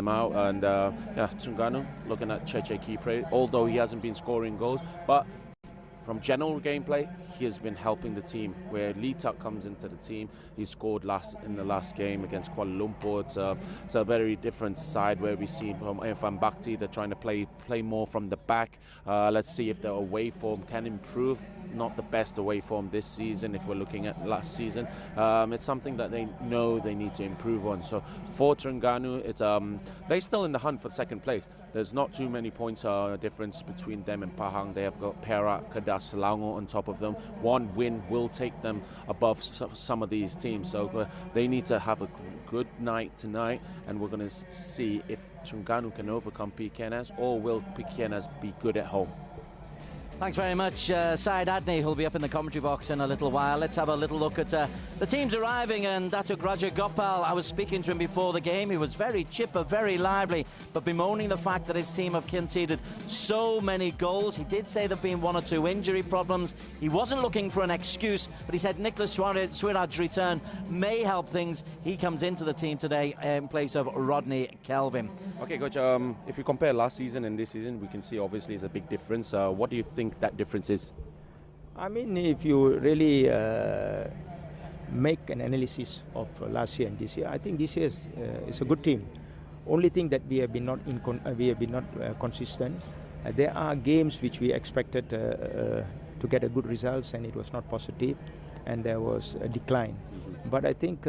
them out. And yeah, Terengganu looking at Cheche Kipre, although he hasn't been scoring goals, but from general gameplay, he has been helping the team. Where Lee Tuck comes into the team, he scored in the last game against Kuala Lumpur. It's a very different side where we see from Irfan Bhakti. They're trying to play more from the back. Let's see if the away form can improve. Not the best away form this season if we're looking at last season. It's something that they know they need to improve on. So for Terengganu, they're still in the hunt for second place. There's not too many points difference between them and Pahang. They have got Perak, Kedah, Selangor on top of them. One win will take them above some of these teams. So they need to have a good night tonight, and we're going to see if Terengganu can overcome Pkns, or will Pkns be good at home. Thanks very much, Syed Adney, who'll be up in the commentary box in a little while. Let's have a little look at the teams arriving, and Datuk Raja Gopal. I was speaking to him before the game. He was very chipper, very lively, but bemoaning the fact that his team have conceded so many goals. He did say there have been one or two injury problems. He wasn't looking for an excuse, but he said Nicholas Swirad's return may help things. He comes into the team today in place of Rodney Kelvin. Okay, Coach, if you compare last season and this season, we can see obviously there's a big difference. What do you think that difference is? I mean, if you really make an analysis of last year and this year, I think this year is a good team. Only thing that we have been not consistent. There are games which we expected to get a good results, and it was not positive, and there was a decline. Mm-hmm. But I think,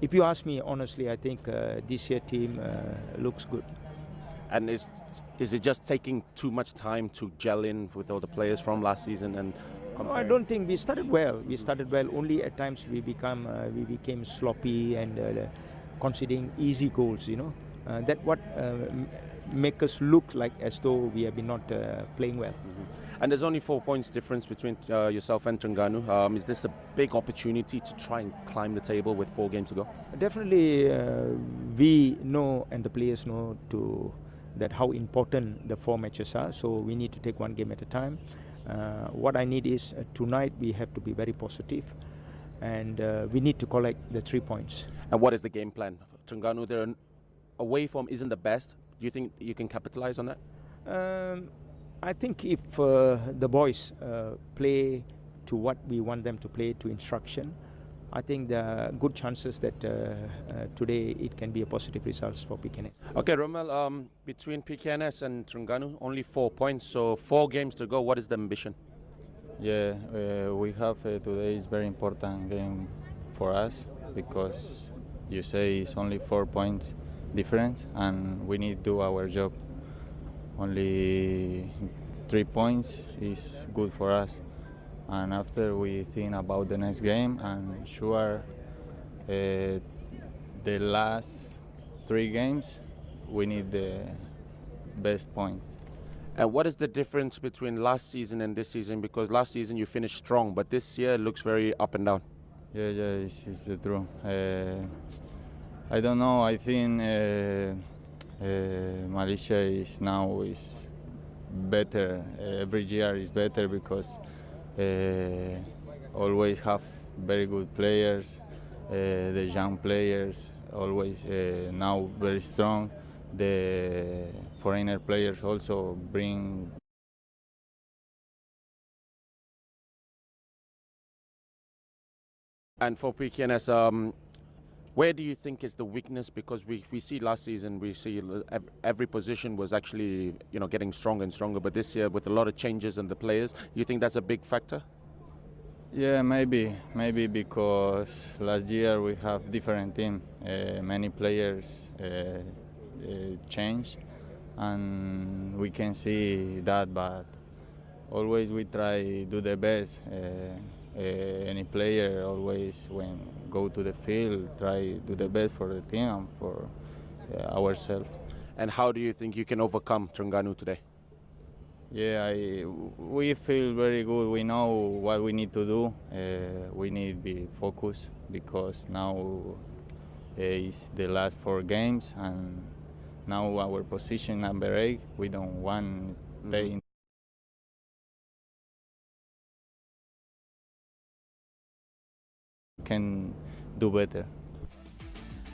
if you ask me honestly, I think this year team looks good. And is it just taking too much time to gel in with all the players from last season? And no, I don't think we started well. We started well. Only at times we became sloppy and conceding easy goals. You know, that what make us look like as though we have been not playing well. Mm-hmm. And there's only 4 points difference between yourself and Terengganu. Is this a big opportunity to try and climb the table with 4 games to go? Definitely, we know and the players know that how important the 4 matches are. So we need to take one game at a time. What I need is tonight we have to be very positive, and we need to collect the 3 points. And what is the game plan? Terengganu, their away form isn't the best. Do you think you can capitalize on that? I think if the boys play to what we want them to play, to instruction, I think there are good chances that today it can be a positive results for Pkns. Okay, Romel, between Pkns and Terengganu, only 4 points, so 4 games to go. What is the ambition? Yeah, we have today is very important game for us, because you say it's only 4 points difference, and we need to do our job. Only 3 points is good for us. And after we think about the next game, and sure, the last 3 games, we need the best points. And what is the difference between last season and this season? Because last season you finished strong, but this year it looks very up and down. Yeah, it's the truth. I don't know. I think Malaysia is better. Every year is better because. Always have very good players, the young players always now very strong. The foreigner players also bring. And for Pkns, where do you think is the weakness? Because we see last season, we see every position was actually getting stronger and stronger. But this year, with a lot of changes in the players, you think that's a big factor? Yeah, maybe because last year we have different team. Many players change, and we can see that. But always we try do the best. Any player always when go to the field try do the best for the team and for ourselves. And how do you think you can overcome Terengganu today? Yeah, we feel very good. We know what we need to do. We need to be focused because now is the last 4 games, and now our position number 8. We don't want to stay in. Can do better.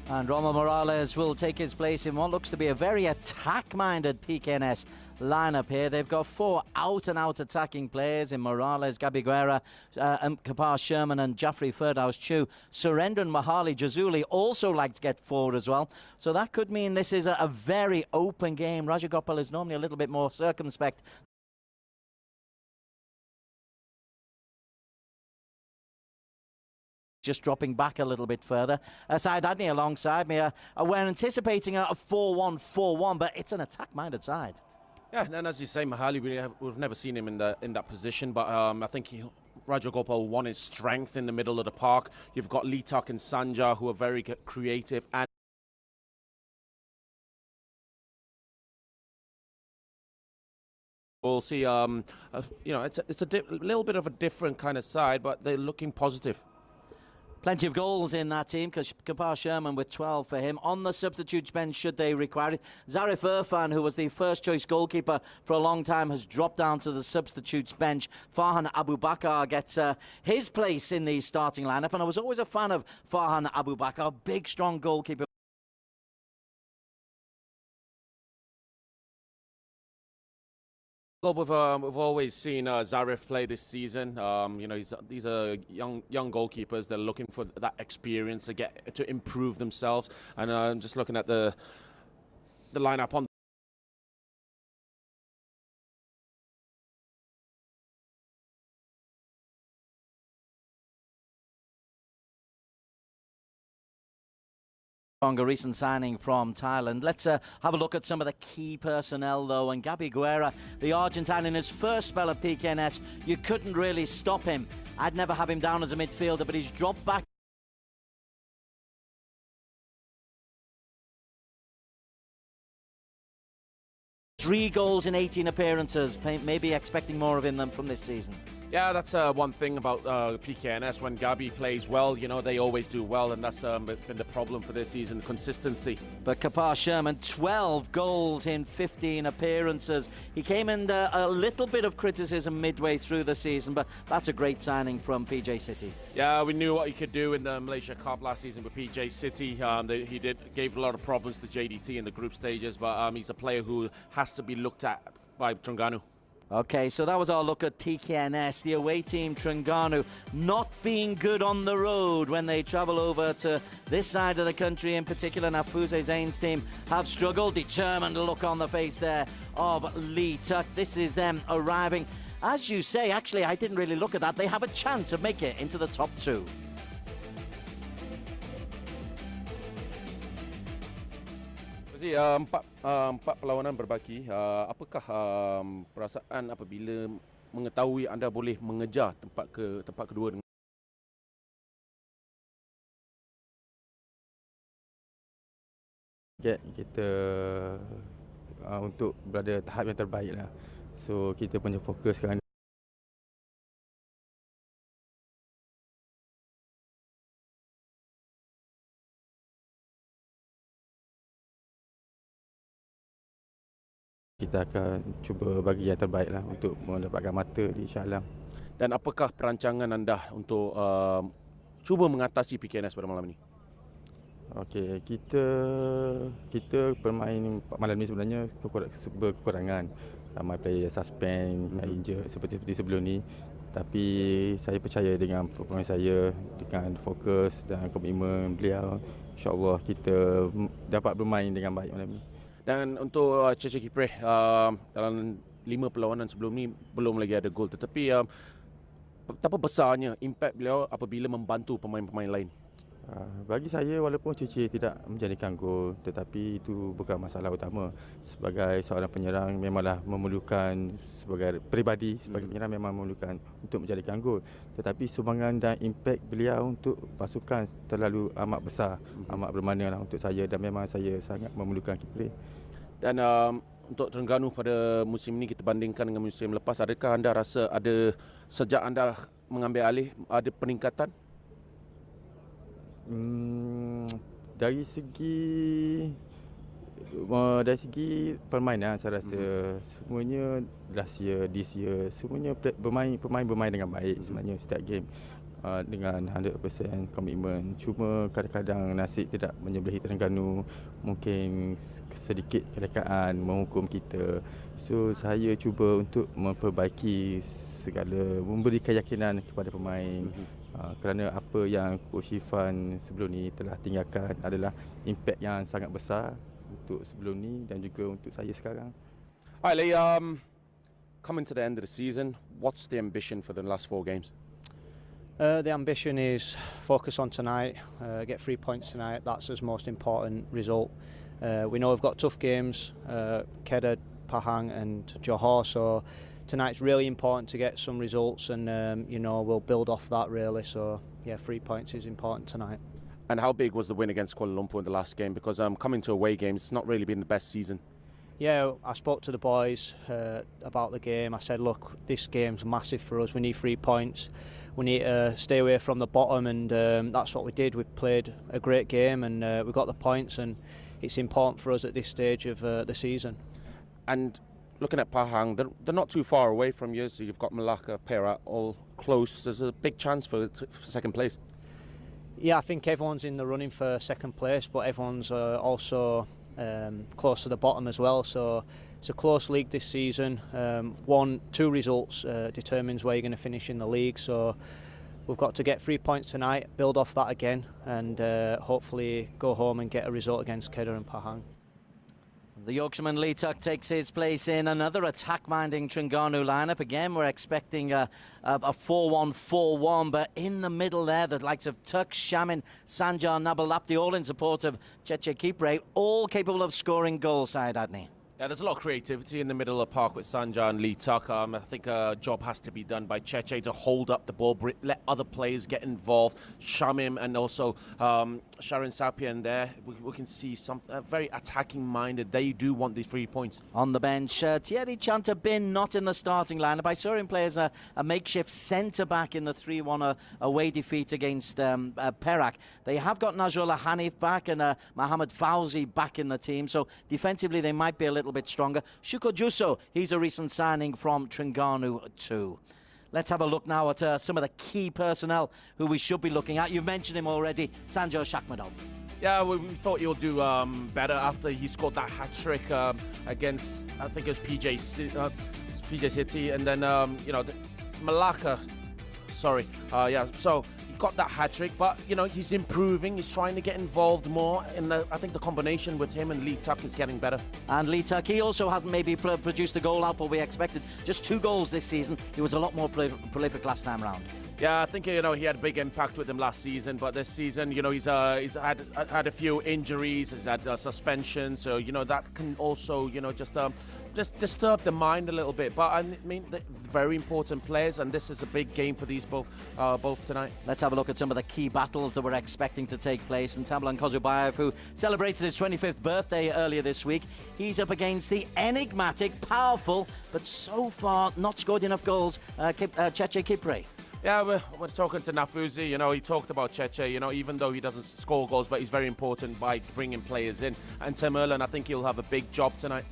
And Rommel Morales will take his place in what looks to be a very attack-minded Pkns lineup here. They've got 4 out-and-out attacking players in Morales, Gabi Guerra, Kapar Sherman and Jaffrey Firdaus Chu. Surendran Mahali Jazuli also like to get forward as well. So that could mean this is a very open game. Rajagopal is normally a little bit more circumspect. Just dropping back a little bit further. Syed Adney alongside me. We're anticipating a 4-1-4-1, but it's an attack-minded side. Yeah, and as you say, Mahali, we've never seen him in that position, but I think Rajagopal won his strength in the middle of the park. You've got Litak and Sanja, who are very creative, and we'll see. It's a little bit of a different kind of side, but they're looking positive. Plenty of goals in that team, because Kapar Sherman with 12 for him. On the substitutes bench, should they require it, Zarif Irfan, who was the first-choice goalkeeper for a long time, has dropped down to the substitutes bench. Farhan Abu Bakar gets his place in the starting lineup, and I was always a fan of Farhan Abu Bakar, big, strong goalkeeper. Well, we've always seen Zarif play this season. These are young goalkeepers. They're looking for that experience to improve themselves. And I'm just looking at the lineup on. A recent signing from Thailand. Let's have a look at some of the key personnel, though. And Gabi Guerra, the Argentine, in his first spell at Pkns, you couldn't really stop him. I'd never have him down as a midfielder, but he's dropped back. Three goals in 18 appearances. Maybe expecting more of him than from this season. Yeah, that's one thing about Pkns. When Gabi plays well, they always do well, and that's been the problem for this season, consistency. But Kapar Sherman, 12 goals in 15 appearances. He came under a little bit of criticism midway through the season, but that's a great signing from PJ City. Yeah, we knew what he could do in the Malaysia Cup last season with PJ City. He gave a lot of problems to JDT in the group stages, but he's a player who has to be looked at by Terengganu. Okay, so that was our look at Pkns, the away team Terengganu, not being good on the road when they travel over to this side of the country, in particular. Nafuze Zain's team have struggled. Determined look on the face there of Lee Tuck. This is them arriving. As you say, actually, I didn't really look at that. They have a chance of making it into the top 2. Jadi empat perlawanan berbaki. Apakah perasaan apabila mengetahui anda boleh mengejar tempat kedua? Kita untuk berada tahap yang terbaik lah. So kita punya fokus sekarang. Kita akan cuba bagi yang terbaik lah untuk mendapatkan mata di Shah Alam. Dan apakah perancangan anda untuk cuba mengatasi Pkns pada malam ini? Okey, kita bermain malam ni sebenarnya berkekurangan. Ramai player suspend, injured seperti sebelum ni. Tapi saya percaya dengan pemain saya, dengan fokus dan komitmen beliau, insya-Allah kita dapat bermain dengan baik malam ni. Dan untuk Cece Kipreh, dalam 5 perlawanan sebelum ni belum lagi ada gol, tetapi betapa besarnya impak beliau apabila membantu pemain-pemain lain? Bagi saya, walaupun Cece tidak menjadikan gol, tetapi itu bukan masalah utama. Sebagai seorang penyerang memanglah memerlukan, sebagai peribadi, sebagai penyerang memang memerlukan untuk menjadikan gol. Tetapi sumbangan dan impak beliau untuk pasukan terlalu amat besar, amat bermakna lah untuk saya, dan memang saya sangat memerlukan Kipreh. Dan untuk Terengganu pada musim ini kita bandingkan dengan musim lepas, adakah anda rasa sejak anda mengambil alih ada peningkatan? Dari segi permainan, saya rasa semuanya last year, this year, semuanya pemain bermain dengan baik sebenarnya setiap game. dengan 100% komitmen. Cuma kadang-kadang nasib tidak menyebelahi Terengganu, mungkin sedikit kerekaan menghukum kita. So saya cuba untuk memperbaiki segala, memberi keyakinan kepada pemain. Kerana apa yang Coach Irfan sebelum ni telah tinggalkan adalah impak yang sangat besar untuk sebelum ni dan juga untuk saya sekarang. Alright, Lee, coming to the end of the season, what's the ambition for the last 4 games? The ambition is focus on tonight, get 3 points tonight. That's the most important result. We know we've got tough games, Kedah, Pahang and Johor, so tonight's really important to get some results, and we'll build off that really. So yeah, 3 points is important tonight. And how big was the win against Kuala Lumpur in the last game? Because coming to away games, it's not really been the best season. Yeah, I spoke to the boys about the game. I said, look, this game's massive for us. We need 3 points. We need to stay away from the bottom, and that's what we did. We played a great game, and we got the points, and it's important for us at this stage of the season. And looking at Pahang, they're not too far away from you, so you've got Malacca, Perak all close. There's a big chance for second place. Yeah, I think everyone's in the running for second place, but everyone's also close to the bottom as well. So it's a close league this season. 1-2 results determines where you're going to finish in the league. So we've got to get 3 points tonight, build off that again, and hopefully go home and get a result against Kedah and Pahang. The Yorkshireman Lee Tuck takes his place in another attack-minding Terengganu lineup. Again, we're expecting a 4-1-4-1, but in the middle there, the likes of Tuck, Shamin, Sanjar, Nabil Lapti, all in support of Cheche Kipre, all capable of scoring goals, Syed Adni. Yeah, there's a lot of creativity in the middle of the park with Sanjar and Lee Tuck. I think a job has to be done by Cheche to hold up the ball, let other players get involved. Shamim and also Sharon Sapien there. We can see some very attacking-minded. They do want these 3 points. On the bench, Thierry Chantabin not in the starting lineup. I saw him play as a makeshift centre-back in the 3-1 away defeat against Perak. They have got Nazrullah Hanif back and Mohamed Fauzi back in the team, so defensively they might be a little bit stronger. Shuko Jusso, he's a recent signing from Terengganu too. Let's have a look now at some of the key personnel who we should be looking at. You've mentioned him already, Sanjo Shakhmadov. Yeah, we thought he'll do better after he scored that hat-trick against, I think it was PJ City, and then, Malacca. Sorry. So he got that hat-trick, but, he's improving. He's trying to get involved more. And I think the combination with him and Lee Tuck is getting better. And Lee Tuck, he also hasn't maybe produced the goal output we expected. Just 2 goals this season. He was a lot more prolific last time round. Yeah, I think he had a big impact with him last season, but this season, he's had a few injuries, he's had suspension, so that can also just disturb the mind a little bit. But I mean, they're very important players, and this is a big game for these both tonight. Let's have a look at some of the key battles that we're expecting to take place. And Tablan Kozubayev, who celebrated his 25th birthday earlier this week, he's up against the enigmatic, powerful, but so far not scored enough goals, Cheche Kipre. Yeah, we're talking to Nafuzi, he talked about Cheche, even though he doesn't score goals, but he's very important by bringing players in. And Tim Erlen, I think he'll have a big job tonight.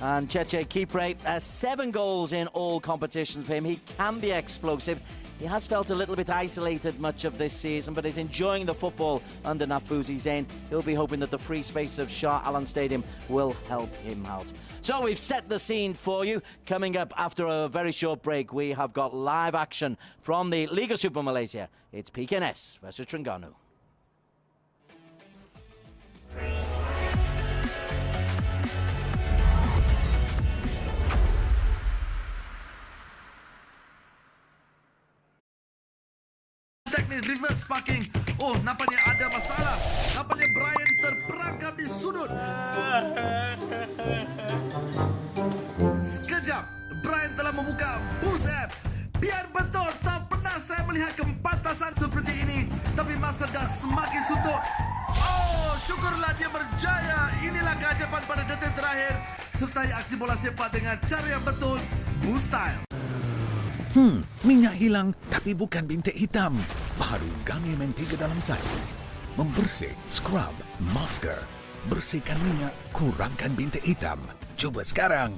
And Cheche Kipre, 7 goals in all competitions for him. He can be explosive. He has felt a little bit isolated much of this season, but is enjoying the football under Nafuzi's end. He'll be hoping that the free space of Shah Alam Stadium will help him out. So we've set the scene for you. Coming up after a very short break, we have got live action from the Liga Super Malaysia. It's Pkns versus Terengganu. Teknis reverse parking. Oh, nampaknya ada masalah. Nampaknya Brian terperangkap di sudut. Sekejap, Brian telah membuka Boost app. Biar betul, tak pernah saya melihat kepantasan seperti ini. Tapi masa dah semakin suntuk. Oh, syukurlah dia berjaya. Inilah keajaiban pada detik terakhir. Sertai aksi bola sepak dengan cara yang betul. Boost style. Minyak hilang tapi bukan bintik hitam. Baru Gami Mentega dalam sayur. Membersih, scrub, masker. Bersihkan minyak, kurangkan bintik hitam. Cuba sekarang.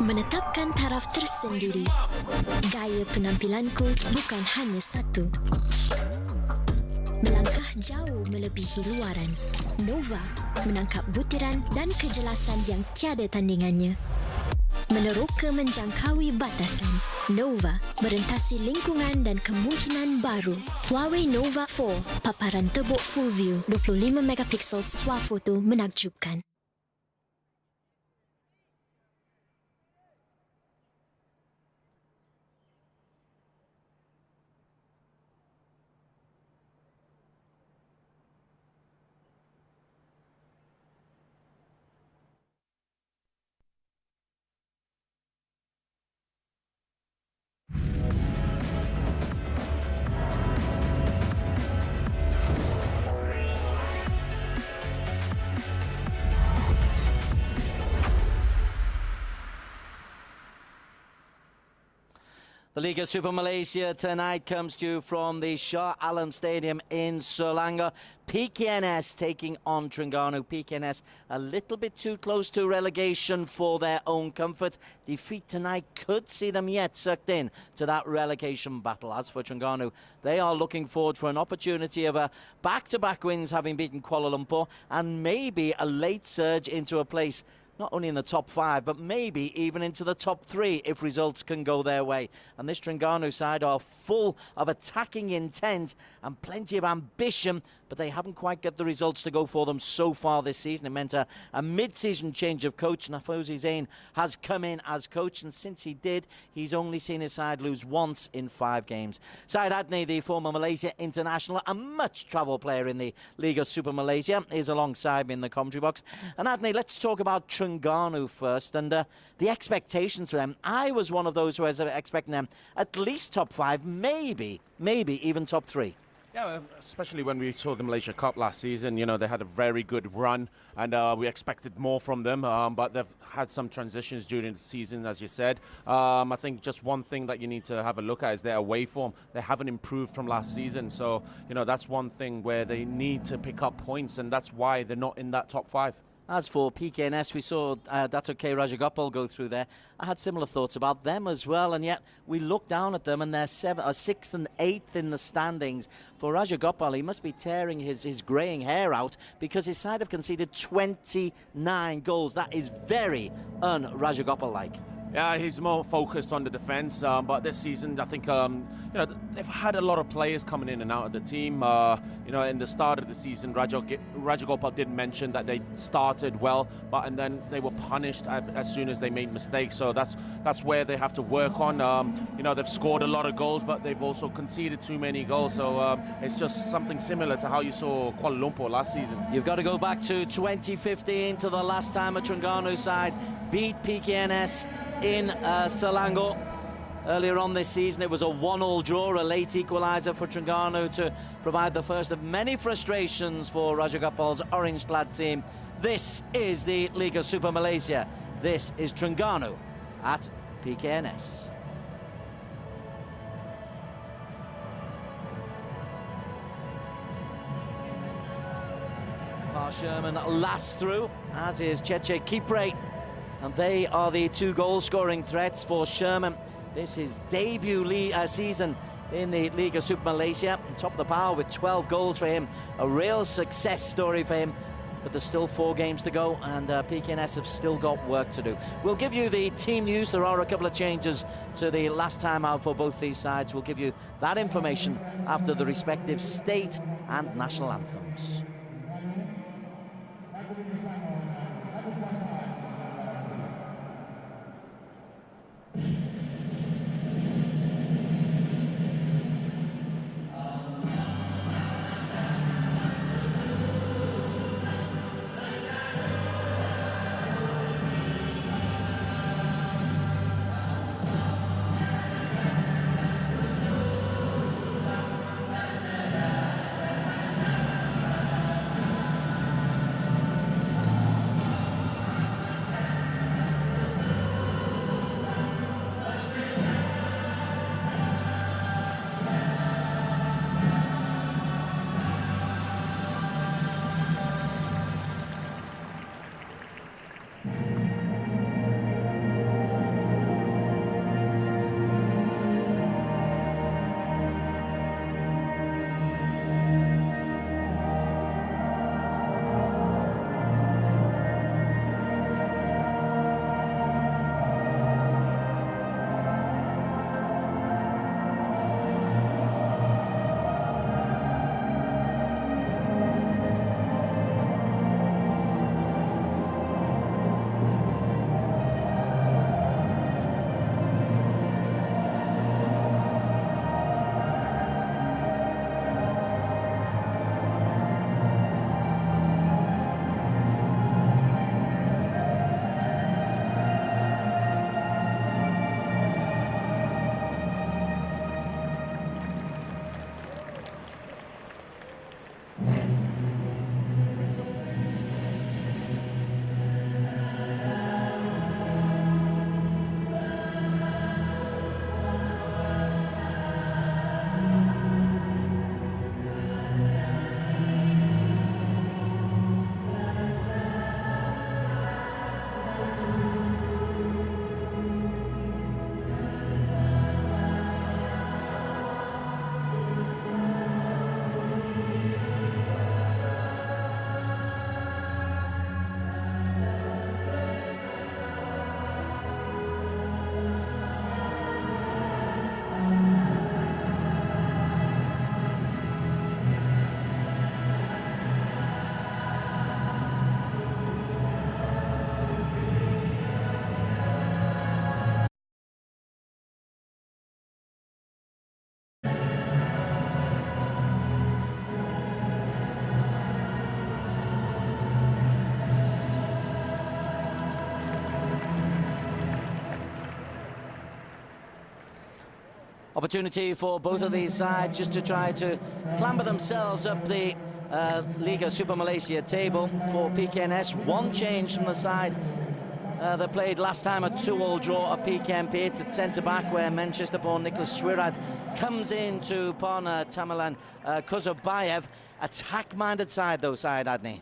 Menetapkan taraf tersendiri. Gaya penampilanku bukan hanya satu. Melangkah jauh melebihi luaran. Nova menangkap butiran dan kejelasan yang tiada tandingannya. Meneroka menjangkaui batasan. Nova berentasi lingkungan dan kemungkinan baru. Huawei Nova 4, paparan tebuk full view, 25 megapiksel swafoto menakjubkan. The Liga Super Malaysia tonight comes to you from the Shah Alam Stadium in Selangor. Pkns taking on Terengganu. Pkns a little bit too close to relegation for their own comfort. Defeat tonight could see them yet sucked in to that relegation battle. As for Terengganu, they are looking forward for an opportunity of a back-to-back wins, having beaten Kuala Lumpur, and maybe a late surge into a place not only in the top 5, but maybe even into the top 3 if results can go their way. And this Terengganu side are full of attacking intent and plenty of ambition, but they haven't quite got the results to go for them so far this season. It meant a mid-season change of coach. Nafozi Zain has come in as coach, and since he did, he's only seen his side lose once in 5 games. Syed Adney, the former Malaysia international, a much-travelled player in the Liga Super Malaysia, is alongside me in the commentary box. And Adney, let's talk about Terengganu first, and the expectations for them. I was one of those who was expecting them at least top 5, maybe even top 3. Yeah, especially when we saw the Malaysia Cup last season, you know, they had a very good run, and we expected more from them, but they've had some transitions during the season, as you said. I think just one thing that you need to have a look at is their away form. They haven't improved from last season, so, you know, that's one thing where they need to pick up points, and that's why they're not in that top 5. As for PKNS, we saw Dato' K. Rajagopal go through there. I had similar thoughts about them as well, and yet we look down at them and they're 6th and 8th in the standings. For Rajagopal, he must be tearing his greying hair out because his side have conceded 29 goals. That is very un-Rajagopal-like. Yeah, he's more focused on the defence, but this season I think you know, they've had a lot of players coming in and out of the team. You know, in the start of the season, Rajagopal did mention that they started well, and then they were punished as soon as they made mistakes. So that's where they have to work on. You know, they've scored a lot of goals, but they've also conceded too many goals. So it's just something similar to how you saw Kuala Lumpur last season. You've got to go back to 2015 to the last time a Terengganu side beat PKNS in Selangor. Earlier on this season, it was a 1-1 draw, a late equaliser for Terengganu to provide the first of many frustrations for Rajagopal's orange-clad team. This is the Liga Super Malaysia. This is Terengganu at Pkns. Sherman last through, as is Cheche Kipre. And they are the 2 goal-scoring threats for Sherman. This is debut season in the Liga Super Malaysia. On top of the power with 12 goals for him. A real success story for him. But there's still 4 games to go, and PKNS have still got work to do. We'll give you the team news. There are a couple of changes to the last time out for both these sides. We'll give you that information after the respective state and national anthems. Opportunity for both of these sides just to try to clamber themselves up the Liga Super Malaysia table. For Pkns, one change from the side that played last time a 2-2 draw at PKMP. It's at centre-back where Manchester-born Nicholas Swirad comes in to partner Tamilan Kozobayev. Attack-minded side, though, Syed Adni.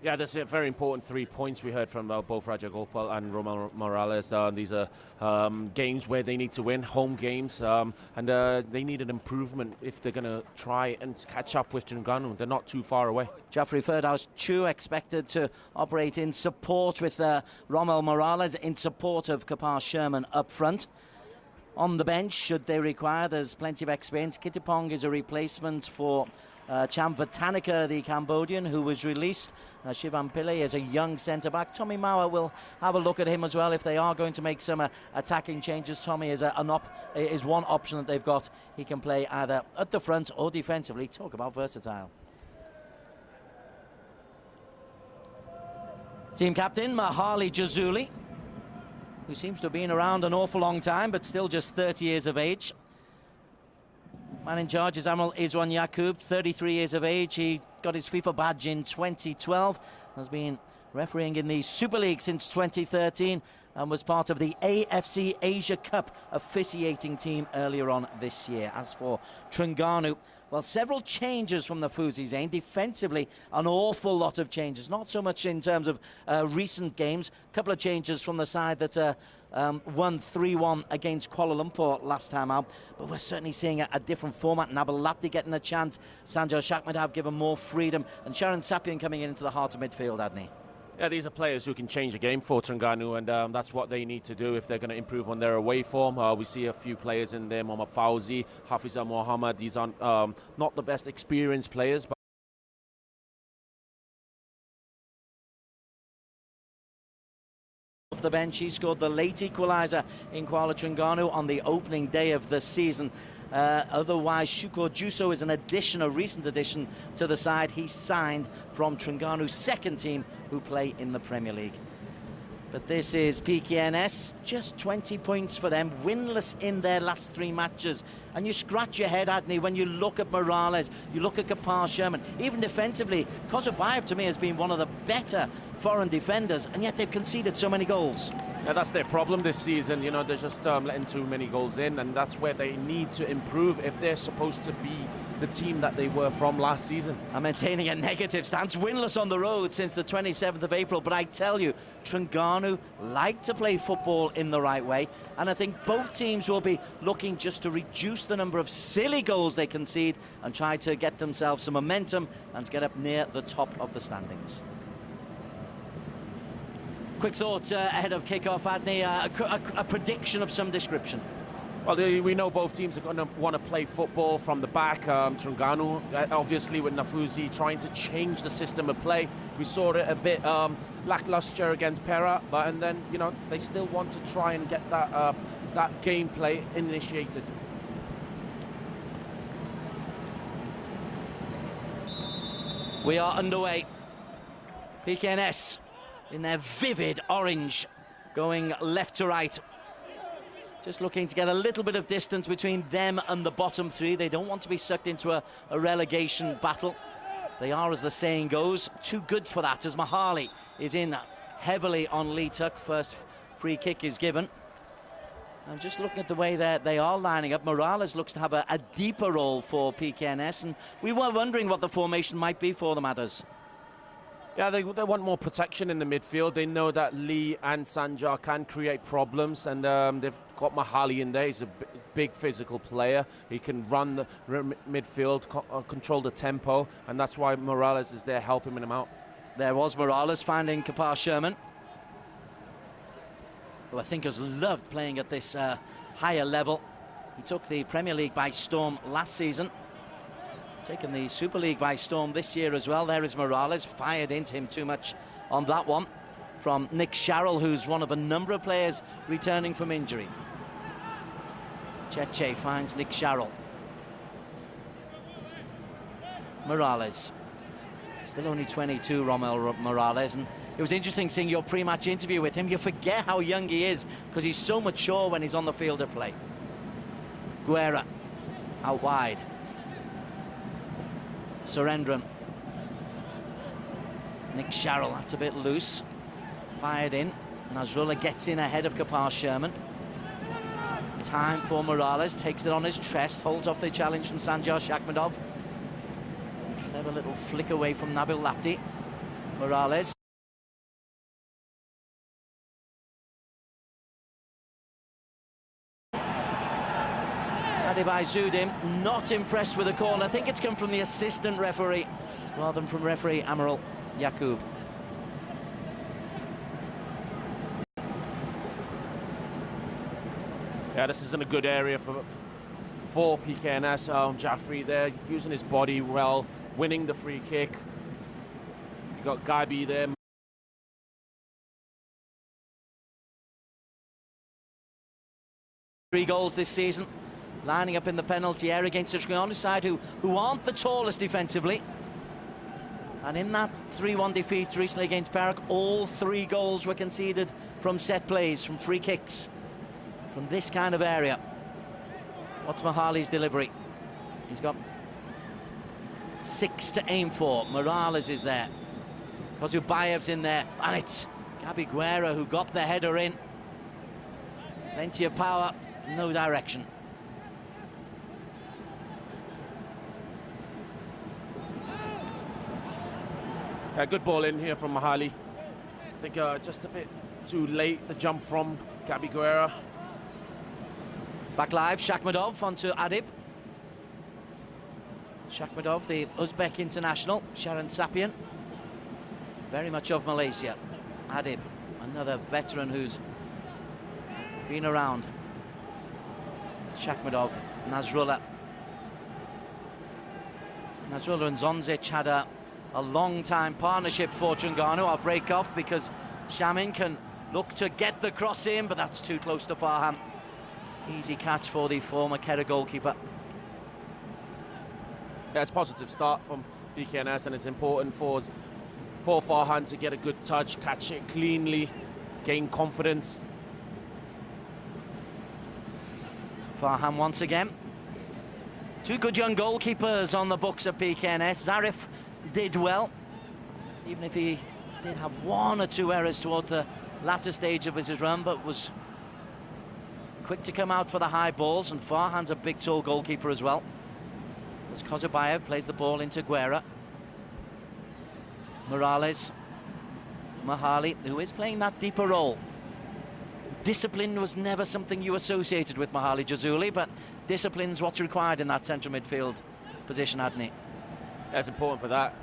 Yeah, that's a very important 3 points we heard from both Raja Gopal and Romel Morales. These are games where they need to win, home games, and they need an improvement if they're going to try and catch up with Terengganu. They're not too far away. Jeffrey Firdaus Chu expected to operate in support with Romel Morales, in support of Kapar Sherman up front. On the bench, should they require, there's plenty of experience. Kittipong is a replacement for Cham Vatanika, the Cambodian, who was released. Shivam Pillay is a young centre-back. Tommy Mauer will have a look at him as well if they are going to make some attacking changes. Tommy is one option that they've got. He can play either at the front or defensively. Talk about versatile. Team captain Mahali Jazuli, who seems to have been around an awful long time, but still just 30 years of age. Man in charge is Admiral Izwan Yaqub, 33 years of age. He got his FIFA badge in 2012, has been refereeing in the Super League since 2013, and was part of the AFC Asia Cup officiating team earlier on this year. As for Terengganu, well, several changes from the Fuzi Zain. Defensively, an awful lot of changes. Not so much in terms of recent games. A couple of changes from the side that won 3-1 against Kuala Lumpur last time out. But we're certainly seeing a different format. Nabil Lapti getting a chance. Sanjar Shakmadhav given more freedom. And Sharon Sapien coming into the heart of midfield, Adni. Yeah, these are players who can change the game for Terengganu, and that's what they need to do if they're going to improve on their away form. We see a few players in there, Mohammad Fauzi, Hafiza Mohammed. These are not the best experienced players, but off the bench, he scored the late equaliser in Kuala Terengganu on the opening day of the season. Otherwise, Syukur Juso is a recent addition to the side. He signed from Terengganu's second team, who play in the Premier League. But this is Pkns, just 20 points for them, winless in their last 3 matches. And you scratch your head, Adni, when you look at Morales, you look at Kapar Sherman. Even defensively, Kozobayev to me has been one of the better foreign defenders, and yet they've conceded so many goals. Yeah, that's their problem this season. You know, they're just letting too many goals in, and that's where they need to improve if they're supposed to be the team that they were from last season. And maintaining a negative stance, winless on the road since the 27th of April. But I tell you, Terengganu like to play football in the right way, and I think both teams will be looking just to reduce the number of silly goals they concede and try to get themselves some momentum and to get up near the top of the standings. Quick thoughts ahead of kick-off, Adni, a prediction of some description. Well, we know both teams are going to want to play football from the back. Terengganu, obviously, with Nafuzi trying to change the system of play. We saw it a bit lackluster against Perak, and then, you know, they still want to try and get that gameplay initiated. We are underway. Pkns in their vivid orange, going left to right. Just looking to get a little bit of distance between them and the bottom 3. They don't want to be sucked into a relegation battle. They are, as the saying goes, too good for that, as Mahali is in heavily on Lee Tuck. First free kick is given. And just looking at the way they are lining up, Morales looks to have a deeper role for Pkns, and we were wondering what the formation might be for the Matters. Yeah, they want more protection in the midfield. They know that Lee and Sanjar can create problems, and they've got Mahali in there. He's a big physical player. He can run the midfield, control the tempo, and that's why Morales is there helping him out. There was Morales finding Kapar Sherman, who I think has loved playing at this higher level. He took the Premier League by storm last season. Taken the Super League by storm this year as well. There is Morales, fired into him too much on that one from Nick Sharrell, who's one of a number of players returning from injury. Cheche finds Nick Sharrell. Morales, still only 22, Romel Morales, and it was interesting seeing your pre-match interview with him. You forget how young he is because he's so mature when he's on the field of play. Guerra out wide. Surendran. Nick Sharrell, that's a bit loose. Fired in. Nasrullah gets in ahead of Kapar Sherman. Time for Morales, takes it on his chest, holds off the challenge from Sanjar Shakhmadov. Clever little flick away from Nabil Lapti. Morales. By Zudim, not impressed with the call. I think it's come from the assistant referee rather than from referee Amaral Yaqub. Yeah, this isn't a good area for Pkns. Jaffrey there, using his body well, winning the free kick. You got Gabi there. 3 goals this season, lining up in the penalty area against a Terengganu side who aren't the tallest defensively. And in that 3-1 defeat recently against Perak, all 3 goals were conceded from set plays, from free kicks, from this kind of area. What's Mahali's delivery? He's got 6 to aim for. Morales is there. Kozubayev's in there. And it's Gabi Guerra who got the header in. Plenty of power, no direction. Good ball in here from Mahali. I think just a bit too late, the jump from Gabi Guerra. Back live, Shakhmadov onto Adib. Shakhmadov, the Uzbek international. Sharon Sapien, very much of Malaysia. Adib, another veteran who's been around. Shakhmadov, Nasrullah. Nasrullah and Zonzic had a long-time partnership for Terengganu. I'll break off because Shamin can look to get the cross in, but that's too close to Farhan. Easy catch for the former Kera goalkeeper. Yeah, it's a positive start from Pkns, and it's important for Farhan to get a good touch, catch it cleanly, gain confidence. Farhan once again. 2 good young goalkeepers on the books of Pkns. Zarif did well, even if he did have 1 or 2 errors towards the latter stage of his run, but was quick to come out for the high balls. And Farhan's a big, tall goalkeeper as well. As Kozubayev plays the ball into Guerra. Morales. Mahali, who is playing that deeper role. Discipline was never something you associated with Mahali Jazuli, but discipline's what's required in that central midfield position, Adni. That's important for that.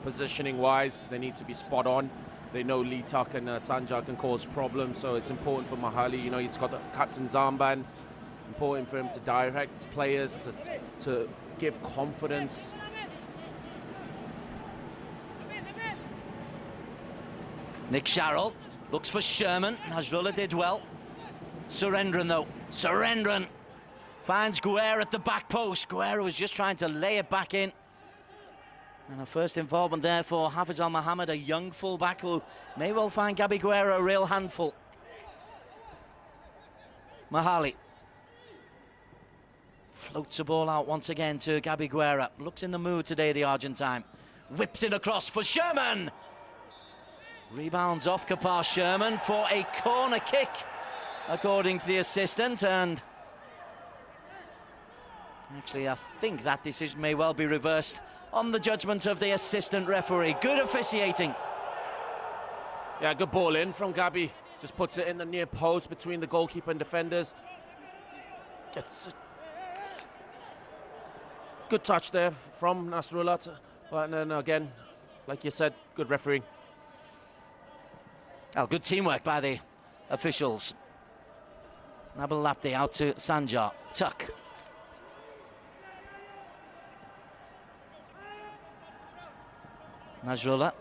Positioning-wise, they need to be spot on. They know Lee Tuck and Sanjar can cause problems, so it's important for Mahali. You know, he's got the captain's armband. Important for him to direct players, to give confidence. Nick Sharrell looks for Sherman. Nasrullah did well. Surendran, though. Surendran finds Guerra at the back post. Guerra was just trying to lay it back in. And a first involvement there for Hafiz Al-Mohammed, a young full-back who may well find Gabi Guerra a real handful. Mahali floats the ball out once again to Gabi Guerra. Looks in the mood today, the Argentine. Whips it across for Sherman. Rebounds off Kapar Sherman for a corner kick, according to the assistant. And actually, I think that decision may well be reversed on the judgment of the assistant referee. Good officiating. Yeah, good ball in from Gabi. Just puts it in the near post between the goalkeeper and defenders. Gets a good touch there from Nasrullah. But then again, like you said, good refereeing. Well, good teamwork by the officials. Nabil Lapti out to Sanjar. Tuck. Nasrullah.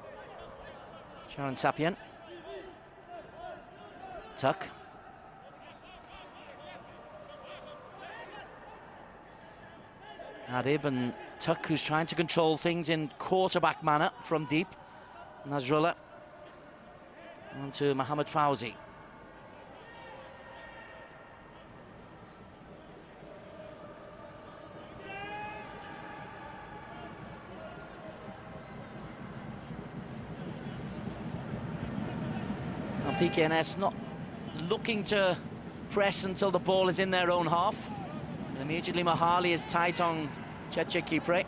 Sharon Sapien. Tuck. Adib and Tuck, who's trying to control things in quarterback manner from deep. Nasrullah. On to Mohammed Fauzi. Pkns not looking to press until the ball is in their own half. And immediately Mahali is tight on Cheche Kipre.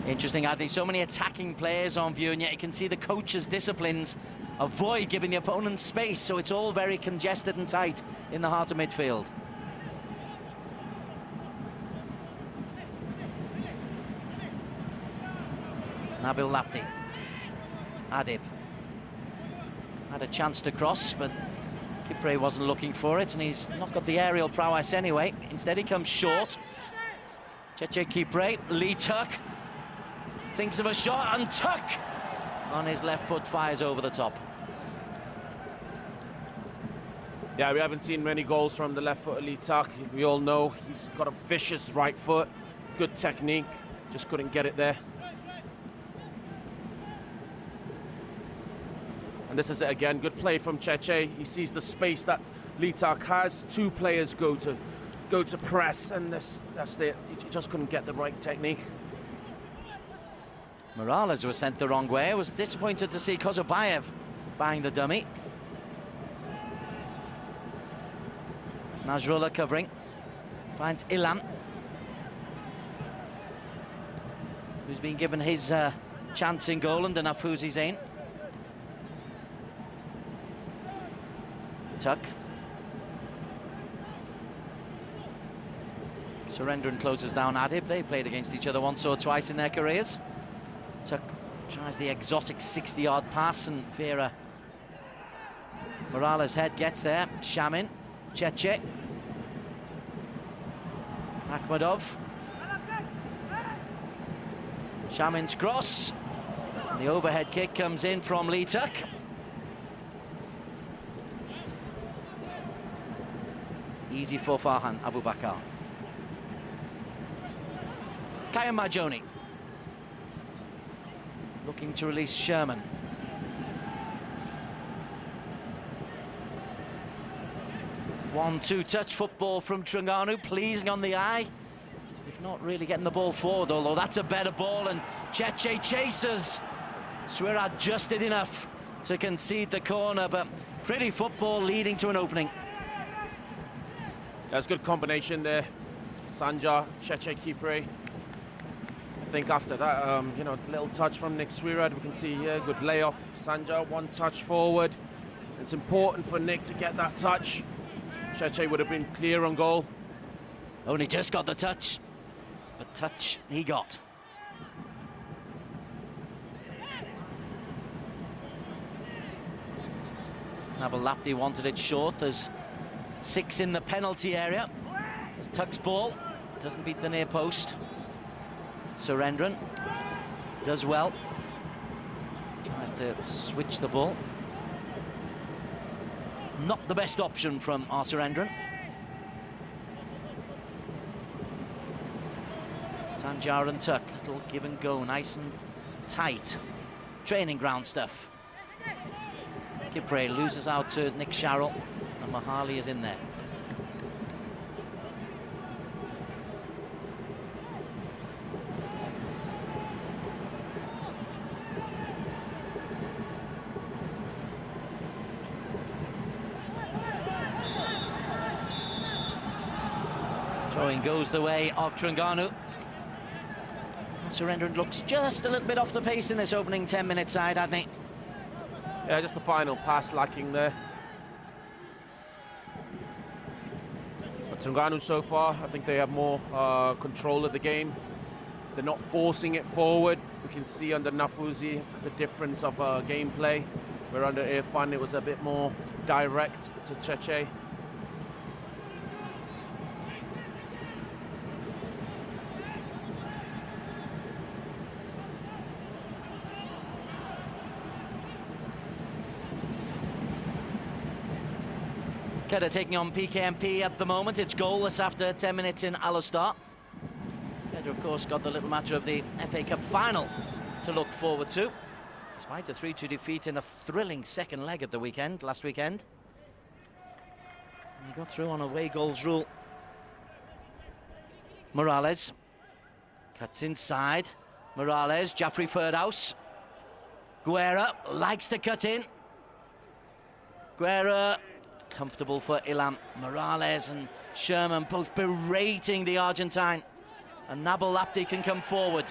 Interesting, Adley, so many attacking players on view, and yet you can see the coach's disciplines avoid giving the opponent space, so it's all very congested and tight in the heart of midfield. Nabil Lapti. Adib. Had a chance to cross, but Kipre wasn't looking for it, and he's not got the aerial prowess anyway. Instead, he comes short. Cheche Kipre, Lee Tuck. Thinks of a shot, and Tuck on his left foot fires over the top. Yeah, we haven't seen many goals from the left foot of Lee Tuck. We all know he's got a vicious right foot, good technique, just couldn't get it there. And this is it again, good play from Cheche. He sees the space that Lee Tuck has. Two players go to press, and that's it. He just couldn't get the right technique. Morales was sent the wrong way. I was disappointed to see Kozobayev buying the dummy. Nasrullah covering. Finds Ilan, who's been given his chance in goal under Nafuzi Zain. Tuck. Surendran closes down Adib. They played against each other once or twice in their careers. Tuck tries the exotic 60-yard pass, and Vera Morales' head gets there. Shamin, Cheche, Akhmadov. Shamin's cross. And the overhead kick comes in from Lee Tuck. Easy for Farhan Abubakar. Kayam Majoni. Looking to release Sherman. One-two touch football from Terengganu, pleasing on the eye. If not really getting the ball forward, although that's a better ball, and Cheche chases. Suirad just did enough to concede the corner, but pretty football leading to an opening. That's a good combination there. Sanja, Cheche Kipre. I think after that, you know, little touch from Nick Suirad, we can see here, good layoff. Sanja, one touch forward. It's important for Nick to get that touch. Cheche would have been clear on goal. Only just got the touch, but touch he got. Nabil Lapti wanted it short. There's 6 in the penalty area. There's Tuck's ball, doesn't beat the near post. Surendran does well. Tries to switch the ball. Not the best option from our Surendran. Sanjar and Tuck, little give and go, nice and tight. Training ground stuff. Kipre loses out to Nick Sharrell, and Mahali is in there. Throwing goes the way of Terengganu. Surendran looks just a little bit off the pace in this opening 10-minute side, hadn't he? Yeah, just the final pass lacking there. But Terengganu so far, I think they have more control of the game. They're not forcing it forward. We can see under Nafuzi the difference of gameplay, where under Irfan it was a bit more direct to Cheche. Kedah taking on PKMP at the moment. It's goalless after 10 minutes in Alostar. Kedah, of course, got the little matter of the FA Cup final to look forward to, despite a 3-2 defeat in a thrilling second leg at the weekend, last weekend. And he got through on away goals rule. Morales cuts inside. Morales, Jaffrey Ferdhouse. Guerra likes to cut in. Guerra, comfortable for Ilham. Morales and Sherman both berating the Argentine. And Nabil Lapti can come forward.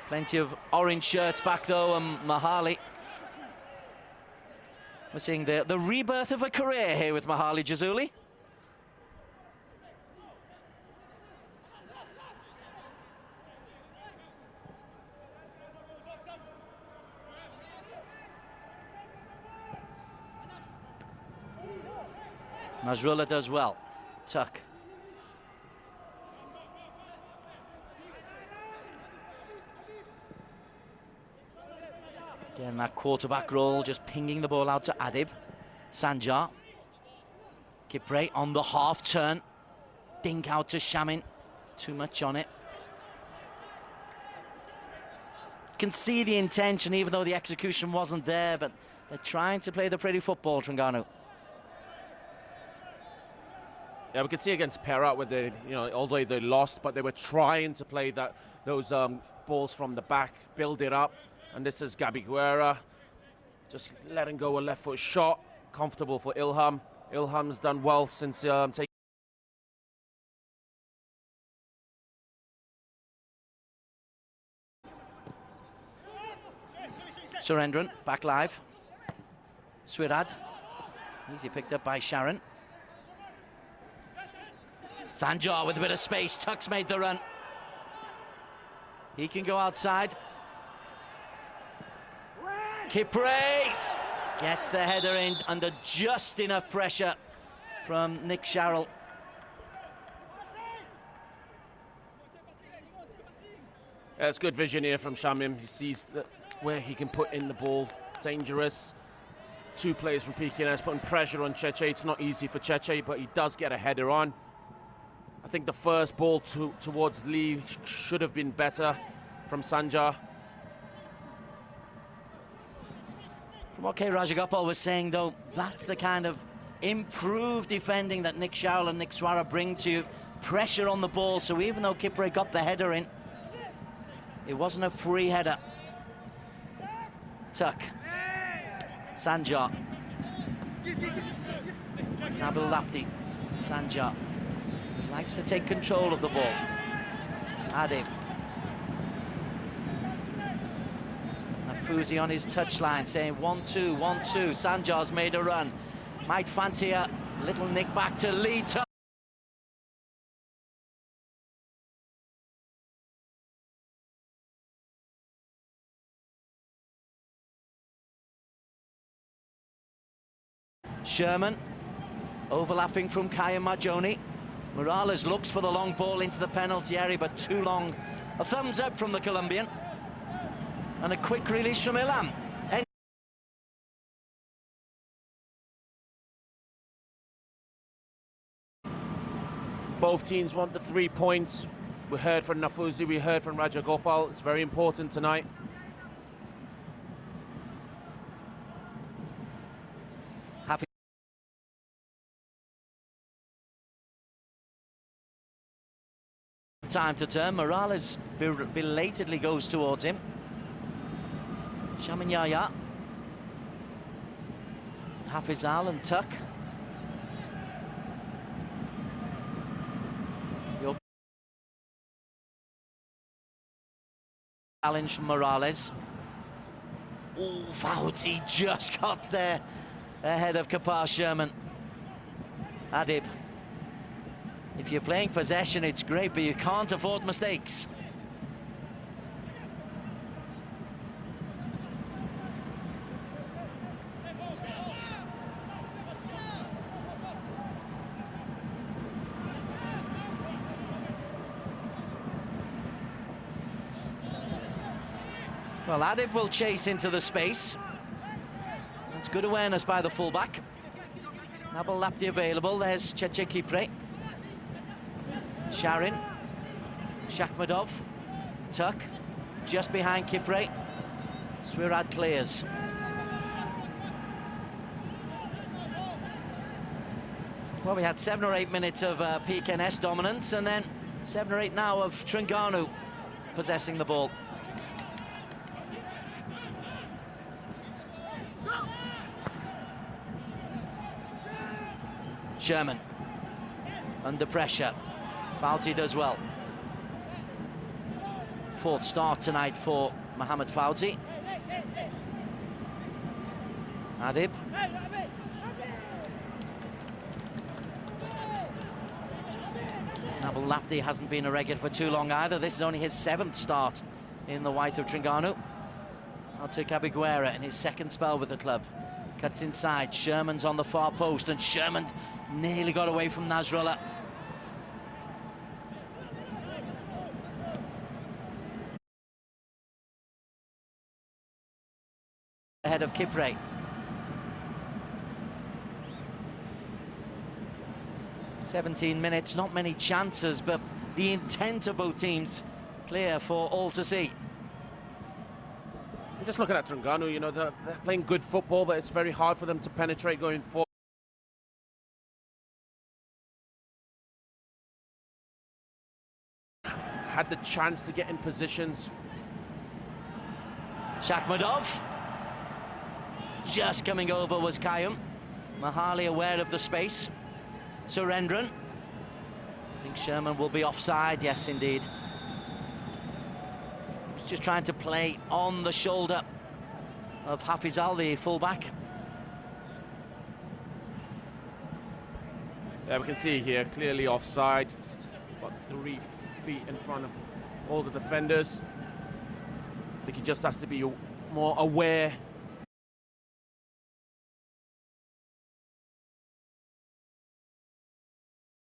Plenty of orange shirts back though, and Mahali. We're seeing the rebirth of a career here with Mahali Jazuli. Nasrullah does well. Tuck. Again, that quarterback role, just pinging the ball out to Adib. Sanjar. Kipre on the half turn. Dink out to Shamin. Too much on it. You can see the intention, even though the execution wasn't there, but they're trying to play the pretty football, Terengganu. Yeah, we could see against Perak where they, although they lost, but they were trying to play those balls from the back, build it up. And this is Gabi Guerra, just letting go a left foot shot, comfortable for Ilham. Ilham's done well since taking. Surendran, back live. Swirad, easy picked up by Sharon. Sanjar with a bit of space, Tuck's made the run. He can go outside. Kipre gets the header in under just enough pressure from Nick Sharrell. Yeah, it's good vision here from Shamim. He sees where he can put in the ball. Dangerous. Two players from Pkns putting pressure on Cheche. It's not easy for Cheche, but he does get a header on. I think the first ball towards Lee should have been better from Sanjar. From what K. Rajagopal was saying, though, that's the kind of improved defending that Nick Sharrell and Nick Swara bring to you. Pressure on the ball, so even though Kipre got the header in, it wasn't a free header. Tuck. Sanjar. Nabil Lapti. Sanjar. He likes to take control of the ball. Adib. Nafuzi on his touchline saying 1-2, 1-2. Sanjar's made a run. Might fancy a little nick back to Lee. Sherman overlapping from Kaya Marjoni. Morales looks for the long ball into the penalty area, but too long. A thumbs up from the Colombian. And a quick release from Ilham. Both teams want the 3 points. We heard from Nafuzi, we heard from Rajagopal. It's very important tonight. Happy time to turn. Morales belatedly goes towards him. Shamin Yaya. Hafizal and Tuck. Challenge from Morales. Oh, Fauci just got there ahead of Kapar Sherman. Adib. If you're playing possession, it's great, but you can't afford mistakes. Well, Adib will chase into the space. That's good awareness by the fullback. Nabil Lapti available. There's Cheche Kipre. Sharin. Shakhmadov. Tuck. Just behind Kipre. Swirad clears. Well, we had 7 or 8 minutes of Pkns dominance, and then 7 or 8 now of Terengganu possessing the ball. Sherman under pressure. Fauzi does well. 4th start tonight for Mohamed Fauzi. Adib. Nabil Lapti hasn't been a regular for too long either. This is only his 7th start in the white of Terengganu. Now to Kabiguera in his 2nd spell with the club. Cuts inside, Sherman's on the far post, and Sherman nearly got away from Nasrullah. Ahead of Kipre. "17 minutes, not many chances, but the intent of both teams clear for all to see." Just looking at Terengganu, you know, they're playing good football, but it's very hard for them to penetrate going forward. Had the chance to get in positions. Shakhmadov. Just coming over was Kayum. Mahali aware of the space. Surendran. I think Sherman will be offside. Yes, indeed. He's just trying to play on the shoulder of Hafizal, the fullback. Yeah, we can see here, clearly offside. About 3 feet in front of all the defenders. I think he just has to be more aware.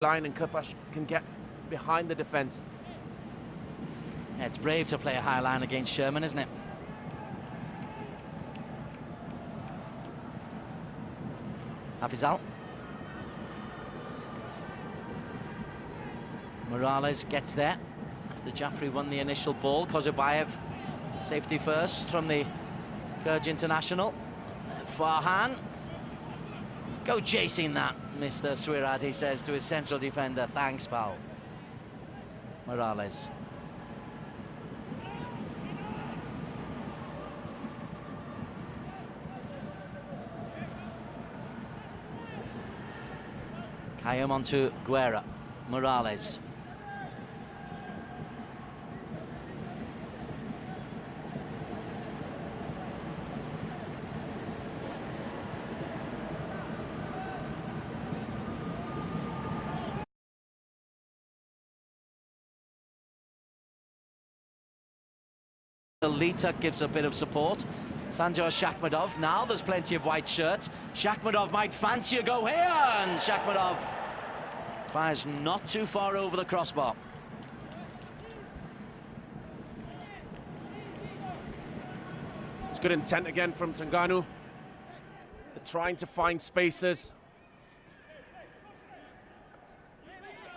Line and Kapash can get behind the defence. Yeah, it's brave to play a high line against Sherman, isn't it? Hafizal. Morales gets there after Jaffrey won the initial ball. Kozubayev, safety first from the Kyrgyz international. Farhan. Go chasing that, Mr. Swirat, he says to his central defender. Thanks, pal. Morales. Kayum onto Guerra. Morales. Lita gives a bit of support. Sanjay Shakhmadov. Now there's plenty of white shirts. Shakhmadov might fancy a go here, and Shakhmadov fires not too far over the crossbar. It's good intent again from Terengganu. They're trying to find spaces.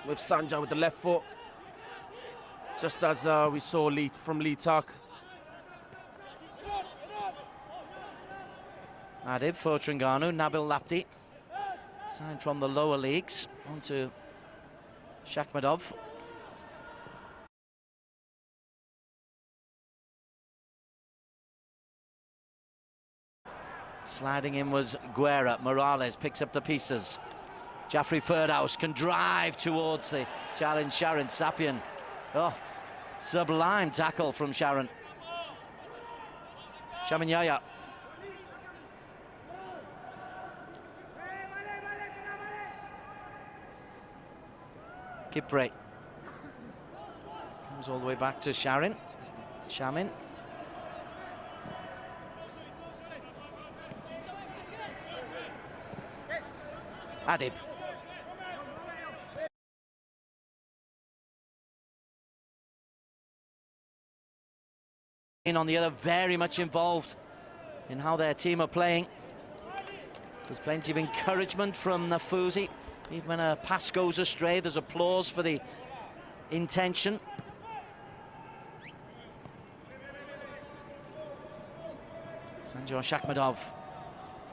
With Sanjay with the left foot. Just as we saw from Lee Tuck. Adib for Terengganu, Nabil Lapti. Signed from the lower leagues. Onto Shakhmadov. Sliding in was Guerra. Morales picks up the pieces. Jaffrey Ferdhouse can drive towards the challenge. Sharon Sapien. Oh, sublime tackle from Sharon. Shamanyaya. Kipre. Comes all the way back to Sharon. Shamin. Adib. On the other, very much involved in how their team are playing. There's plenty of encouragement from Nafuzi. Even when a pass goes astray, there's applause for the intention. Sanjay Shakhmadov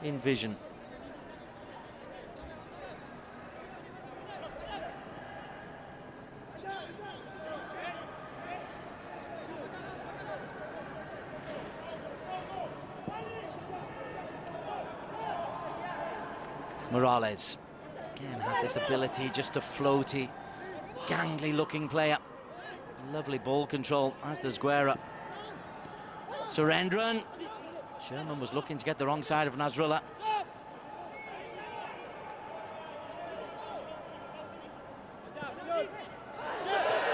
in vision. Morales again has this ability just to floaty, gangly-looking player. Lovely ball control, as does Guerra. Surendran. Sherman was looking to get the wrong side of Nasrullah.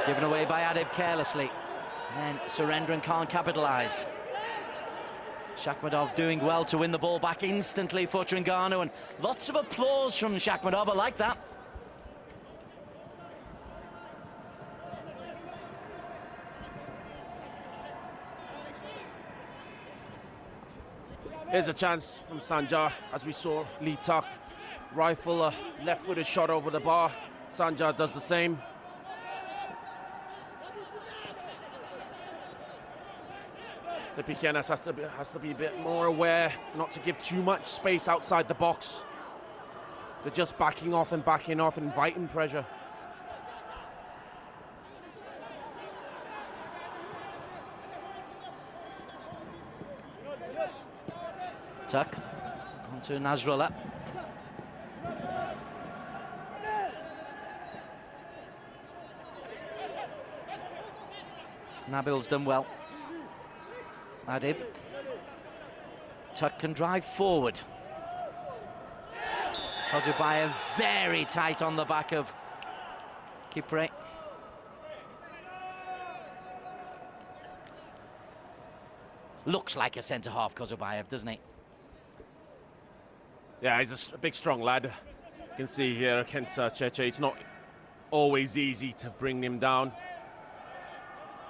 Given away by Adib carelessly. And then Surendran can't capitalise. Shakhmadov doing well to win the ball back instantly for Terengganu, and lots of applause from Shakhmadov. I like that. Here's a chance from Sanjar, as we saw Lee Tak rifle a left-footed shot over the bar. Sanjar does the same. The Pkns has to be a bit more aware not to give too much space outside the box. They're just backing off, inviting pressure. Tuck onto Nasrullah. Nabil's done well. Adib. Tuck can drive forward. Kozubayev very tight on the back of Kipre. Looks like a centre-half, Kozubayev, doesn't he? Yeah, he's a big, strong lad. You can see here against Cheche, it's not always easy to bring him down.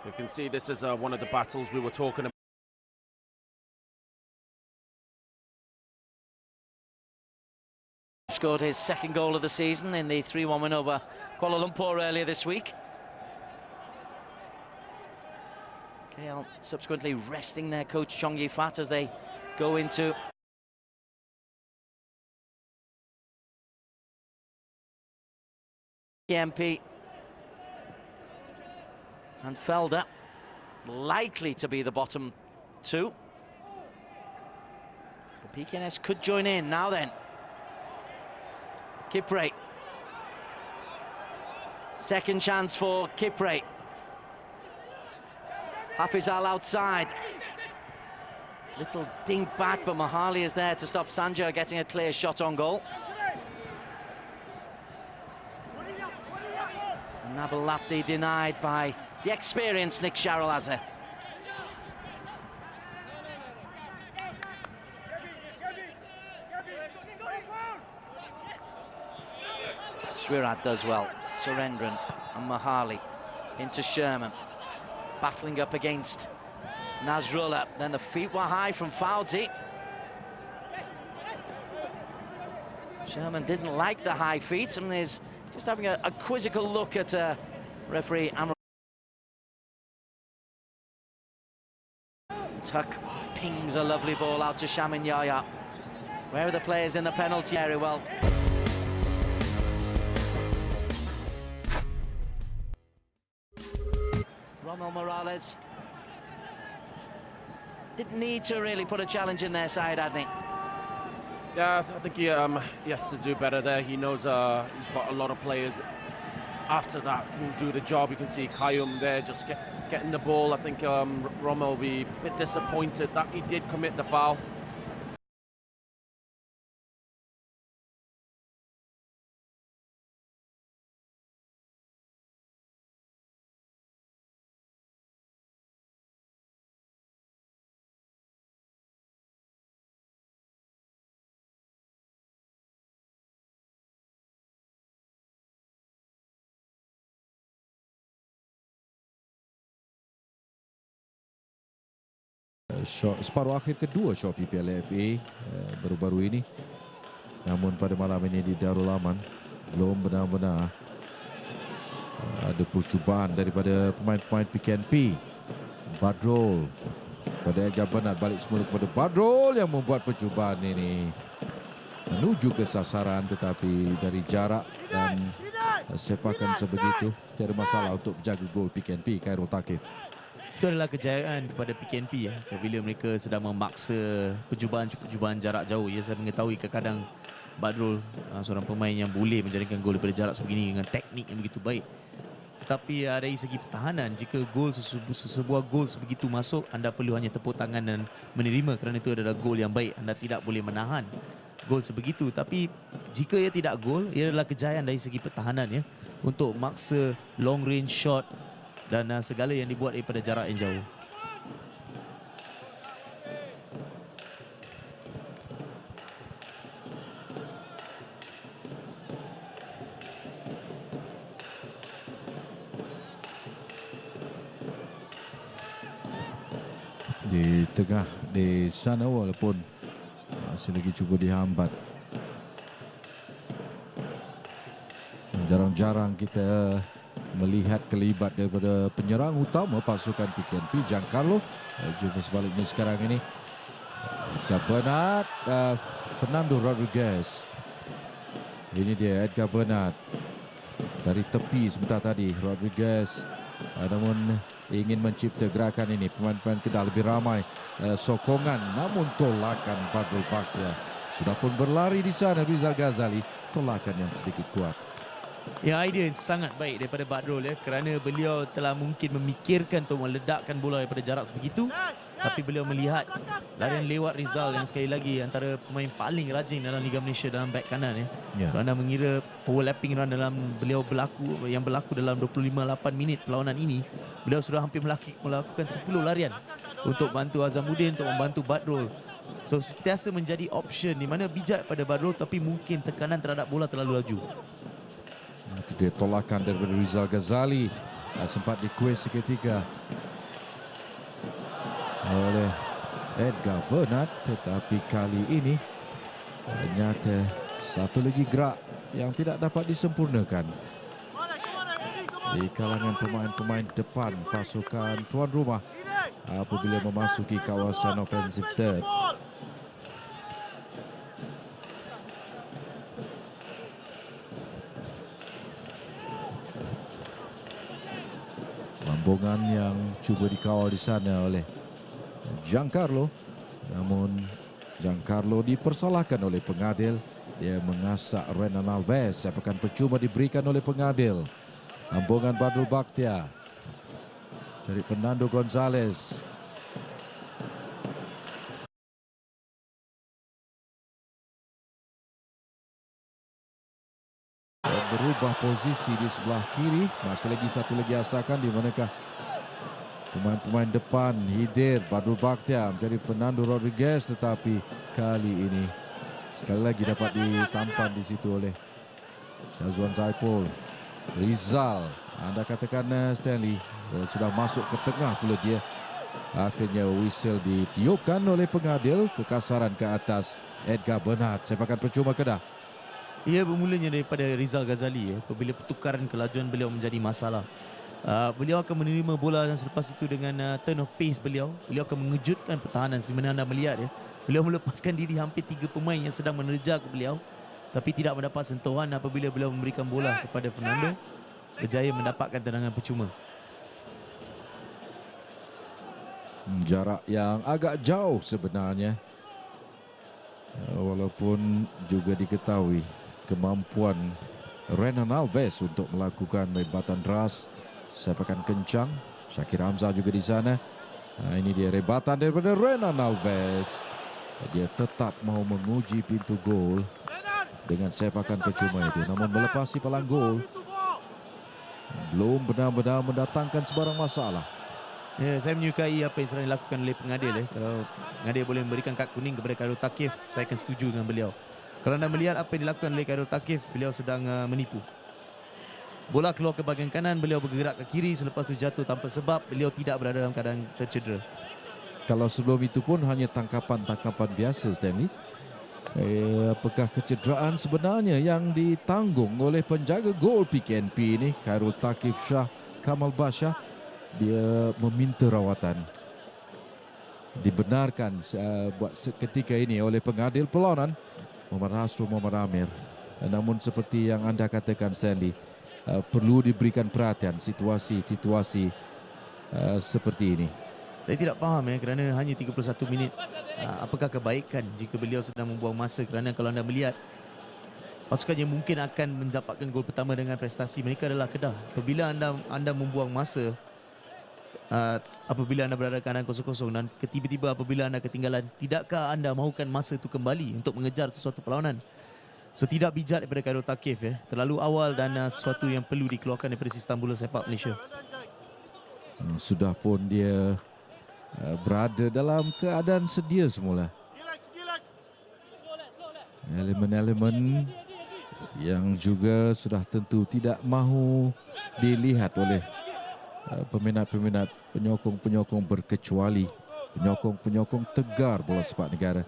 You can see this is one of the battles we were talking about. Scored his second goal of the season in the 3-1 win over Kuala Lumpur earlier this week. KL subsequently resting their coach Chong Yi Fat as they go into MP. And Felder likely to be the bottom two. The Pkns could join in now then. Kipre. Second chance for Kipre. Hafizal outside. Little dink back, but Mahali is there to stop Sanjar getting a clear shot on goal. Nabil Lapdi denied by the experienced Nick Sharalazer. Swirat does well. Surendran and Mahali into Sherman. Battling up against Nasrullah. Then the feet were high from Fauzi. Sherman didn't like the high feet and is just having a quizzical look at referee Amr. Tuck pings a lovely ball out to Shamin Yaya. Where are the players in the penalty area? Well, Ronald Morales didn't need to really put a challenge in their side, hadn't he? Yeah, I think he has to do better there. He knows he's got a lot of players after that can do the job. You can see Kayum there just getting the ball. I think Rommel will be a bit disappointed that he did commit the foul. Separuh akhir kedua Shop PPLFA baru-baru ini. Namun pada malam ini di Darul Aman belum benar-benar ada percubaan daripada pemain-pemain PKNP. Badrol pada Eja Bernat balik semula kepada Badrol yang membuat percubaan ini menuju ke sasaran, tetapi dari jarak dan sepakan sebegitu tiada masalah untuk penjaga gol PKNP Khairul Thaqif. Itu adalah kejayaan kepada PKNP ya, apabila mereka sedang memaksa percubaan jarak jauh. Ya, saya mengetahui kadang-kadang Badrul seorang pemain yang boleh menjaringkan gol daripada jarak sebegini dengan teknik yang begitu baik. Tetapi dari segi pertahanan, jika sebuah gol sebegitu masuk, anda perlu hanya tepuk tangan dan menerima kerana itu adalah gol yang baik. Anda tidak boleh menahan gol sebegitu. Tapi jika ia tidak gol, ia adalah kejayaan dari segi pertahanan ya, untuk maksa long range shot dan segala yang dibuat daripada jarak yang jauh. Di tengah di sana walaupun masih lagi cuba dihambat. Jarang-jarang kita melihat kelibat daripada penyerang utama pasukan PKNP, Giancarlo. Jumpa sebaliknya sekarang ini Edgar Bernard, Fernando Rodriguez. Ini dia Edgar Bernard dari tepi sebentar tadi. Rodriguez namun ingin mencipta gerakan ini. Pemain-pemain Kedah lebih ramai sokongan, namun tolakan Badrul Bakhtia. Sudah pun berlari di sana Rizal Ghazali. Tolakan yang sedikit kuat. Ya, idea sangat baik daripada Badrul ya, kerana beliau telah mungkin memikirkan untuk meledakkan bola daripada jarak sebegitu, tapi beliau melihat larian lewat Rizal yang sekali lagi antara pemain paling rajin dalam Liga Malaysia dalam back kanan ya. Kerana mengira overlapping run dalam beliau berlaku dalam 25-8 minit perlawanan ini, beliau sudah hampir melakukan 10 larian untuk bantu Azamuddin, untuk membantu Badrul. So sentiasa menjadi option di mana bijak pada Badrul, tapi mungkin tekanan terhadap bola terlalu laju. Itu dia tolakan daripada Rizal Ghazali, sempat dikuis seketika oleh Edgar Bernard, tetapi kali ini ternyata satu lagi gerak yang tidak dapat disempurnakan di kalangan pemain-pemain depan pasukan tuan rumah apabila memasuki kawasan offensive third. Lambungan yang cuba dikawal di sana oleh Giancarlo, namun Giancarlo dipersalahkan oleh pengadil. Dia mengasak Renan Alves, sepakan percuma diberikan oleh pengadil. Lambungan Badrul Bakhtia cari Fernando Gonzalez. Berubah posisi di sebelah kiri. Masih lagi satu lagi asakan, di manakah pemain-pemain depan Hidir Badrul Bakhtia mencari Fernando Rodriguez, tetapi kali ini sekali lagi dapat ditampan di situ oleh Syazwan Saipul. Rizal, anda katakan Stanley, sudah masuk ke tengah pula dia. Akhirnya whistle ditiupkan oleh pengadil. Kekasaran ke atas Edgar Bernard. Sepakan percuma Kedah. Ia bermulanya daripada Rizal Ghazali ya, apabila pertukaran kelajuan beliau menjadi masalah. Beliau akan menerima bola dan selepas itu dengan turn of pace beliau akan mengejutkan pertahanan. Sebenarnya anda melihat ya, beliau melepaskan diri hampir 3 pemain yang sedang menerja ke beliau, tapi tidak mendapat sentuhan apabila beliau memberikan bola kepada Fernando. Berjaya mendapatkan tendangan percuma. Jarak yang agak jauh sebenarnya, walaupun juga diketahui kemampuan Renan Alves untuk melakukan rebatan deras, sepakan kencang. Syakir Hamzah juga di sana. Ini dia rebatan daripada Renan Alves. Dia tetap mahu menguji pintu gol dengan sepakan percuma itu, namun melepasi palang gol belum benar-benar mendatangkan sebarang masalah. Ya, saya menyukai apa yang sedang dilakukan oleh pengadil. Kalau pengadil boleh memberikan kad kuning kepada Khairul Thaqif, saya akan setuju dengan beliau. Kalau anda melihat apa yang dilakukan oleh Khairul Thaqif, beliau sedang menipu. Bola keluar ke bahagian kanan, beliau bergerak ke kiri, selepas itu jatuh tanpa sebab. Beliau tidak berada dalam keadaan tercedera. Kalau sebelum itu pun hanya tangkapan-tangkapan biasa, Stanley. Apakah kecederaan sebenarnya yang ditanggung oleh penjaga gol PKNP ini, Khairul Thaqif Shah Kamal Basha? Dia meminta rawatan. Dibenarkan buat ketika ini oleh pengadil perlawanan Muhammad Hasrul Muhammad Amir. Namun seperti yang anda katakan, Stanley, perlu diberikan perhatian situasi-situasi seperti ini. Saya tidak faham kerana hanya 31 minit. Apakah kebaikan jika beliau sedang membuang masa? Kerana kalau anda melihat pasukan yang mungkin akan mendapatkan gol pertama dengan prestasi mereka adalah Kedah. Apabila anda membuang masa, apabila anda berada keadaan 0-0 dan tiba-tiba apabila anda ketinggalan, tidakkah anda mahukan masa itu kembali untuk mengejar sesuatu perlawanan? So tidak bijak daripada Khairul Thaqif ya. Terlalu awal dan sesuatu yang perlu dikeluarkan daripada sistem bola sepak Malaysia. Sudah pun dia berada dalam keadaan sedia semula. Elemen-elemen yang juga sudah tentu tidak mahu dilihat oleh peminat-peminat, penyokong-penyokong berkecuali penyokong-penyokong tegar bola sepak negara.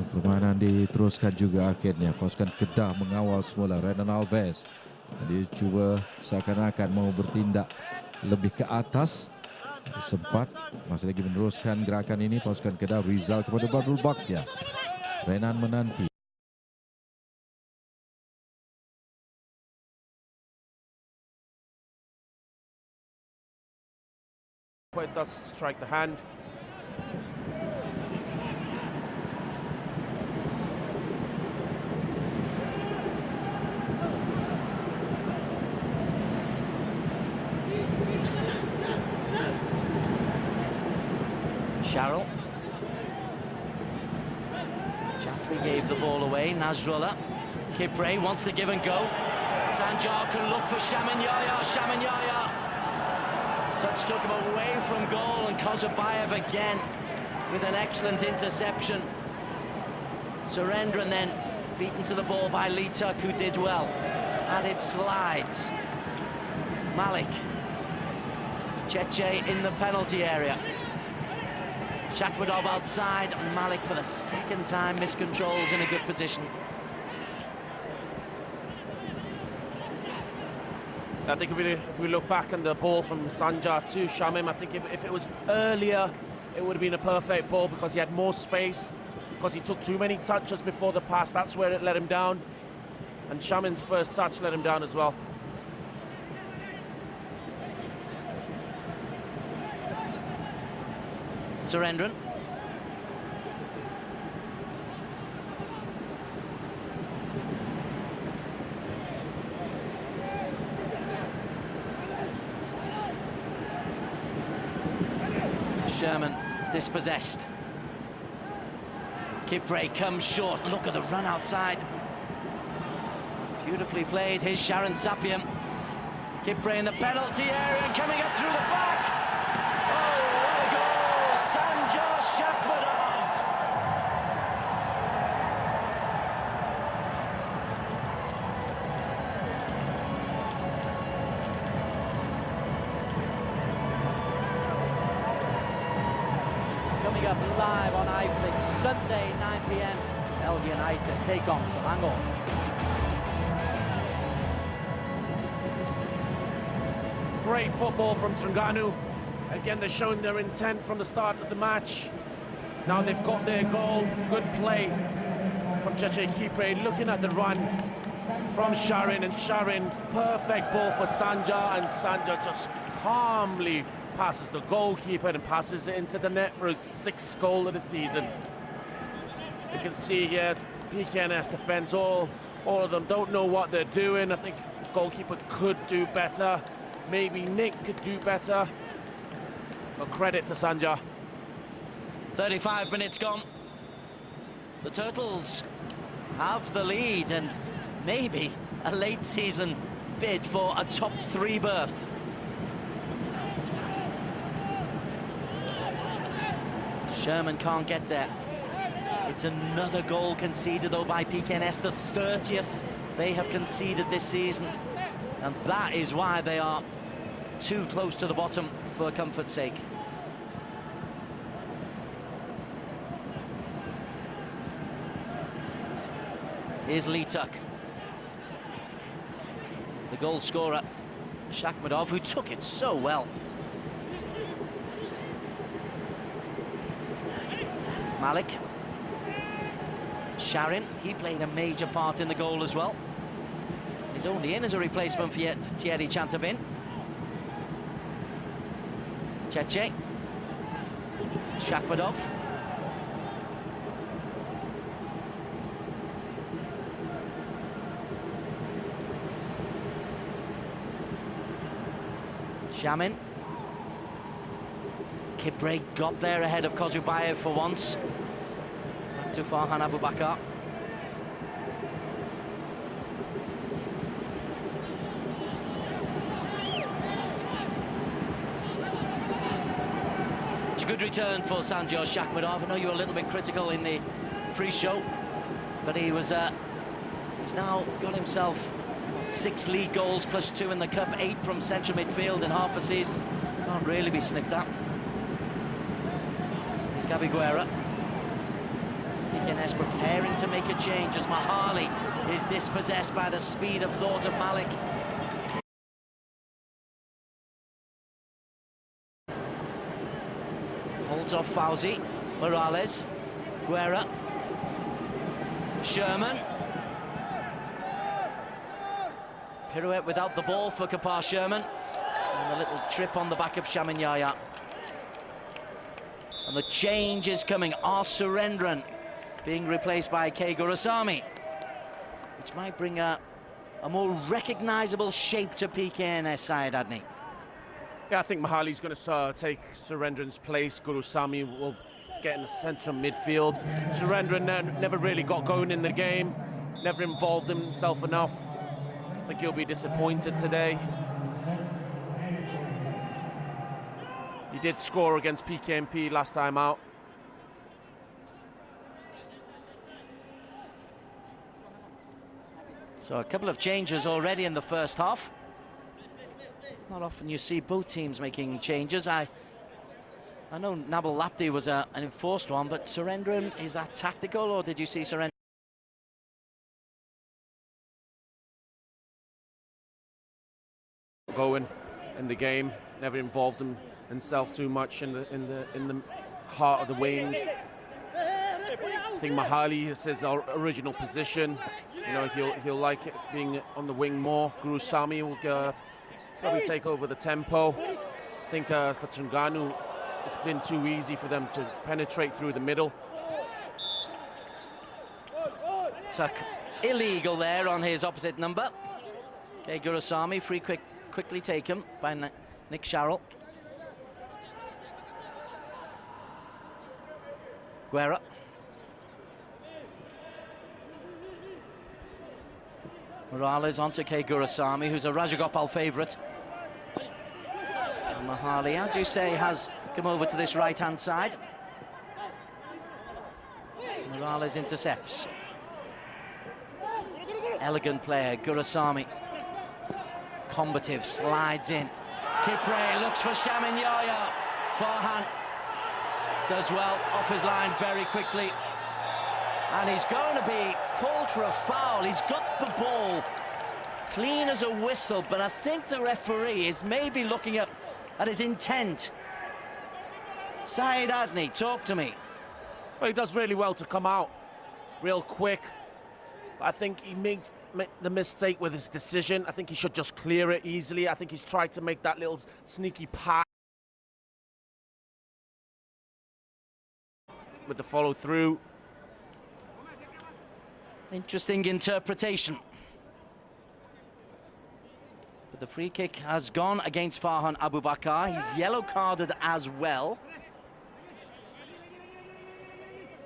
Permainan diteruskan juga akhirnya. Pasukan Kedah mengawal semula. Renan Alves, dia cuba seakan-akan mau bertindak lebih ke atas. Sempat masih lagi meneruskan gerakan ini. Pasukan Kedah, Rizal kepada Badrul Bakhtiar. Renan menanti. It does strike the hand. Sharrell. Jaffrey gave the ball away. Nasrullah. Kipre wants to give and go. Sanjar can look for Shaman Yahya. Shaman Yahya. Touch took him away from goal, and Kozabayev again with an excellent interception. Surendran then beaten to the ball by Lee Tuck, who did well. Adib slides. Malik. Cheche in the penalty area. Shakhmadov outside. Malik for the second time miscontrols in a good position. I think if we look back on the ball from Sanjar to Shamim, I think if it was earlier, it would have been a perfect ball because he had more space, because he took too many touches before the pass. That's where it let him down. And Shamim's first touch let him down as well. Surendran. Sherman dispossessed. Kipre comes short. Look at the run outside. Beautifully played. Here's Sharon Sapiam. Kipre in the penalty area and coming up through the back. Oh, what a goal! Sanjar Shakhmadov. Coming up live on iFlix, Sunday, 9 p.m. El United take on Selangor. Great football from Terengganu. Again, they're showing their intent from the start of the match. Now they've got their goal. Good play from Cheche Kipre. Looking at the run from Sharin, and Sharin, perfect ball for Sanjar, and Sanjar just calmly passes the goalkeeper and passes it into the net for his 6th goal of the season. You can see here, Pkns defense, all of them don't know what they're doing. I think the goalkeeper could do better. Maybe Nick could do better. But credit to Sanjar. 35 minutes gone. The Turtles have the lead and maybe a late season bid for a top 3 berth. Sherman can't get there. It's another goal conceded though by Pkns, the 30th they have conceded this season. And that is why they are too close to the bottom for comfort's sake. Here's Lee Tuck. The goal scorer, Shakhmadov, who took it so well. Malik. Sharin, he played a major part in the goal as well. He's only in as a replacement for Thierry Chantabin. Cheche. Shakhmadov. Shamin. Kibre got there ahead of Kozubayev for once. Back to Farhan Abubakar. It's a good return for Sanjay Shakhmadov. I know you were a little bit critical in the pre-show, but he was he's now got himself 6 league goals plus 2 in the cup, 8 from central midfield in half a season. Can't really be sniffed at. Here's Gabi Guerra. Pkns preparing to make a change as Mahali is dispossessed by the speed of thought of Malik. Holds off Fauzi. Morales. Guerra. Sherman. Pirouette without the ball for Kapar Sherman. And a little trip on the back of Shamin Yaya. And the change is coming. R. Surendran being replaced by K. Gurasamy, which might bring a more recognisable shape to PKNS side, Adney. Yeah, I think Mahali's going to take Surendran's place. Gurasamy will get in the centre of midfield. Surendran never really got going in the game, never involved himself enough. I think he'll be disappointed today. He did score against PKMP last time out. So a couple of changes already in the first half. Not often you see both teams making changes. I know Nabil Lapti was an enforced one, but Surendran, is that tactical, or did you see Surendran going in the game? Never involved himself too much in the heart of the wings. I think Mahali is his original position. You know, he'll like it being on the wing more. Gurasamy will probably take over the tempo. I think for Terengganu, it's been too easy for them to penetrate through the middle. Tuck illegal there on his opposite number. Okay, Gurasamy, free quickly taken by Nick Sharrell. Guerra. Morales onto K. Gurasamy, who's a Rajagopal favourite. And Mahali, as you say, has come over to this right-hand side. Morales intercepts. Elegant player, Gurasamy. Combative, slides in. Kipre looks for Shamin Yaya. Farhan does well off his line very quickly. And he's going to be called for a foul. He's got the ball clean as a whistle, but I think the referee is maybe looking at his intent. Saeed Adney, talk to me. Well, he does really well to come out real quick. I think he made the mistake with his decision. I think he should just clear it easily. I think he's tried to make that little sneaky pass with the follow-through. Interesting interpretation. But the free kick has gone against Farhan Abubakar. He's yellow carded as well.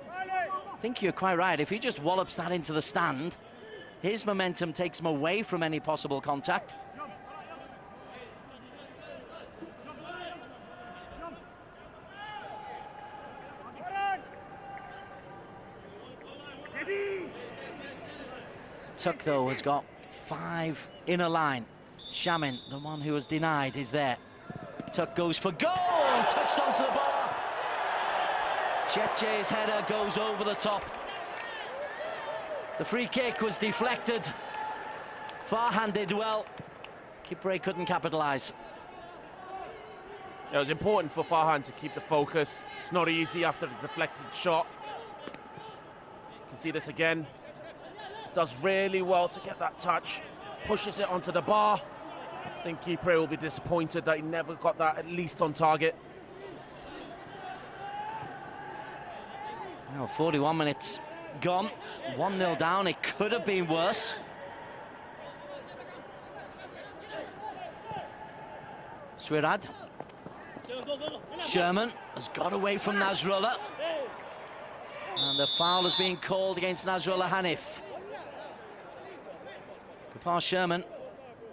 I think you're quite right. If he just wallops that into the stand, his momentum takes him away from any possible contact. Tuck, though, has got 5 in a line. Shamin, the one who was denied, is there. Tuck goes for goal! Touched onto the bar. Cheche's header goes over the top. The free kick was deflected. Farhan did well. Kipre couldn't capitalise. It was important for Farhan to keep the focus. It's not easy after the deflected shot. You can see this again. Does really well to get that touch. Pushes it onto the bar. I think Kipre will be disappointed that he never got that at least on target. Now 41 minutes gone. 1-0 down. It could have been worse. Swirad. Sherman has got away from Nasrullah. And the foul has been called against Nasrullah Hanif. Kapar Sherman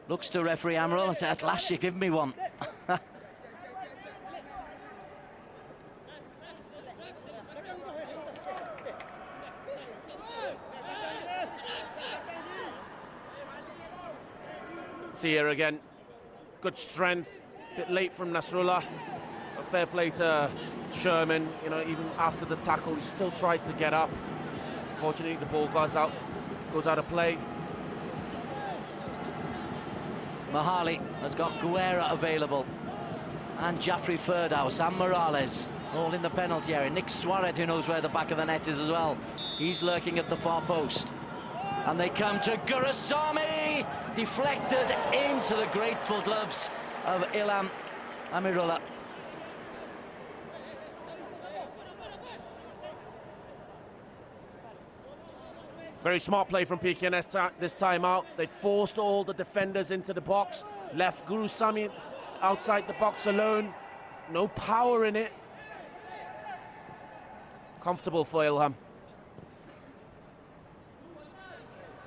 looks to referee Amaral and says, "At last you give me one." See here again, good strength, bit late from Nasrullah. A fair play to Sherman, you know, even after the tackle, he still tries to get up. Fortunately, the ball goes out of play. Mahali has got Guerra available, and Jaffrey Ferdhouse and Morales all in the penalty area. Nick Suarez, who knows where the back of the net is as well, he's lurking at the far post. And they come to Gurasami, deflected into the grateful gloves of Ilham Amirullah. Very smart play from Pkns this time out. They forced all the defenders into the box, left Gurasami outside the box alone. No power in it. Comfortable for Ilham.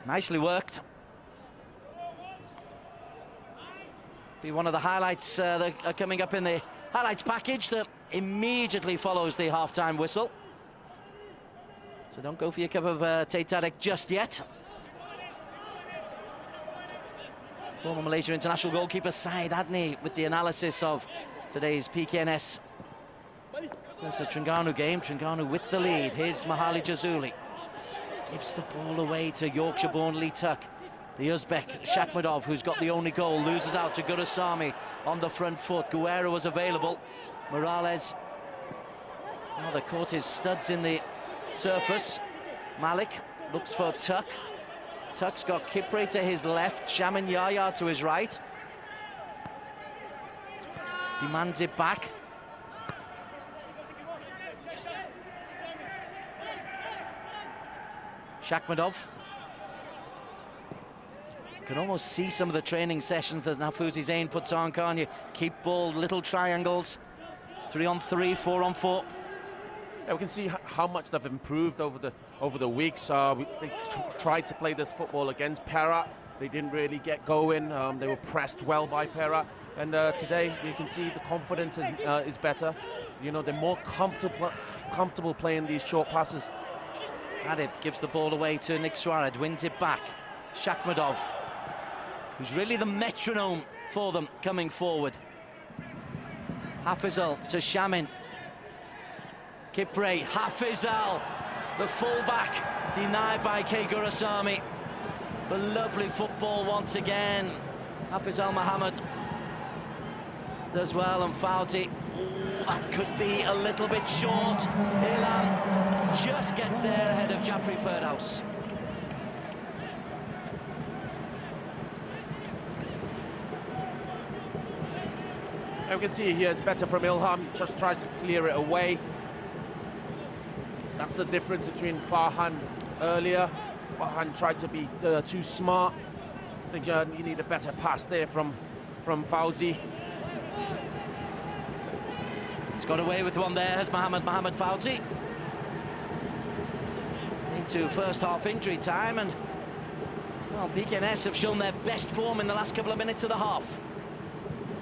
Nicely worked. Be one of the highlights that are coming up in the highlights package that immediately follows the half-time whistle. So don't go for your cup of Tate Tarik just yet. Former Malaysia international goalkeeper Syed Adni with the analysis of today's Pkns. It's a Terengganu game. Terengganu with the lead. Here's Mahali Jazuli. Gives the ball away to Yorkshire-born Lee Tuck. The Uzbek Shakhmadov, who's got the only goal, loses out to Gurasami on the front foot. Guerra was available. Morales. Oh, they caught his studs in the surface. Malik looks for Tuck. Tuck's got Kipre to his left, Shaman Yaya to his right. Demands it back. Shakhmadov. You can almost see some of the training sessions that Nafouzi Zain puts on, can't you? Keep ball, little triangles, 3-on-3, 4-on-4. Yeah, we can see how much they've improved over the weeks. They tried to play this football against Perak. They didn't really get going. They were pressed well by Perak. And today you can see the confidence is better. You know, they're more comfortable playing these short passes. Adib gives the ball away to Nick Suarez, wins it back. Shakhmadov, who's really the metronome for them coming forward. Hafizal to Shamin. Kipre, Hafizal, the fullback, denied by K. Gurasami. The lovely football once again. Hafizal Mohammed does well, and Fouti. Ooh, that could be a little bit short. Ilham just gets there ahead of Jaffrey Ferdhouse. And we can see here it's better from Ilham. He just tries to clear it away. That's the difference between Farhan earlier. Farhan tried to be too smart. I think you need a better pass there from Fauzi. He's got away with one there, has Mohammed Fauzi. Into first half injury time, and well, Pkns have shown their best form in the last couple of minutes of the half.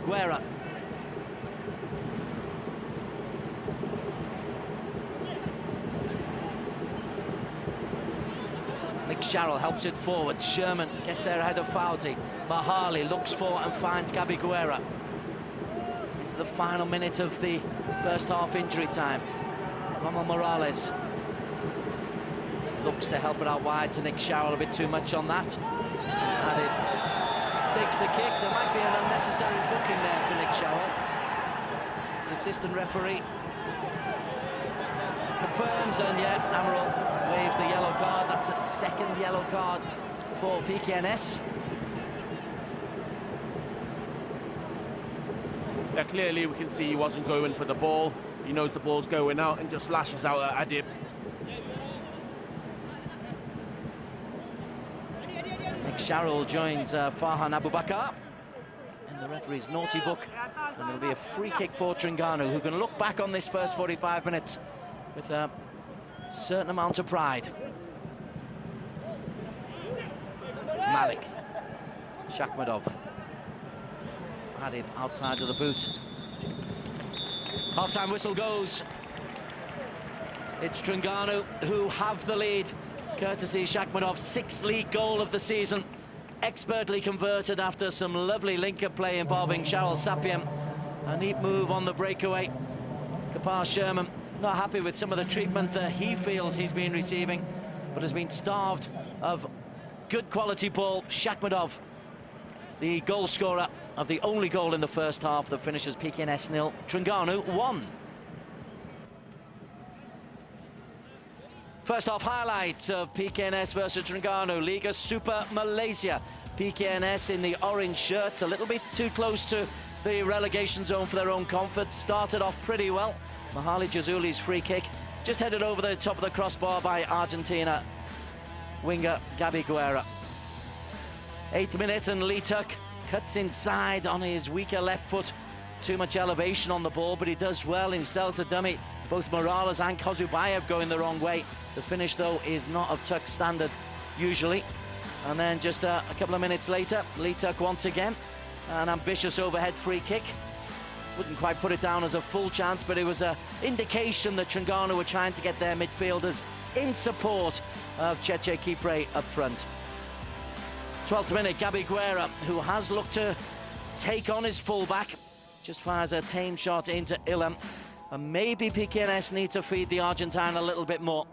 Guerra. Nick Sharrell helps it forward. Sherman gets there ahead of Fauzi. Mahali looks for and finds Gabi Guerra. Into the final minute of the first half injury time. Rommel Morales looks to help it out wide to Nick Sharrell, a bit too much on that. Adib takes the kick. There might be an unnecessary booking there for Nick Sharrell. The assistant referee confirms, and yeah, Amaral waves the yellow card. That's a second yellow card for Pkns. Yeah, clearly we can see he wasn't going for the ball. He knows the ball's going out and just lashes out at Adib. Nick Sharrell joins Farhan Abubakar in the referee's naughty book, and there'll be a free kick for Terengganu, who can look back on this first 45 minutes with a certain amount of pride. Malik, Shakhmadov, added outside of the boot. Half-time whistle goes. It's Terengganu who have the lead, courtesy Shakhmadov's 6th league goal of the season, expertly converted after some lovely link-up play involving Sharyl Sapien. A neat move on the breakaway. Kapar Sherman not happy with some of the treatment that he feels he's been receiving, but has been starved of good quality ball. Shakhmadov, the goal scorer of the only goal in the first half that finishes Pkns 0, Terengganu 1. First half highlights of Pkns versus Terengganu, Liga Super Malaysia. Pkns in the orange shirts, a little bit too close to the relegation zone for their own comfort. Started off pretty well. Mahali Jazuli's free kick just headed over the top of the crossbar by Argentina winger Gabi Guerra. 8th minute, and Lee Tuck cuts inside on his weaker left foot. Too much elevation on the ball, but he does well and he sells the dummy. Both Morales and Kozubayev going the wrong way. The finish, though, is not of Tuck's standard usually. And then just a couple of minutes later, Lee Tuck once again, an ambitious overhead free kick. Wouldn't quite put it down as a full chance, but it was an indication that Terengganu were trying to get their midfielders in support of Cheche Kipre up front. 12th minute, Gabi Guerra, who has looked to take on his fullback, just fires a tame shot into Ilham. And maybe Pkns need to feed the Argentine a little bit more,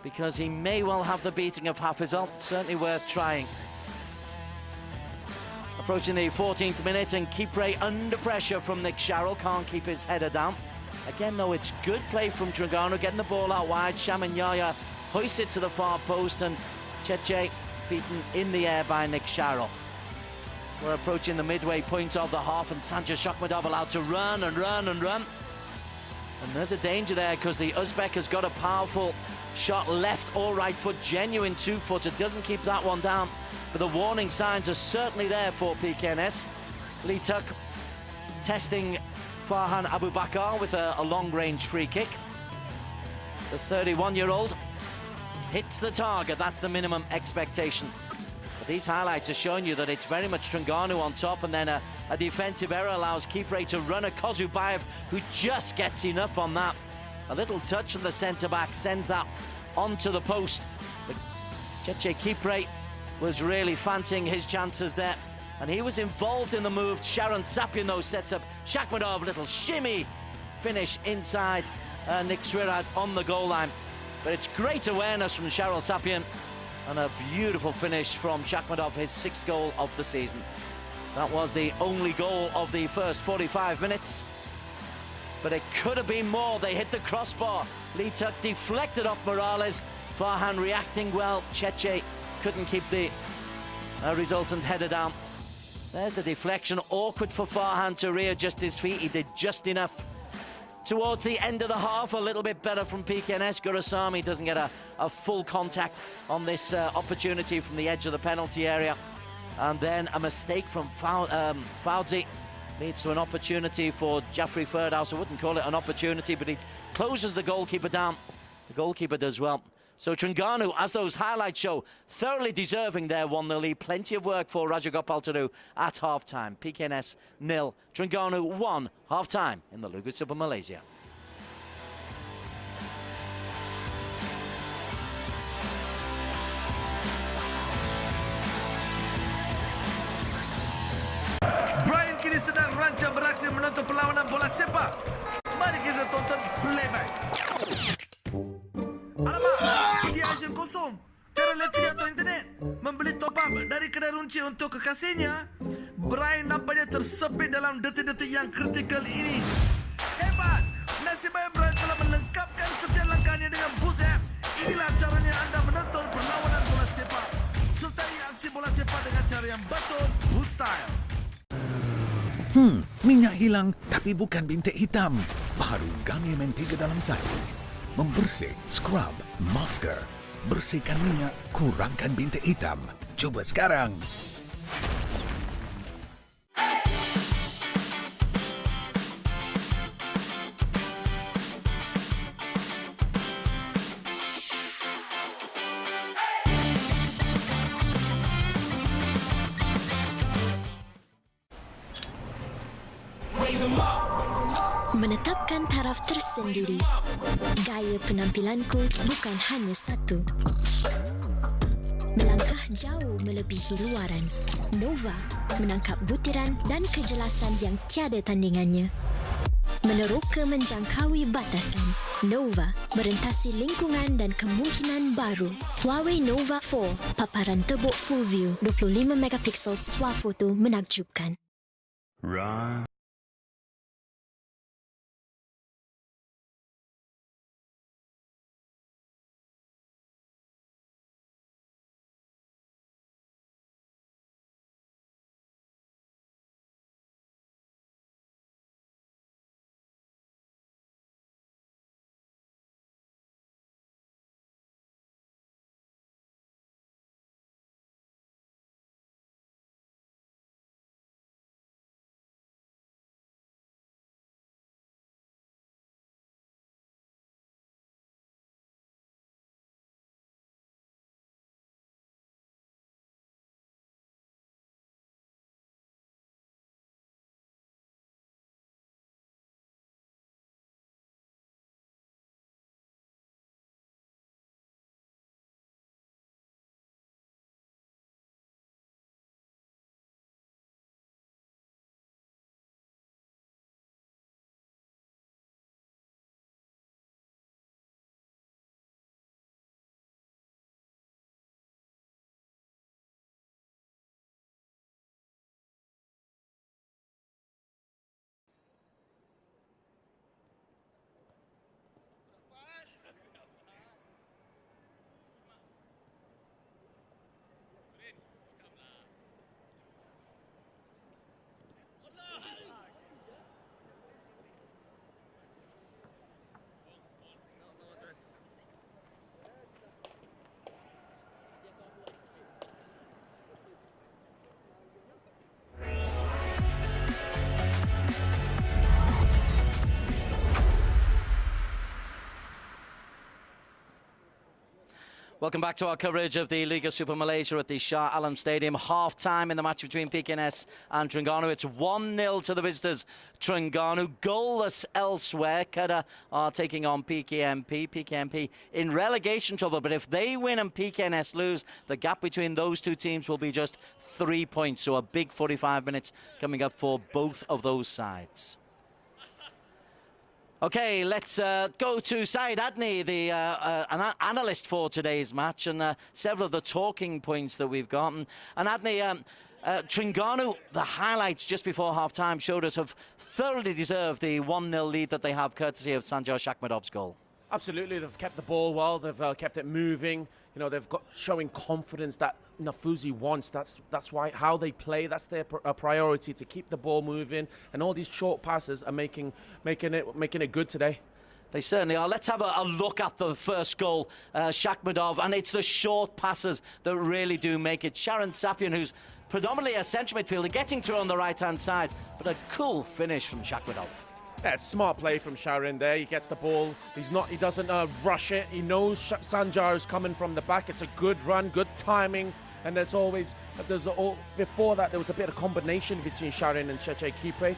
because he may well have the beating of Hafizal. Certainly worth trying. Approaching the 14th minute, and Kipre under pressure from Nick Sharrell, can't keep his header down. Again, though, it's good play from Terengganu, getting the ball out wide. Shaman Yaya hoists it to the far post, and Cheche beaten in the air by Nick Sharrell. We're approaching the midway point of the half, and Sanchez Shakhmadov allowed to run and run and run. And there's a danger there, because the Uzbek has got a powerful shot, left or right foot, genuine two-footer, doesn't keep that one down. But the warning signs are certainly there for Pkns. Lee Tuck testing Farhan Abubakar with a long-range free kick. The 31-year-old hits the target, that's the minimum expectation. But these highlights are showing you that it's very much Terengganu on top, and then a defensive error allows Kipre to run a Kozubayev, who just gets enough on that. A little touch from the centre-back sends that onto the post. But Cheche Kipre was really fancying his chances there, and he was involved in the move. Sharon Sapien, though, sets up Shakhmadov, little shimmy finish inside Nick Swirad on the goal line. But it's great awareness from Sharyl Sapien, and a beautiful finish from Shakhmadov, his 6th goal of the season. That was the only goal of the first 45 minutes. But it could have been more. They hit the crossbar. Lee Tuck deflected off Morales. Farhan reacting well. Cheche couldn't keep the resultant header down. There's the deflection. Awkward for Farhan to readjust his feet. He did just enough. Towards the end of the half, a little bit better from Pkns. Gurasami doesn't get a full contact on this opportunity from the edge of the penalty area. And then a mistake from Fauzi leads to an opportunity for Jaffrey Ferdhouse. I wouldn't call it an opportunity, but he closes the goalkeeper down. The goalkeeper does well. So Terengganu, as those highlights show, thoroughly deserving their 1-0 lead. Plenty of work for Raja Gopal to do at half-time. Pkns 0, Terengganu 1, half-time in the Liga Super Malaysia. Brian kini sedang rancang beraksi menonton perlawanan bola sepak. Mari kita tonton playback. Alamak, PTI kosong. Cara letri atau internet. Membeli top up dari kedai runci untuk kekasihnya. Brian nampaknya tersepit dalam detik-detik yang kritikal ini. Hebat! Nasib baik Brian telah melengkapkan setiap langkahnya dengan Boost App. Inilah caranya anda menonton perlawanan bola sepak. Sertai aksi bola sepak dengan cara yang betul, Boost Style. Minyak hilang tapi bukan bintik hitam. Baru Gami Mentega dalam satu. Membersih, scrub, masker. Bersihkan minyak, kurangkan bintik hitam. Cuba sekarang. menetapkan taraf tersendiri. Gaya penampilanku bukan hanya satu. Melangkah jauh melebihi luaran. Nova menangkap butiran dan kejelasan yang tiada tandingannya. Meneroka menjangkaui batasan. Nova merentasi lingkungan dan kemungkinan baru. Huawei Nova 4, paparan tebuk full view, 25 megapiksel swafoto menakjubkan. Welcome back to our coverage of the Liga Super Malaysia at the Shah Alam Stadium. Half-time in the match between Pkns and Terengganu. It's 1-0 to the visitors, Terengganu. Goalless elsewhere. Kedah are taking on PKMP. PKMP in relegation trouble, but if they win and Pkns lose, the gap between those two teams will be just 3 points. So a big 45 minutes coming up for both of those sides. Okay, let's go to Saeed Adney, the analyst for today's match, and several of the talking points that we've gotten. And Adney, Terengganu, the highlights just before half-time showed us have thoroughly deserved the 1-0 lead that they have, courtesy of Sanjar Shakhmadov's goal. Absolutely, they've kept the ball well, they've kept it moving. You know, they've got showing confidence that Nafuzi wants. That's why how they play. That's their priority, to keep the ball moving. And all these short passes are making it good today. They certainly are. Let's have a look at the first goal, Shakhmadov, and it's the short passes that really do make it. Sharon Sapian, who's predominantly a central midfielder, getting through on the right-hand side, but a cool finish from Shakhmadov. Yeah, smart play from Sharon there. He gets the ball. He doesn't rush it. He knows Sanjar is coming from the back. It's a good run, good timing. And before that, there was a bit of combination between Sharon and Cheche Kipre.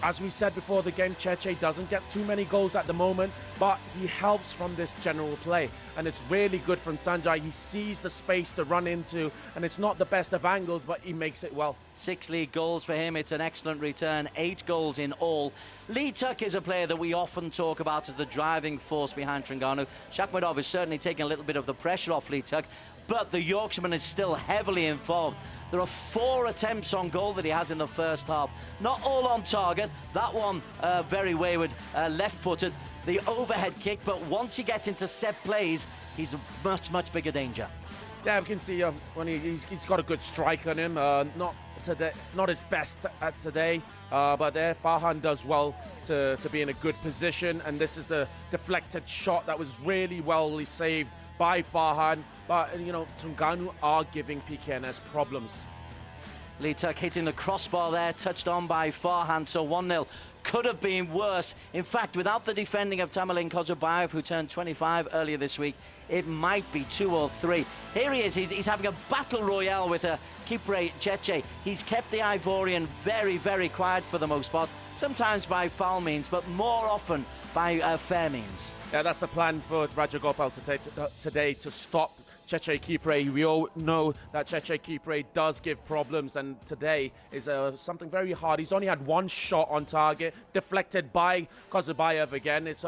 As we said before the game, Cheche doesn't get too many goals at the moment, but he helps from this general play. And it's really good from Sanjay. He sees the space to run into, and it's not the best of angles, but he makes it well. 6 league goals for him. It's an excellent return. 8 goals in all. Lee Tuck is a player that we often talk about as the driving force behind Terengganu. Shakhmadov is certainly taking a little bit of the pressure off Lee Tuck, but the Yorkshireman is still heavily involved. There are 4 attempts on goal that he has in the first half. Not all on target. That one very wayward, left-footed. The overhead kick, but once he gets into set plays, he's a much bigger danger. Yeah, we can see when he's got a good strike on him. Not his best at today, but there Farhan does well to be in a good position. And this is the deflected shot that was really well saved by Farhan. But, you know, Terengganu are giving Pkns problems. Lee Tuck hitting the crossbar there, touched on by Farhan, so 1-0 could have been worse. In fact, without the defending of Tamerlane Kozobayev, who turned 25 earlier this week, it might be 2 or 3. Here he is. He's having a battle royale with Kipre Cheche. He's kept the Ivorian very, very quiet for the most part, sometimes by foul means, but more often by fair means. Yeah, that's the plan for Rajagopal today, to stop Cheche Kipre. We all know that Cheche Kipre does give problems, and today is something very hard. He's only had 1 shot on target, deflected by Kozobayev again. It's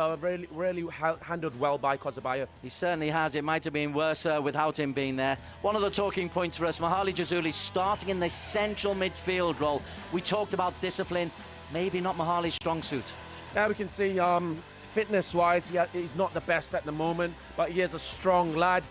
really handled well by Kozobayev. He certainly has. It might have been worse without him being there. One of the talking points for us, Mahali Jazuli starting in the central midfield role. We talked about discipline, maybe not Mahali's strong suit. Yeah, we can see fitness-wise, he's not the best at the moment, but he is a strong lad.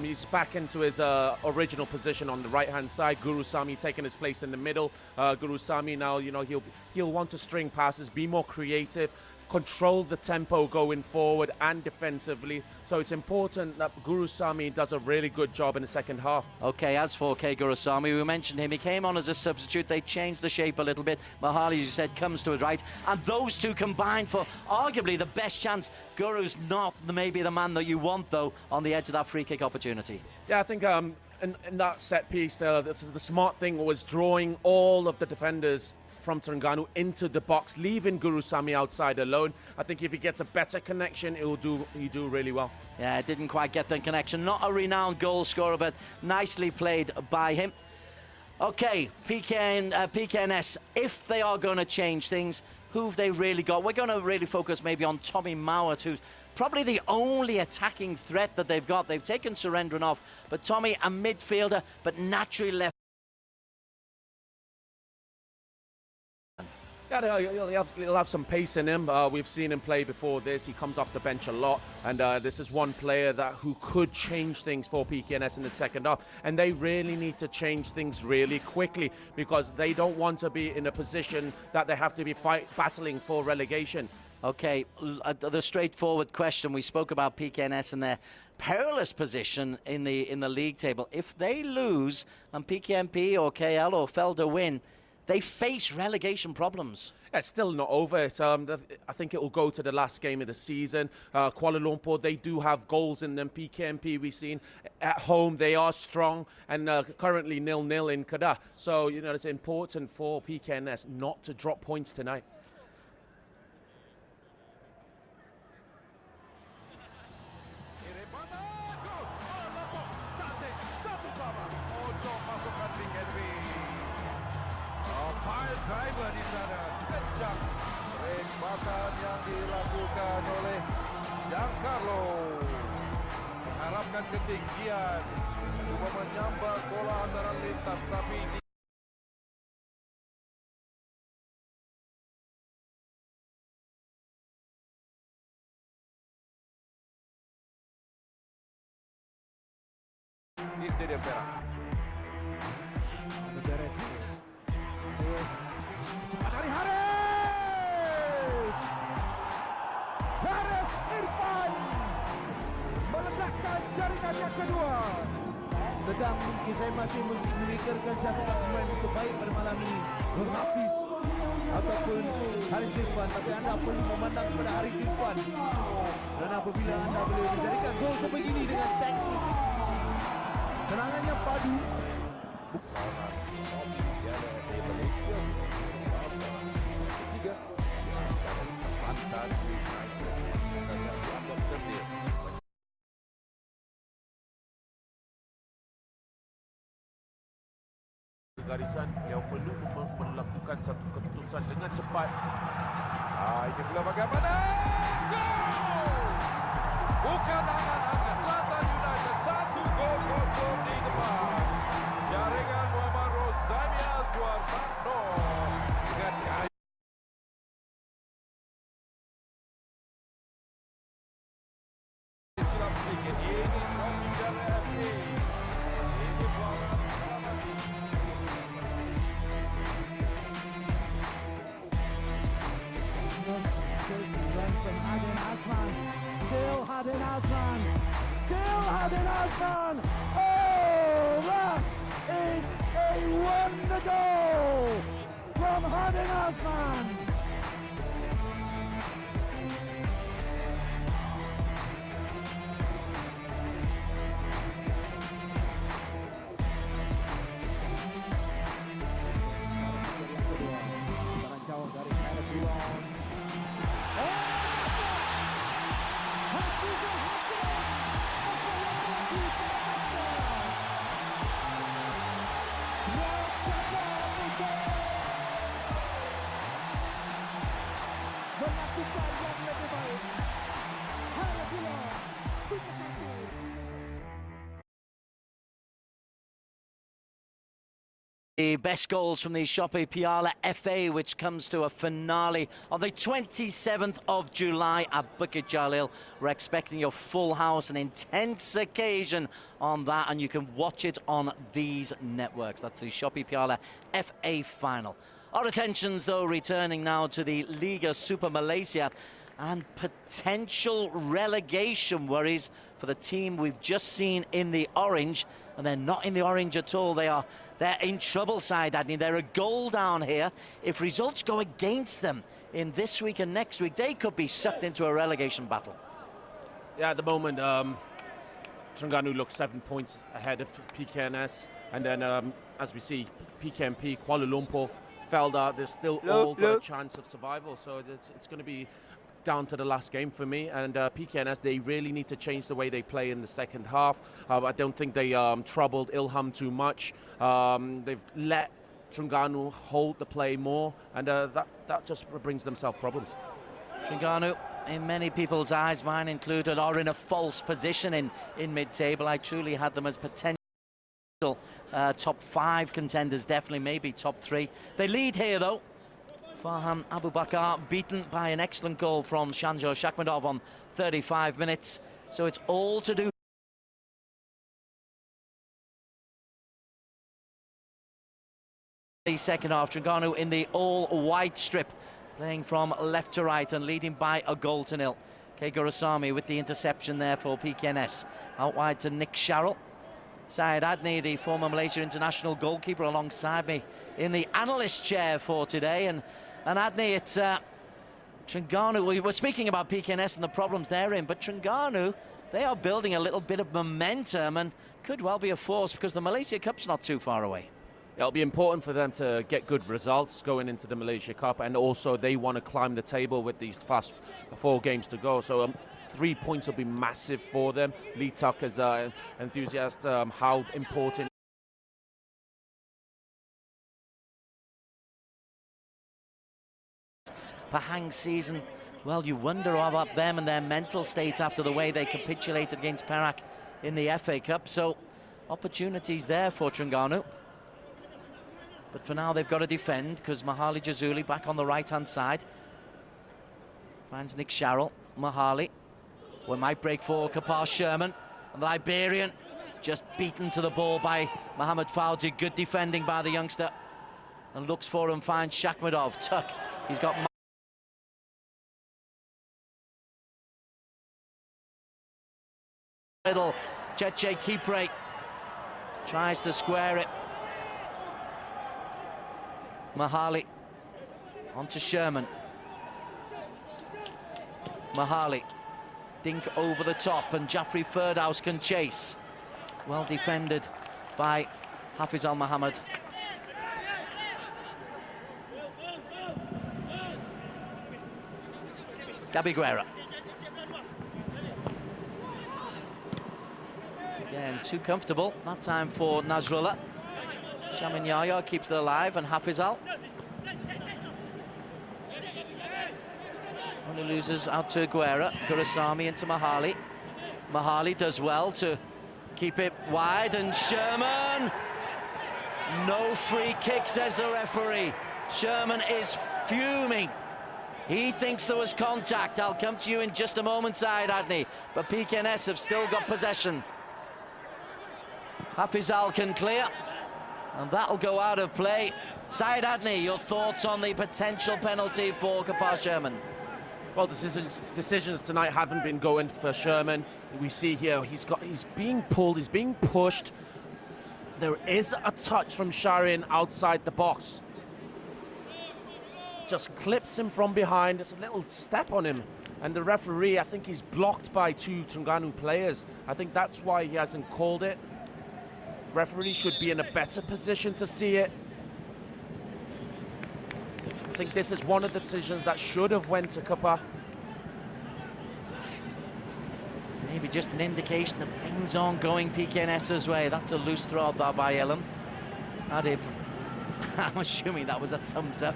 He's back into his original position on the right-hand side. Gurusamy taking his place in the middle. Gurusamy now, you know, he'll want to string passes, be more creative, control the tempo going forward and defensively. So it's important that Gurusamy does a really good job in the second half. Okay, as for K. Gurusamy, we mentioned him. He came on as a substitute. They changed the shape a little bit. Mahali, as you said, comes to his right. And those two combined for arguably the best chance. Guru's not maybe the man that you want, though, on the edge of that free kick opportunity. Yeah, I think in that set piece, the smart thing was drawing all of the defenders from Terengganu into the box, leaving Gurusamy outside alone. I think if he gets a better connection, he'll do really well. Yeah, didn't quite get the connection. Not a renowned goal scorer, but nicely played by him. Okay, Pkns, if they are going to change things, who've they really got? We're going to really focus maybe on Tommy Mowat, who's probably the only attacking threat that they've got. They've taken Surendran off, but Tommy, a midfielder, but naturally left. Yeah, he'll have some pace in him. We've seen him play before this. He comes off the bench a lot, and this is one player who could change things for Pkns in the second half. And they really need to change things really quickly, because they don't want to be in a position that they have to be battling for relegation. Okay, the straightforward question, we spoke about Pkns and their perilous position in the league table. If they lose and PKMP or KL or Felder win, they face relegation problems. It's still not over. I think it will go to the last game of the season. Kuala Lumpur, they do have goals in them. PKMP, we've seen at home, they are strong, and currently 0-0 in Kedah. So, you know, it's important for PKNS not to drop points tonight. Driver di sana kencang, tembakan yang dilakukan oleh Giancarlo mengharapkan ketinggian, cuba menyambar bola antara lintas, tapi di Stadium Perak. Dari Haris Irfan meledakkan jaringan yang kedua. Sedang mungkin saya masih memikirkan siapa pemain itu baik pada malam ini, Hafiz ataupun Haris Irfan, tapi anda perlu memandang kepada Haris Irfan. Dan apabila anda boleh menjadikan gol sebegini dengan teknik, serangannya padu. Garisan yang perlu melakukan satu keputusan dengan cepat. Ini pula bagaimana? Bukan angan-angan. Selatan United 1-0 di depan. Jaringan Muhammad Rozamia Suartano dengan kaya. Silap sedikit. Ini Sonjara FC. Ini buang. Still Hadin Azman. Oh, that is a wonder goal from Hadin Azman. The best goals from the Shopee Piala FA, which comes to a finale on the 27th of July at Bukit Jalil. We're expecting your full house, an intense occasion on that, and you can watch it on these networks. That's the Shopee Piala FA final. Our attentions, though, returning now to the Liga Super Malaysia and potential relegation worries for the team we've just seen in the orange. And they're not in the orange at all. They're in trouble, side Adney. They're a goal down here. If results go against them in this week and next week, they could be sucked into a relegation battle. Yeah, at the moment, Terengganu looks 7 points ahead of Pkns, and then as we see, PKMP, Kuala Lumpur, Felda, there's still all got a chance of survival. So it's going to be down to the last game for me, and Pkns, they really need to change the way they play in the second half. I don't think they troubled Ilham too much. They've let Terengganu hold the play more, and that just brings themselves problems. Terengganu, in many people's eyes, mine included, are in a false position in mid-table. I truly had them as potential top 5 contenders, definitely, maybe top 3. They lead here, though. Farhan Abu Bakar beaten by an excellent goal from Shanjo Shakhmadov on 35 minutes. So it's all to do. The second half, Terengganu in the all-white strip, playing from left to right and leading by a goal to nil. K. Gurusamy with the interception there for Pkns. Out wide to Nick Sharrell. Syed Adney, the former Malaysia international goalkeeper, alongside me in the analyst chair for today. And Adney, it's Terengganu. We were speaking about Pkns and the problems they're in, but Terengganu, they are building a little bit of momentum and could well be a force because the Malaysia Cup's not too far away. It'll be important for them to get good results going into the Malaysia Cup, and also they want to climb the table with these fast 4 games to go. So 3 points will be massive for them. Lee Tuck is enthusiastic how important Pahang season. Well, you wonder about them and their mental state after the way they capitulated against Perak in the FA Cup. So opportunities there for Terengganu. But for now, they've got to defend because Mahali Jazuli back on the right-hand side. Finds Nick Sharrell. Mahali. We might break for Kapar Sherman. And the Liberian just beaten to the ball by Mohamed Fauzi. Good defending by the youngster. And looks for him, finds Shakhmadov. Tuck. He's got middle. Cheche Kipre tries to square it. Mahali on to Sherman. Mahali. Dink over the top, and Jaffrey Firdaus can chase. Well defended by Hafiz Al Mohammed. Gabi Guerra. Again, too comfortable. That time for Nasrullah. Shamin Yahya keeps it alive, and Hafizal only loses out to Guerra. Gurusamy into Mahali. Mahali does well to keep it wide, and Sherman. No free kick, says the referee. Sherman is fuming. He thinks there was contact. I'll come to you in just a moment, Syed Adney. But Pkns have still got possession. Hafizal can clear. And that'll go out of play. Syed Adney, your thoughts on the potential penalty for Kapar Sherman? Well, decisions tonight haven't been going for Sherman. We see here he's being pulled, he's being pushed. There is a touch from Sharin outside the box. Just clips him from behind. It's a little step on him. And the referee, I think he's blocked by 2 Terengganu players. I think that's why he hasn't called it. Referee should be in a better position to see it. I think this is one of the decisions that should have went to Kapar. Maybe just an indication that things aren't going PKNS's way. That's a loose throw there by Elam. Adib, I'm assuming that was a thumbs up.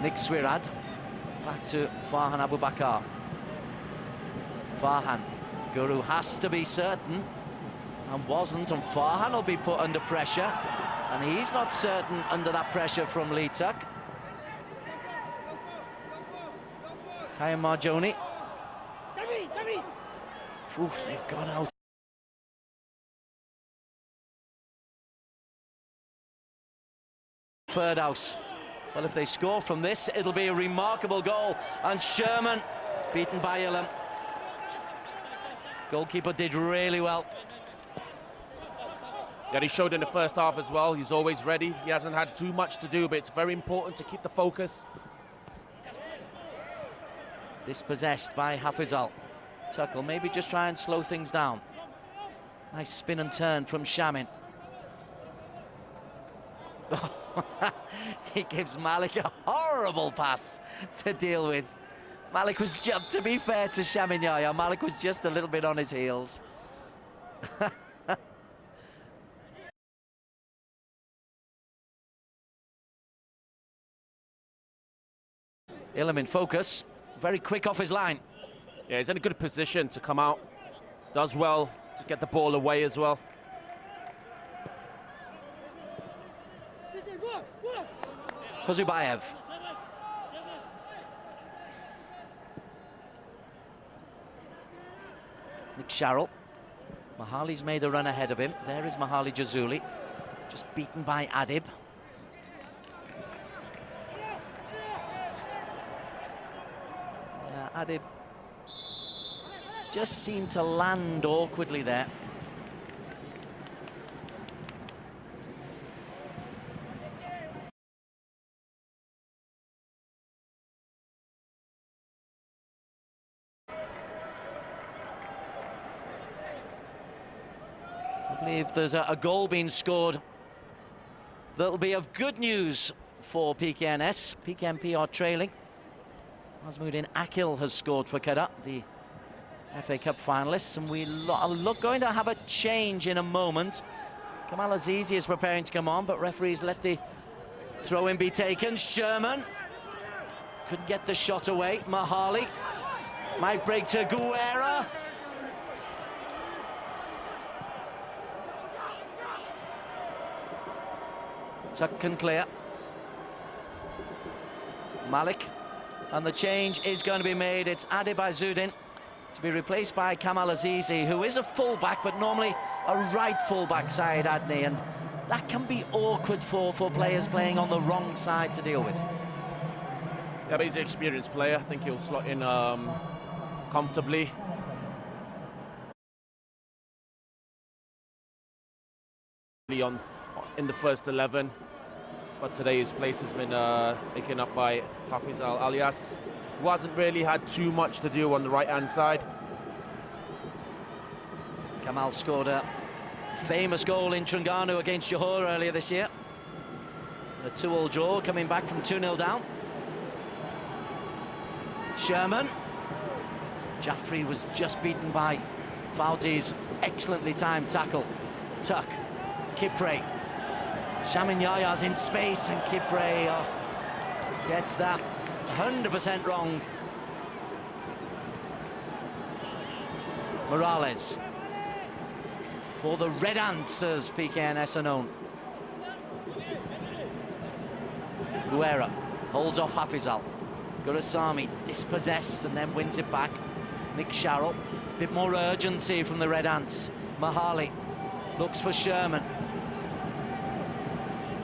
Nick Swirad, back to Farhan Abu Bakar. Farhan, Guru has to be certain, and wasn't, and Farhan will be put under pressure, and he's not certain under that pressure from Lee Tuck. Kaya Marjoni. Oof, they've gone out. Ferdhouse. Well, if they score from this, it'll be a remarkable goal. And Sherman beaten by Ilham. Goalkeeper did really well. Yeah, he showed in the first half as well. He's always ready. He hasn't had too much to do, but it's very important to keep the focus. Dispossessed by Hafizal. Tuck will maybe just try and slow things down. Nice spin and turn from Shamin. He gives Malik a horrible pass to deal with. Malik was just, to be fair to Shamin Yahya, Malik was just a little bit on his heels. Ilham in focus. Very quick off his line. Yeah, he's in a good position to come out. Does well to get the ball away as well. Kozubayev. Nick Sharrell. Mahali's made a run ahead of him. There is Mahali Jazuli. Just beaten by Adib. Adib just seemed to land awkwardly there. I believe there's a goal being scored that'll be of good news for PKNS. PKNP are trailing. Azmuddin Akil has scored for Kada, the FA Cup finalists, and we are going to have a change in a moment. Kamal Azizi is preparing to come on, but referees let the throw-in be taken. Sherman couldn't get the shot away. Mahali might break to Guerra. Tuck can clear. Malik. And the change is going to be made. It's Adib Azuddin to be replaced by Kamal Azizi, who is a fullback, but normally a right fullback side, Adney, and that can be awkward for players playing on the wrong side to deal with. Yeah, but he's an experienced player. I think he'll slot in comfortably. In the first 11. But today his place has been taken up by Hafiz Al-Alias, who hasn't really had too much to do on the right-hand side. Kamal scored a famous goal in Terengganu against Johor earlier this year. A 2-2 draw, coming back from 2-0 down. Sherman. Jaffrey was just beaten by Fauti's excellently timed tackle. Tuck. Kipre. Shamin Yahya's in space, and Kipre gets that 100% wrong. Morales for the Red Ants, as PKNS are known. Guerra holds off Hafizal. Gurasami dispossessed and then wins it back. Nick Sharrell, bit more urgency from the Red Ants. Mahali looks for Sherman.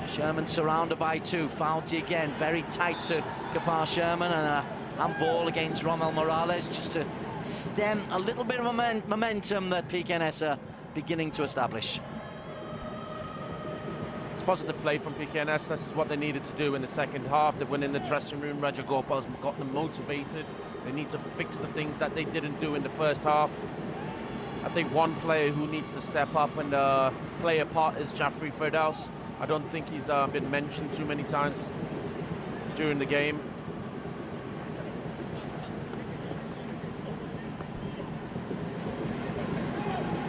Sherman surrounded by two. Fauti again, very tight to Kapar Sherman, and a handball against Rommel Morales just to stem a little bit of momentum that PKNS are beginning to establish. It's positive play from PKNS. This is what they needed to do in the second half. They've went in the dressing room. Raja Gopal's got them motivated. They need to fix the things that they didn't do in the first half. I think one player who needs to step up and play a part is Jaffrey Firdaus. I don't think he's been mentioned too many times during the game.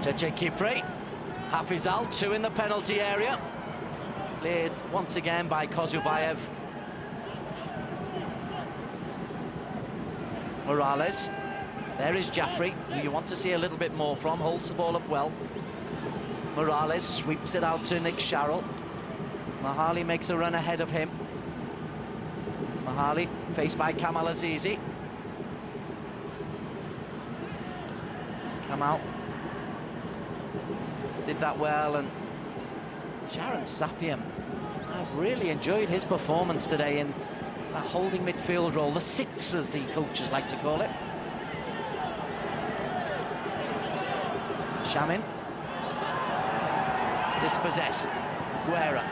Cheche Kipre, Hafizal, 2 in the penalty area. Cleared once again by Kozubayev. Morales. There is Jaffrey, who you want to see a little bit more from. Holds the ball up well. Morales sweeps it out to Nick Sharrell. Mahali makes a run ahead of him. Mahali faced by Kamal Azizi. Kamal did that well, and Sharon Sapien, I've really enjoyed his performance today in that holding midfield role, the 6 as the coaches like to call it. Shamin, dispossessed. Guerra.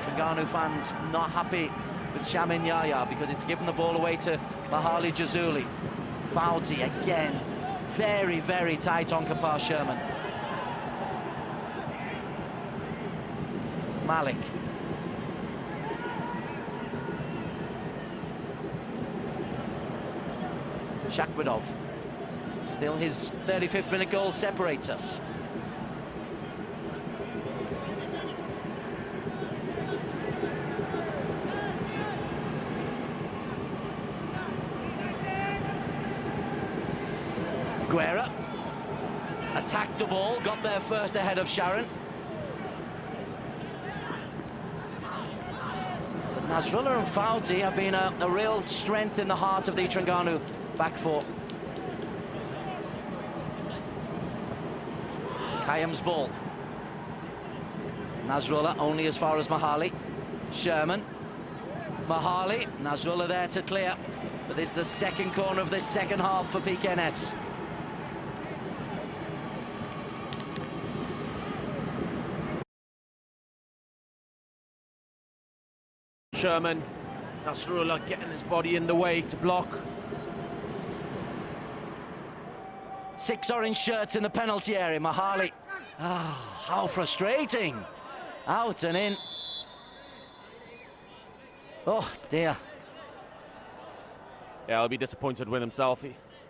Terengganu fans not happy with Shamin Yaya because it's given the ball away to Mahali Jazuli. Fauzi again, very, very tight on Kapar Sherman. Malik. Shakhbudov. Still his 35th minute goal separates us. Guerra attacked the ball, got there first ahead of Sharon. But Nasrullah and Fauzi have been a real strength in the heart of the Terengganu back four. Kayam's ball. Nasrullah only as far as Mahali. Sherman. Mahali. Nasrullah there to clear. But this is the second corner of this second half for Pkns. Sherman. Nasrullah getting his body in the way to block. 6 orange shirts in the penalty area. Mahali. How frustrating. Out and in. Oh, dear. Yeah, he'll be disappointed with himself.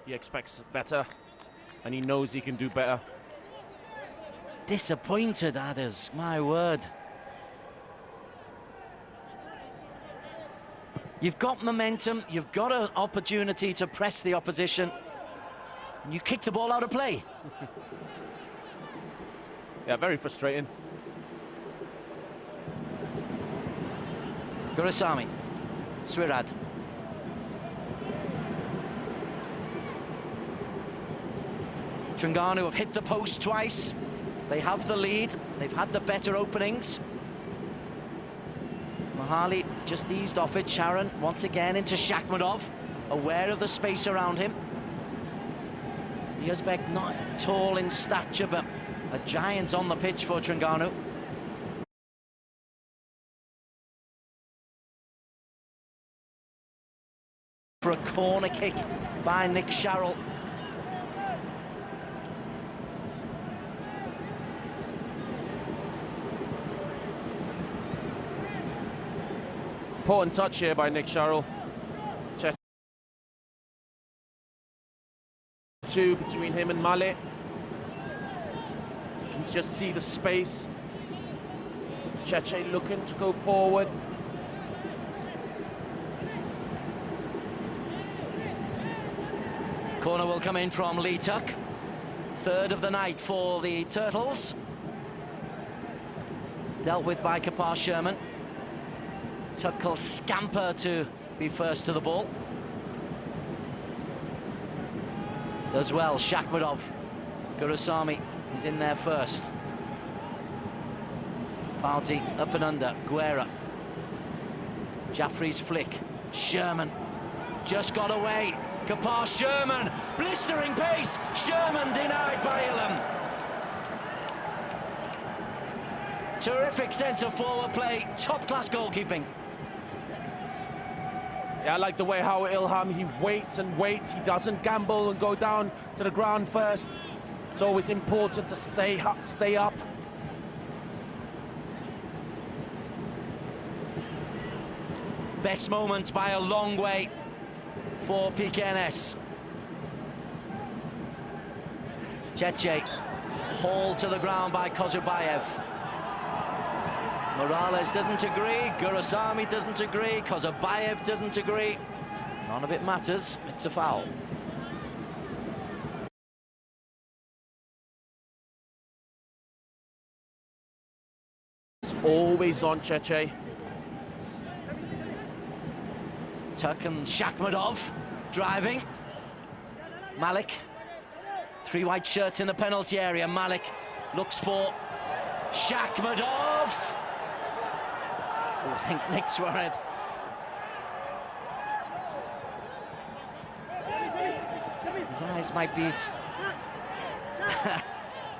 He expects better, and he knows he can do better. Disappointed, Adders. My word. You've got momentum. You've got an opportunity to press the opposition. And you kick the ball out of play. Yeah, very frustrating. Gurasami. Swirad. Terengganu have hit the post twice. They have the lead. They've had the better openings. Mahali just eased off it. Sharon once again into Shakhbudov, aware of the space around him. Yazbek not tall in stature, but a giant on the pitch for Terengganu. For a corner kick by Nick Sharrell. Important touch here by Nick Sharrell. Two between him and Malik. You can just see the space. Cheche looking to go forward. Corner will come in from Lee Tuck. 3rd of the night for the Turtles. Dealt with by Kapar Sherman. Tuck will scamper to be first to the ball. Does well, Shakhbudov. Gurasami is in there first. Fauzi up and under, Guerra. Jaffrey's flick, Sherman. Just got away, Kapar Sherman. Blistering pace, Sherman denied by Ilham. Terrific centre-forward play, top-class goalkeeping. Yeah, I like the way how Ilham, he waits and waits. He doesn't gamble and go down to the ground first. It's always important to stay up. Best moment by a long way for Pkns. Cheche Hauled to the ground by Kozubayev. Morales doesn't agree, Gurusami doesn't agree, Kozubayev doesn't agree. None of it matters, it's a foul. It's always on Cheche. Tuck and Shakhmadov driving. Malik. 3 white shirts in the penalty area. Malik looks for Shakhmadov. Oh, I think Nick Suarez. His eyes might be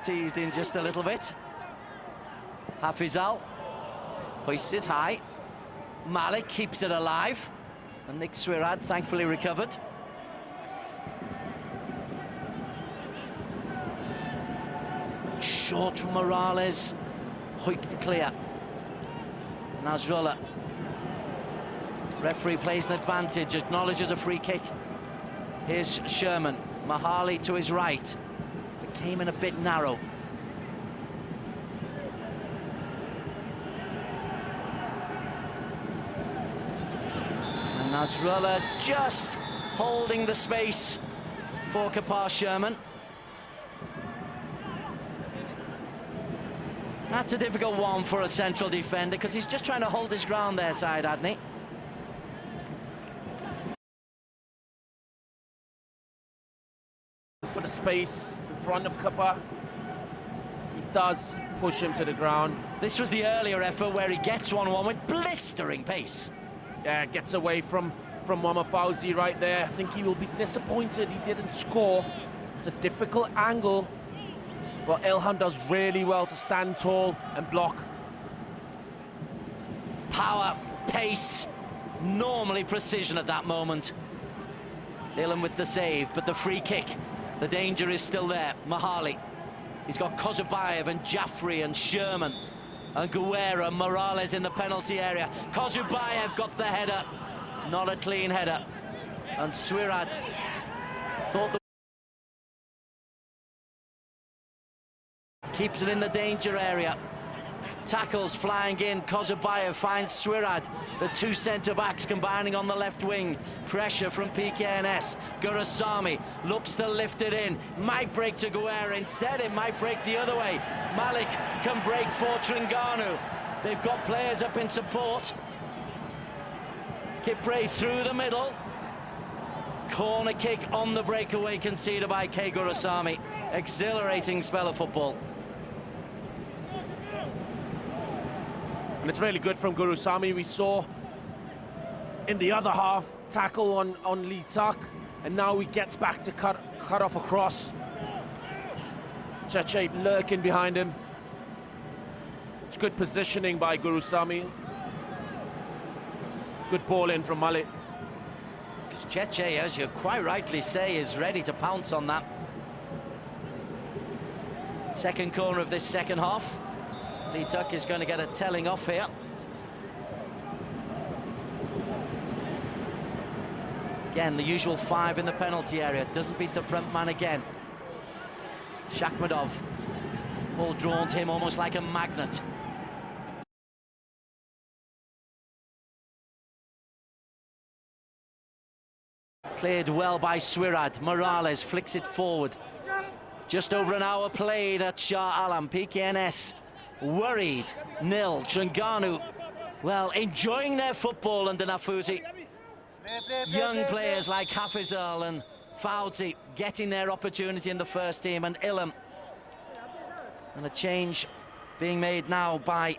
teased in just a little bit. Hafizal hoists it high. Malik keeps it alive. And Nick Suarez thankfully recovered. Short from Morales. Hoiked clear. Nasrullah. Referee plays an advantage, acknowledges a free kick. Here's Sherman. Mahali to his right. But came in a bit narrow. And Nasrullah just holding the space for Kapar Sherman. That's a difficult one for a central defender because he's just trying to hold his ground there, Syed Adney. For the space in front of Kapar. He does push him to the ground. This was the earlier effort where he gets 1-1 with blistering pace. Yeah, gets away from Muhammad Fauzi right there. I think he will be disappointed he didn't score. It's a difficult angle. But Ilhan does really well to stand tall and block. Power, pace, normally precision at that moment. Ilhan with the save, but the free kick, the danger is still there. Mahali, he's got Kozubayev and Jaffrey and Sherman and Guerra, Morales in the penalty area. Kozubayev got the header, not a clean header. And Suarez thought the keeps it in the danger area. Tackles flying in. Kozubayev finds Suarez. The 2 centre-backs combining on the left wing. Pressure from Pkns. Gurusami looks to lift it in. Might break to Guerra. Instead, it might break the other way. Malik can break for Terengganu. They've got players up in support. Kipre through the middle. Corner kick on the breakaway conceded by K. Gurusami. Exhilarating spell of football. And it's really good from Gurusami. We saw in the other half tackle on Lee Tuck, and now he gets back to cut off a cross. Cheche lurking behind him. It's good positioning by Gurusami. Good ball in from Malik. Because Cheche, as you quite rightly say, is ready to pounce on that. Second corner of this second half. Lee Tuck is going to get a telling off here. Again, the usual 5 in the penalty area. Doesn't beat the front man again. Shakhmadov. Ball drawn to him almost like a magnet. Cleared well by Suarez. Morales flicks it forward. Just over an hour played at Shah Alam. Pkns worried. 0. Terengganu, well, enjoying their football under Nafuzi. Young players like Hafizal and Fauzi getting their opportunity in the first team, and Ilham. And a change being made now by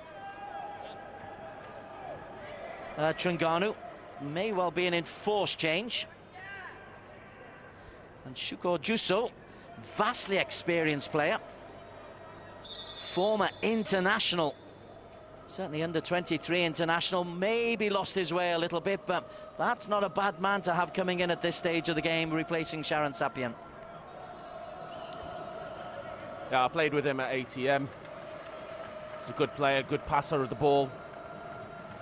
Terengganu. May well be an enforced change. And Shuko Juso, vastly experienced player. Former international, certainly under 23 international, maybe lost his way a little bit, but that's not a bad man to have coming in at this stage of the game, replacing Sharon Sapien. Yeah, I played with him at ATM. He's a good player, good passer of the ball.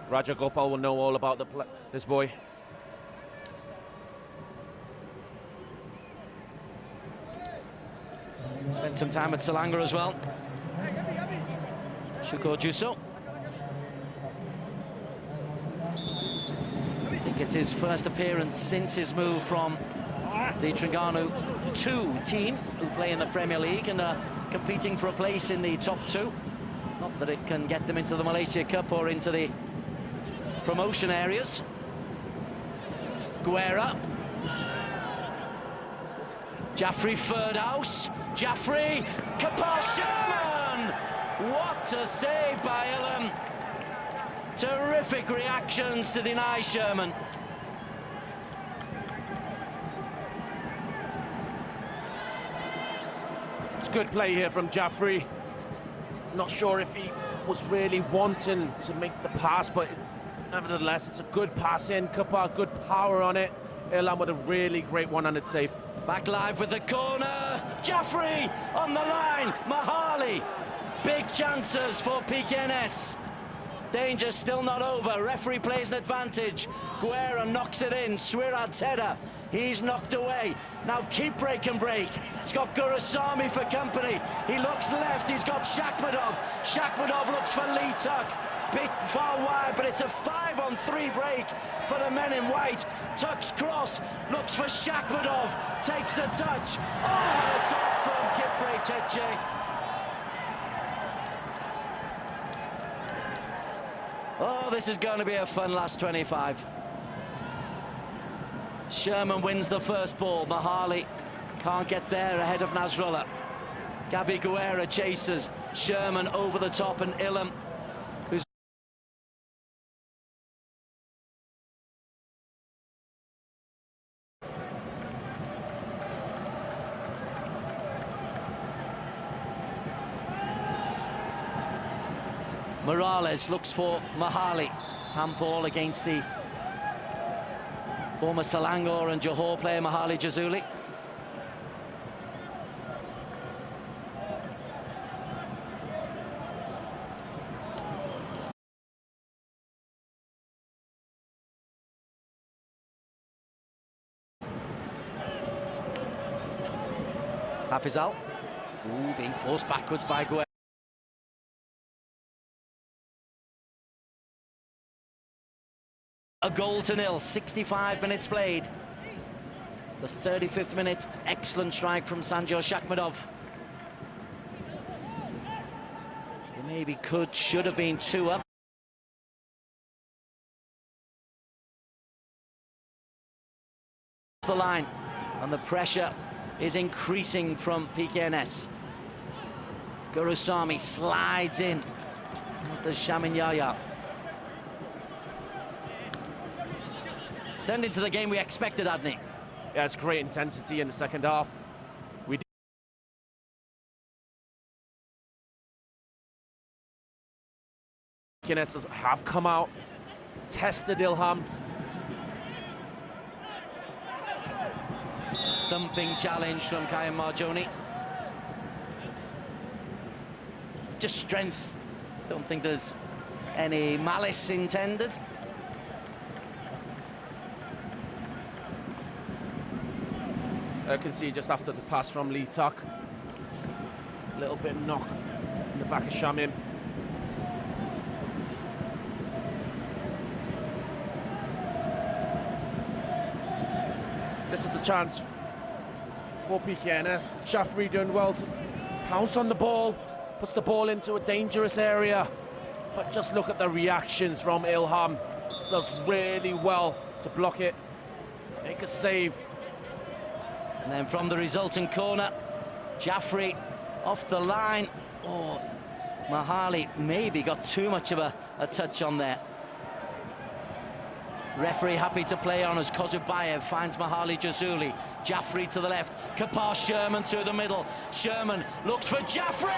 Raja Gopal will know all about this boy. Spent some time at Selangor as well. Syukur Jusso. I think it's his first appearance since his move from the Terengganu 2 team, who play in the Premier League and are competing for a place in the top 2. Not that it can get them into the Malaysia Cup or into the promotion areas. Guerra. Jaffrey Firdhouse. Jaffrey. Kapal Sherman! What a save by Ilham. Terrific reactions to deny Sherman. It's good play here from Jaffrey. Not sure if he was really wanting to make the pass, but nevertheless, it's a good pass in. Kapal, good power on it. Ilham with a really great one-handed save. Back live with the corner. Jaffrey on the line. Mahali. Big chances for Pkns. Danger still not over. Referee plays an advantage. Guerra knocks it in. Swirat's header. He's knocked away. Now Kipre can break. He's got Gurusamy for company. He looks left. He's got Shakhmadov. Shakhmadov looks for Lee Tuck. Bit far wide, but it's a 5-on-3 break for the men in white. Tuck's cross looks for Shakhmadov. Takes a touch. Over the top from Kipre Cheche. Oh, this is going to be a fun last 25. Sherman wins the first ball. Mahali can't get there ahead of Nasrullah. Gabi Guerra chases. Sherman over the top, and Ilham, who's Morales looks for Mahali. Handball against the former Selangor and Johor player Mahali Jazuli. Hafizal. Ooh, being forced backwards by Guerra. A goal to nil, 65 minutes played. The 35th minute, excellent strike from Sanjo Shakhmadov. He maybe should have been 2 up. The line, and the pressure is increasing from Pkns. Gurusamy slides in. There's the Shamin Yaya. Extending to the game we expected, Adney. Yeah, it's great intensity in the second half. Pkns have come out, tested Ilham. Thumping challenge from Kayam Marjoni. Just strength. Don't think there's any malice intended. I can see just after the pass from Lee Tuck. A little bit knock in the back of Shamim. This is a chance for Pkns. Jaffrey doing well to pounce on the ball, puts the ball into a dangerous area. But just look at the reactions from Ilham. Does really well to block it, make a save. And then from the resulting corner, Jaffrey off the line. Oh, Mahali maybe got too much of a touch on there. Referee happy to play on as Kozubayev finds Mahali Jazuli. Jaffrey to the left. Kapar Sherman through the middle. Sherman looks for Jaffrey!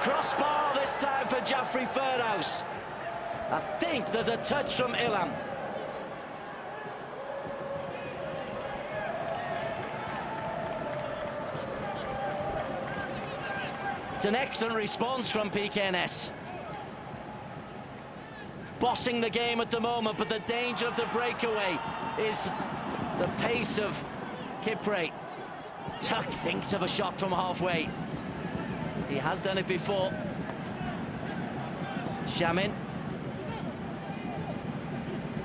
Crossbar this time for Jaffrey Firdhouse. I think there's a touch from Ilham. It's an excellent response from Pkns. Bossing the game at the moment, but the danger of the breakaway is the pace of Kipre. Tuck thinks of a shot from halfway. He has done it before. Shamin.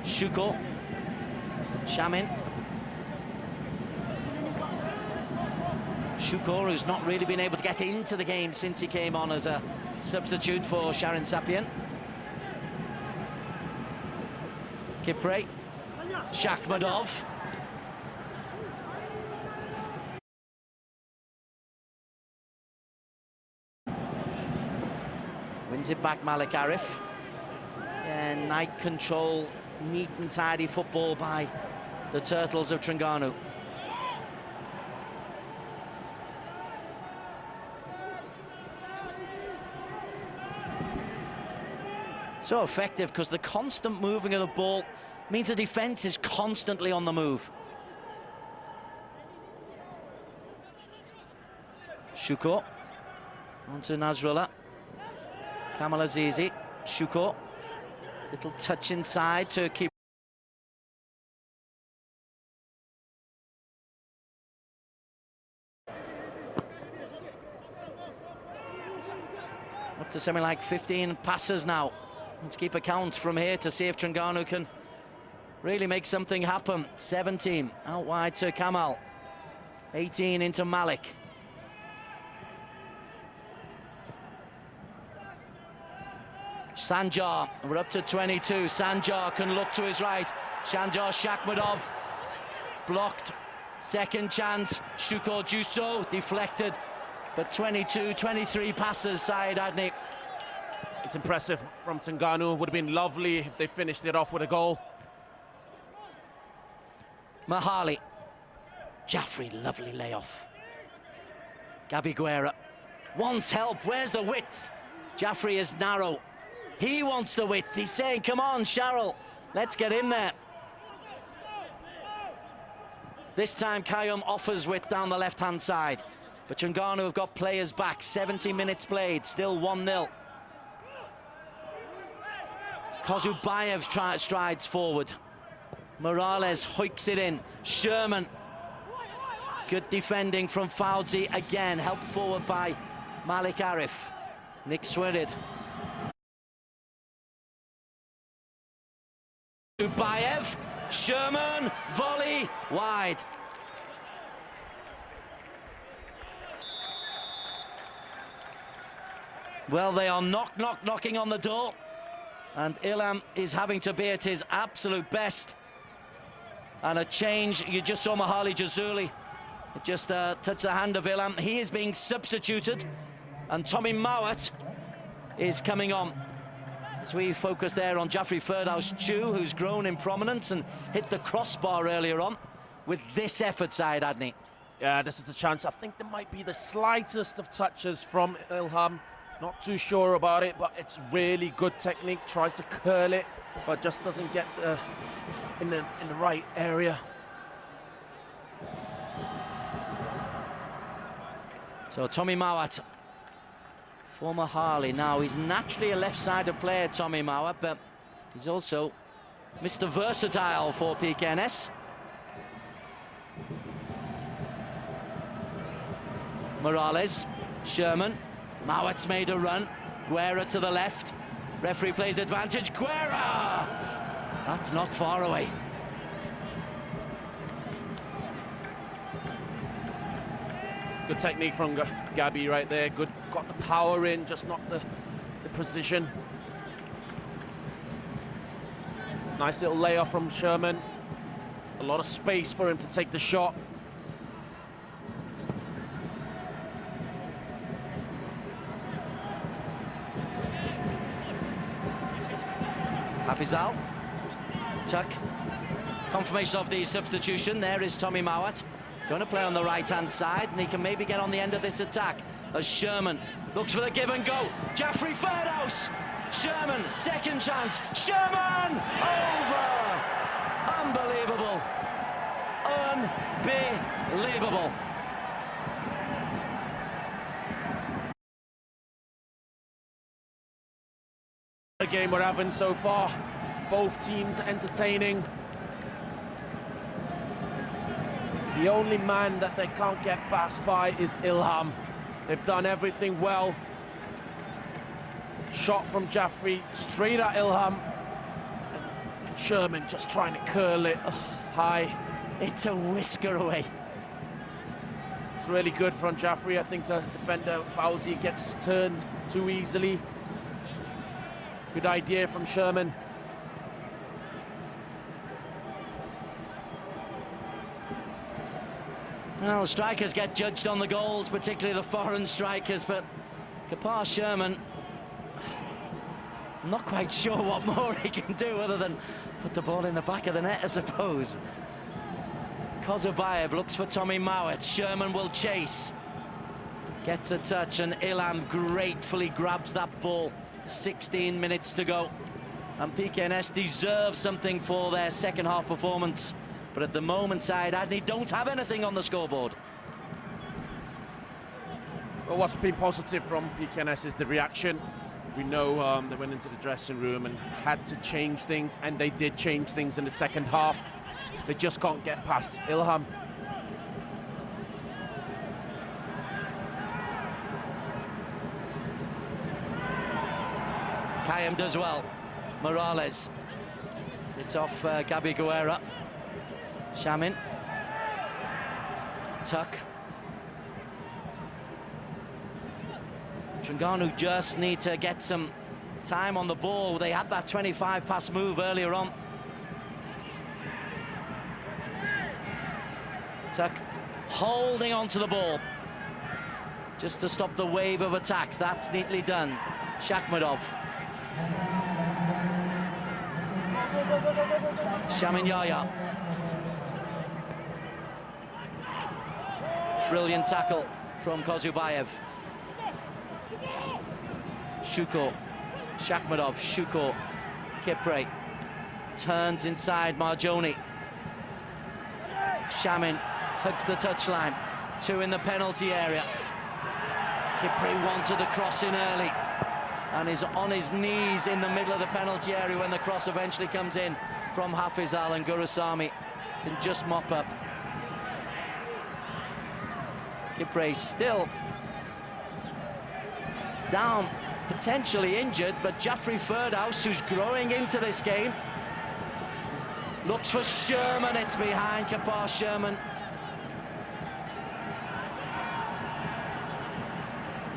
Shuko. Shamin. Shuko, who's not really been able to get into the game since he came on as a substitute for Sharon Sapien. Kipre. Shakhmadov. Wins it back Malik Arif. And night control, neat and tidy football by the Turtles of Terengganu. So effective because the constant moving of the ball means the defence is constantly on the move. Shuko onto Nasrullah. Kamal Azizi. Shuko. Little touch inside to keep. Up to something like 15 passes now. Let's keep a count from here to see if Terengganu can really make something happen. 17 out wide to Kamal. 18 into Malik. Sanjar, we're up to 22. Sanjar can look to his right. Sanjar Shakhmadov blocked. Second chance. Shuko Juso deflected. But 22, 23 passes, Syed Adni. It's impressive from Terengganu. Would have been lovely if they finished it off with a goal. Mahali. Jaffrey, lovely layoff. Gabi Guerra wants help. Where's the width? Jaffrey is narrow. He wants the width. He's saying, come on, Cheryl, let's get in there. This time, Kayum offers width down the left-hand side. But Terengganu have got players back. 70 minutes played, still 1-0. Kozubayev strides forward. Morales hoiks it in. Sherman. Good defending from Fauzi again. Helped forward by Malik Arif. Nick Swirid. Bayev. Sherman. Volley. Wide. Well, they are knocking on the door. And Ilham is having to be at his absolute best. And a change, you just saw Mahali Jazuli. It just touched the hand of Ilham. He is being substituted. And Tommy Mowat is coming on. As we focus there on Jaffrey Firdaus-Chu, who's grown in prominence and hit the crossbar earlier on with this effort, Syed Adni. Yeah, this is a chance. I think there might be the slightest of touches from Ilham. Not too sure about it, but it's really good technique. Tries to curl it, but just doesn't get in the right area. So Tommy Mowat, former Harley. Now he's naturally a left-sided player, Tommy Mowat, but he's also Mr. Versatile for Pkns. Morales, Sherman. Mowat's made a run. Guerra to the left. Referee plays advantage. Guerra! That's not far away. Good technique from Gabi right there. Good, got the power in, just not the precision. Nice little layoff from Sherman. A lot of space for him to take the shot. Hafizal. Tuck. Confirmation of the substitution. There is Tommy Mowat. Going to play on the right-hand side, and he can maybe get on the end of this attack as Sherman looks for the give and go. Jaffrey Firdaus. Sherman, second chance. Sherman! Over! Unbelievable. Unbelievable. The game we're having so far, both teams entertaining. The only man that they can't get past by is Ilham. They've done everything well. Shot from Jaffrey, straight at Ilham. And Sherman just trying to curl it high. It's a whisker away. It's really good from Jaffrey. I think the defender, Fauzi, gets turned too easily. Good idea from Sherman. Well, strikers get judged on the goals, particularly the foreign strikers, but Kapar Sherman, I'm not quite sure what more he can do other than put the ball in the back of the net, I suppose. Kozubayev looks for Tommy Mowat. Sherman will chase. Gets a touch, and Ilham gratefully grabs that ball. 16 minutes to go. And Pkns deserve something for their second half performance. But at the moment, Syed Adney don't have anything on the scoreboard. Well, what's been positive from Pkns is the reaction. We know they went into the dressing room and had to change things, and they did change things in the second half. They just can't get past Ilham. Kayam does well. Morales. It's off Gabi Guerra. Shamin. Tuck. Terengganu just need to get some time on the ball. They had that 25-pass move earlier on. Tuck holding on to the ball just to stop the wave of attacks. That's neatly done. Shakhmadov. Shamin Yaya. Brilliant tackle from Kozubayev. Shuko. Shakhmadov. Shuko. Kipre. Turns inside Marjoni. Shamin hugs the touchline. 2 in the penalty area. Kipre wanted the cross in early and is on his knees in the middle of the penalty area when the cross eventually comes in from Hafizal, and Gurusamy can just mop up. Kipre still down, potentially injured, but Jaffrey Ferdhouse, who's growing into this game, looks for Sherman. It's behind Kapar Sherman.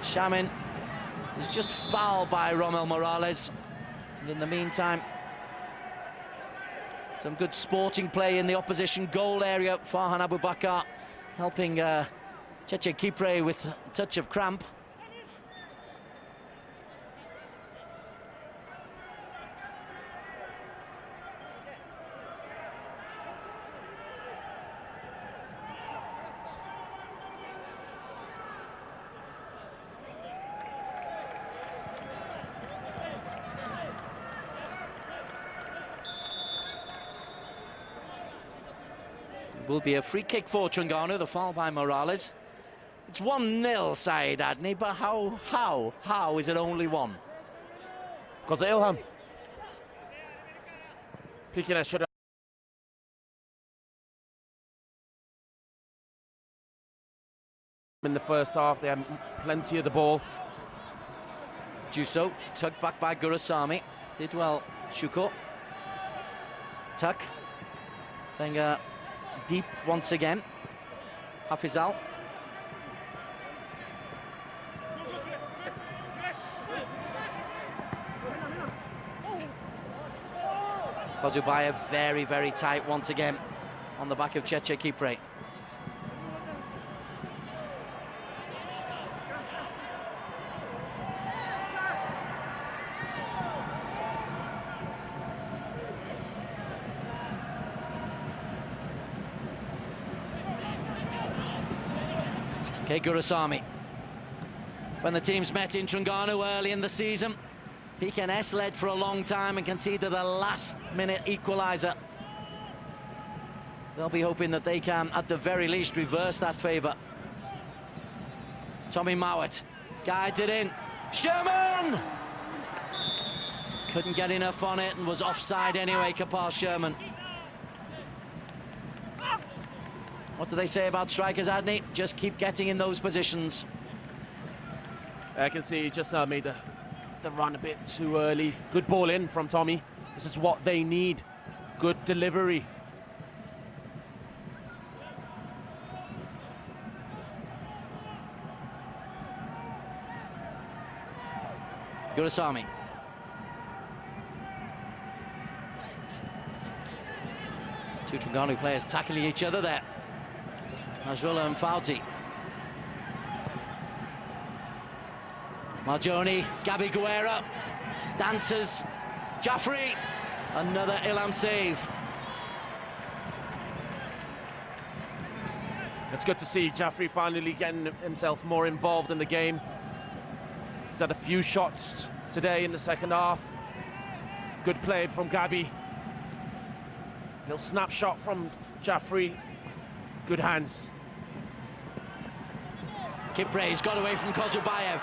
Shamin is just fouled by Romel Morales. And in the meantime, some good sporting play in the opposition goal area. Farhan Abu Bakar helping Cheche Kipre with a touch of cramp. Will be a free kick for Terengganu, the foul by Morales. It's 1-0, Syed Adney, but how is it only 1? Because of Ilham. Pkns should have. In the first half, they had plenty of the ball. Juso, tugged back by Gurusamy. Did well, Shuko. Tuck. Playing deep once again. Hafizal. Kozubayev very, very tight once again on the back of Cheche Kipre. Okay, Gurusamy. When the teams met in Terengganu early in the season, Pkns led for a long time and conceded a last-minute equaliser. They'll be hoping that they can, at the very least, reverse that favour. Tommy Mowat guides it in. Sherman! Couldn't get enough on it and was offside anyway, Kapar Sherman. What do they say about strikers, Adney? Just keep getting in those positions. I can see he just made the run a bit too early. Good ball in from Tommy. This is what they need. Good delivery. Gurusamy. Two Terengganu players tackling each other there. Nasrullah and Fauzi. Marjoni, Gabi Guerra, Dantas, Jaffrey, another Ilham save. It's good to see Jaffrey finally getting himself more involved in the game. He's had a few shots today in the second half. Good play from Gabi. Little snapshot from Jaffrey. Good hands. Kipre's got away from Kozubayev.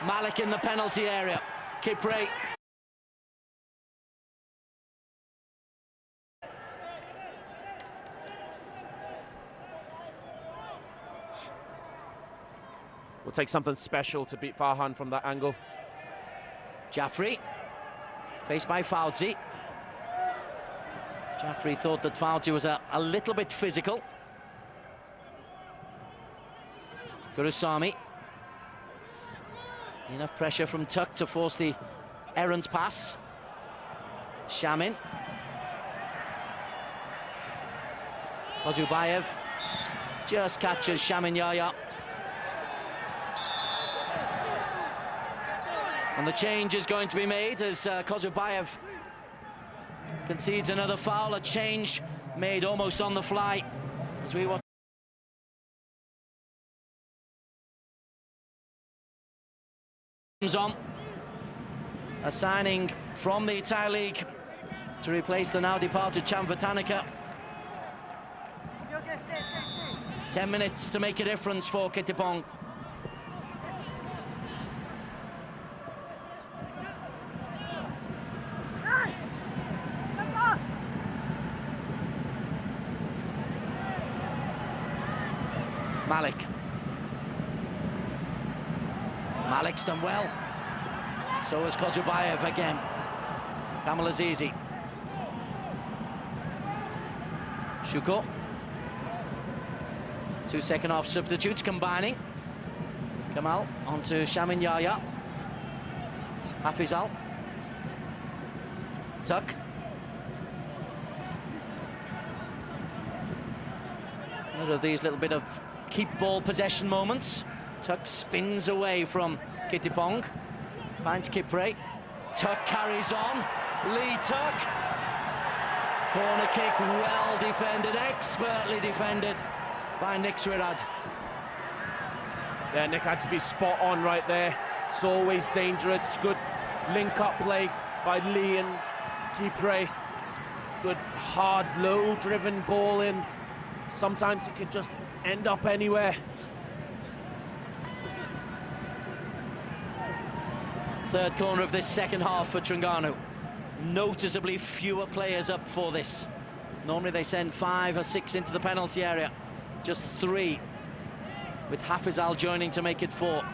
Malik in the penalty area. Kipre. Will take something special to beat Farhan from that angle. Jaffrey, faced by Fauzi. Jaffrey thought that Fauzi was a little bit physical. Gurusamy. Enough pressure from Tuck to force the errant pass. Shamin. Kozubayev just catches Shamin Yaya. And the change is going to be made as Kozubayev concedes another foul. A change made almost on the fly as we watch. On a signing from the Thai League to replace the now departed Chamvatanika. 10 minutes to make a difference for Kittipong. Malik. Malik's done well. So has Kozubayev again. Kamal Azizi. Shuko. Two second half substitutes combining. Kamal onto Shamin Yaya. Hafizal. Tuck. Another of these little bit of keep ball possession moments. Tuck spins away from Kittipong. Finds Kipre. Tuck carries on. Lee Tuck. Corner kick well defended, expertly defended by Nick Swirad. Yeah, Nick had to be spot on right there. It's always dangerous. Good link-up play by Lee and Kipre. Good, hard, low-driven ball in. Sometimes it could just end up anywhere. Third corner of this second half for Terengganu. Noticeably fewer players up for this. Normally they send 5 or 6 into the penalty area. Just 3, with Hafizal joining to make it 4.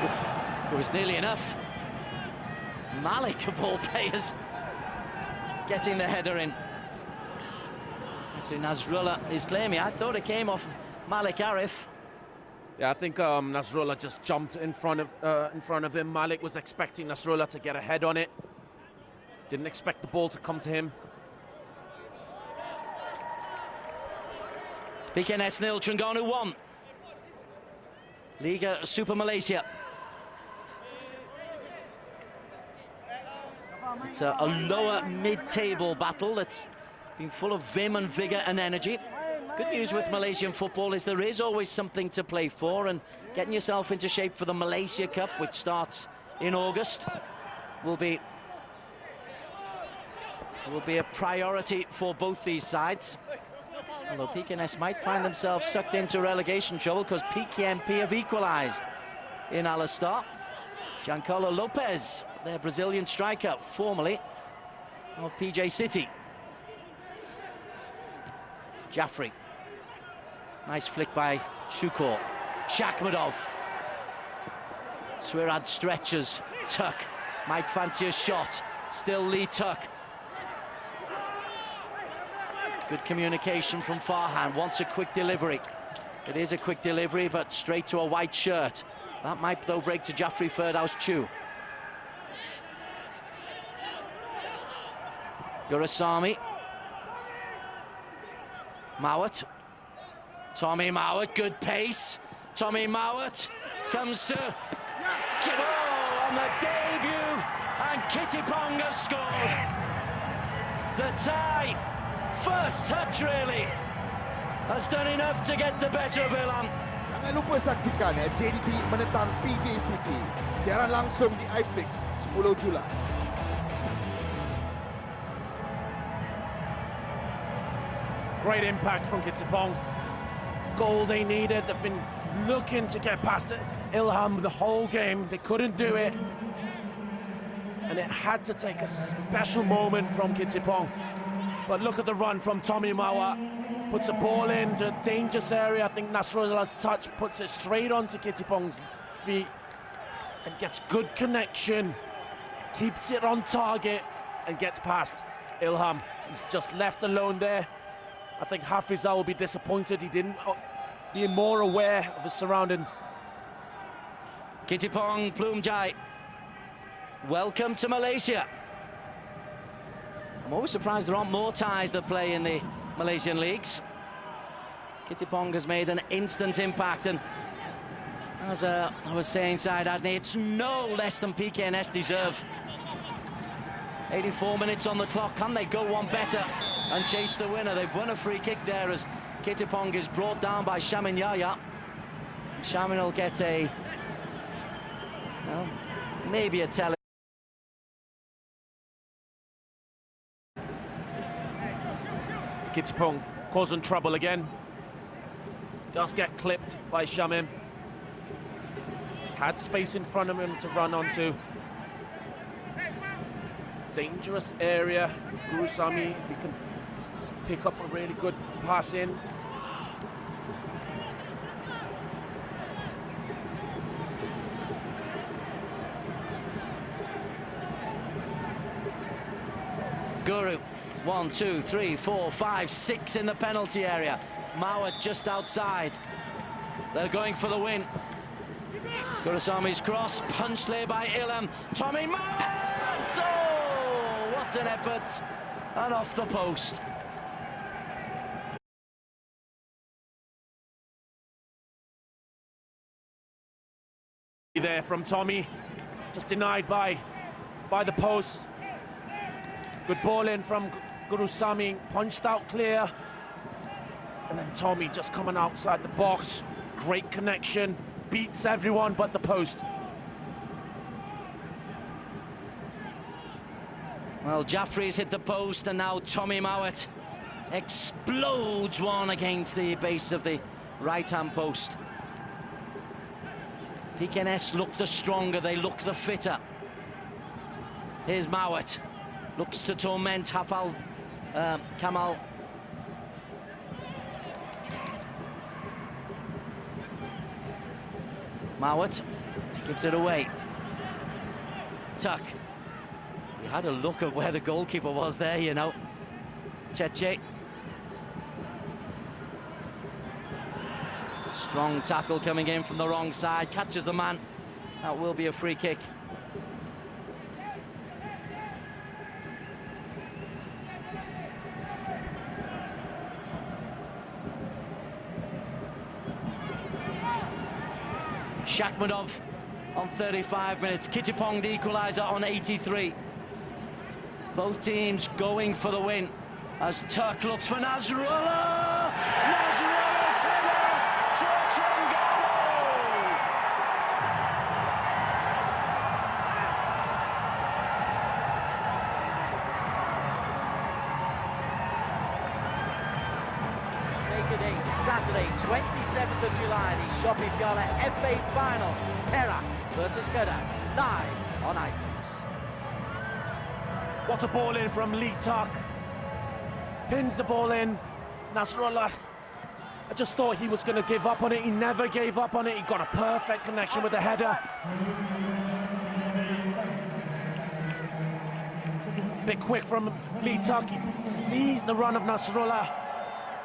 Oof, it was nearly enough. Malik, of all players, getting the header in. Actually, Nasrullah is claiming. I thought it came off Malik Arif. Yeah, I think Nasrullah just jumped in front of him. Malik was expecting Nasrullah to get a head on it. Didn't expect the ball to come to him. Pkns 0, Terengganu 1. Liga Super Malaysia. It's a lower mid-table battle that's been full of vim and vigour and energy. Good news with Malaysian football is there is always something to play for, and getting yourself into shape for the Malaysia Cup, which starts in August, will be a priority for both these sides. Although Pkns might find themselves sucked into relegation trouble because PKMP have equalised in Alistar. Giancarlo Lopez, their Brazilian striker, formerly of PJ City. Jaffrey. Nice flick by Shukor. Shakhmadov. Swirad stretches. Tuck might fancy a shot. Still Lee Tuck. Good communication from Farhan. Wants a quick delivery. It is a quick delivery, but straight to a white shirt. That might, though, break to Jaffrey Firdhouse-Chu. Gurasamy. Mowat. Tommy Mowat, good pace. Tommy Mowat comes to on the debut, and Kittipong has scored. The tie, first touch really, has done enough to get the better of Ilham. Jangan lupa saksikan JDT menentang PJCP. Siaran langsung di iFlix 10 Julai. Great impact from Kittipong. Goal they needed. They've been looking to get past it. Ilham the whole game. They couldn't do it. And it had to take a special moment from Kittipong. But look at the run from Tommy Mowat. Puts a ball into a dangerous area. I think Nasrullah's touch puts it straight onto Kittipong's feet and gets good connection. Keeps it on target and gets past Ilham. He's just left alone there. I think Hafizah will be disappointed. He didn't be more aware of his surroundings. Kittipong, Plumjai, welcome to Malaysia. I'm always surprised there aren't more ties that play in the Malaysian leagues. Kittipong has made an instant impact, and as I was saying, Said Adney, it's no less than Pkns deserve. 84 minutes on the clock. Can they go one better and chase the winner? They've won a free kick there as Kittipong is brought down by Shamin Yaya. Shamin will get a, well, maybe a tele. Kittipong causing trouble again. Does get clipped by Shamin. Had space in front of him to run onto. Dangerous area. Gurasamy, if he can pick up a really good pass in. Guru, 1, 2, 3, 4, 5, 6 in the penalty area. Mowat just outside. They're going for the win. Gurasamy's cross, punched there by Ilham. Tommy Mowat! Oh, what an effort! And off the post. There from Tommy, just denied by the post. Good ball in from Gurasamy, punched out clear. And then Tommy just coming outside the box. Great connection, beats everyone but the post. Well, Jaffrey's hit the post, and now Tommy Mowat explodes one against the base of the right-hand post. Pkns look the stronger, they look the fitter. Here's Mowat, looks to torment Kamal. Mowat gives it away. Tuck. We had a look at where the goalkeeper was there, you know. Cheche. Strong tackle coming in from the wrong side, catches the man. That will be a free kick. Shakhmadov on 35 minutes. Kittipong the equaliser on 83. Both teams going for the win as Turk looks for Nasrullah. Nasrullah's header for Terengganu. Make a date, Saturday, 27th of July, the Shopee Piala FA Final. Perak versus Kedah, live on iFlix. What a ball in from Lee Tuck. Pins the ball in. Nasrullah, I just thought he was going to give up on it. He never gave up on it. He got a perfect connection with the header. Bit quick from Lee Tuck. He sees the run of Nasrullah.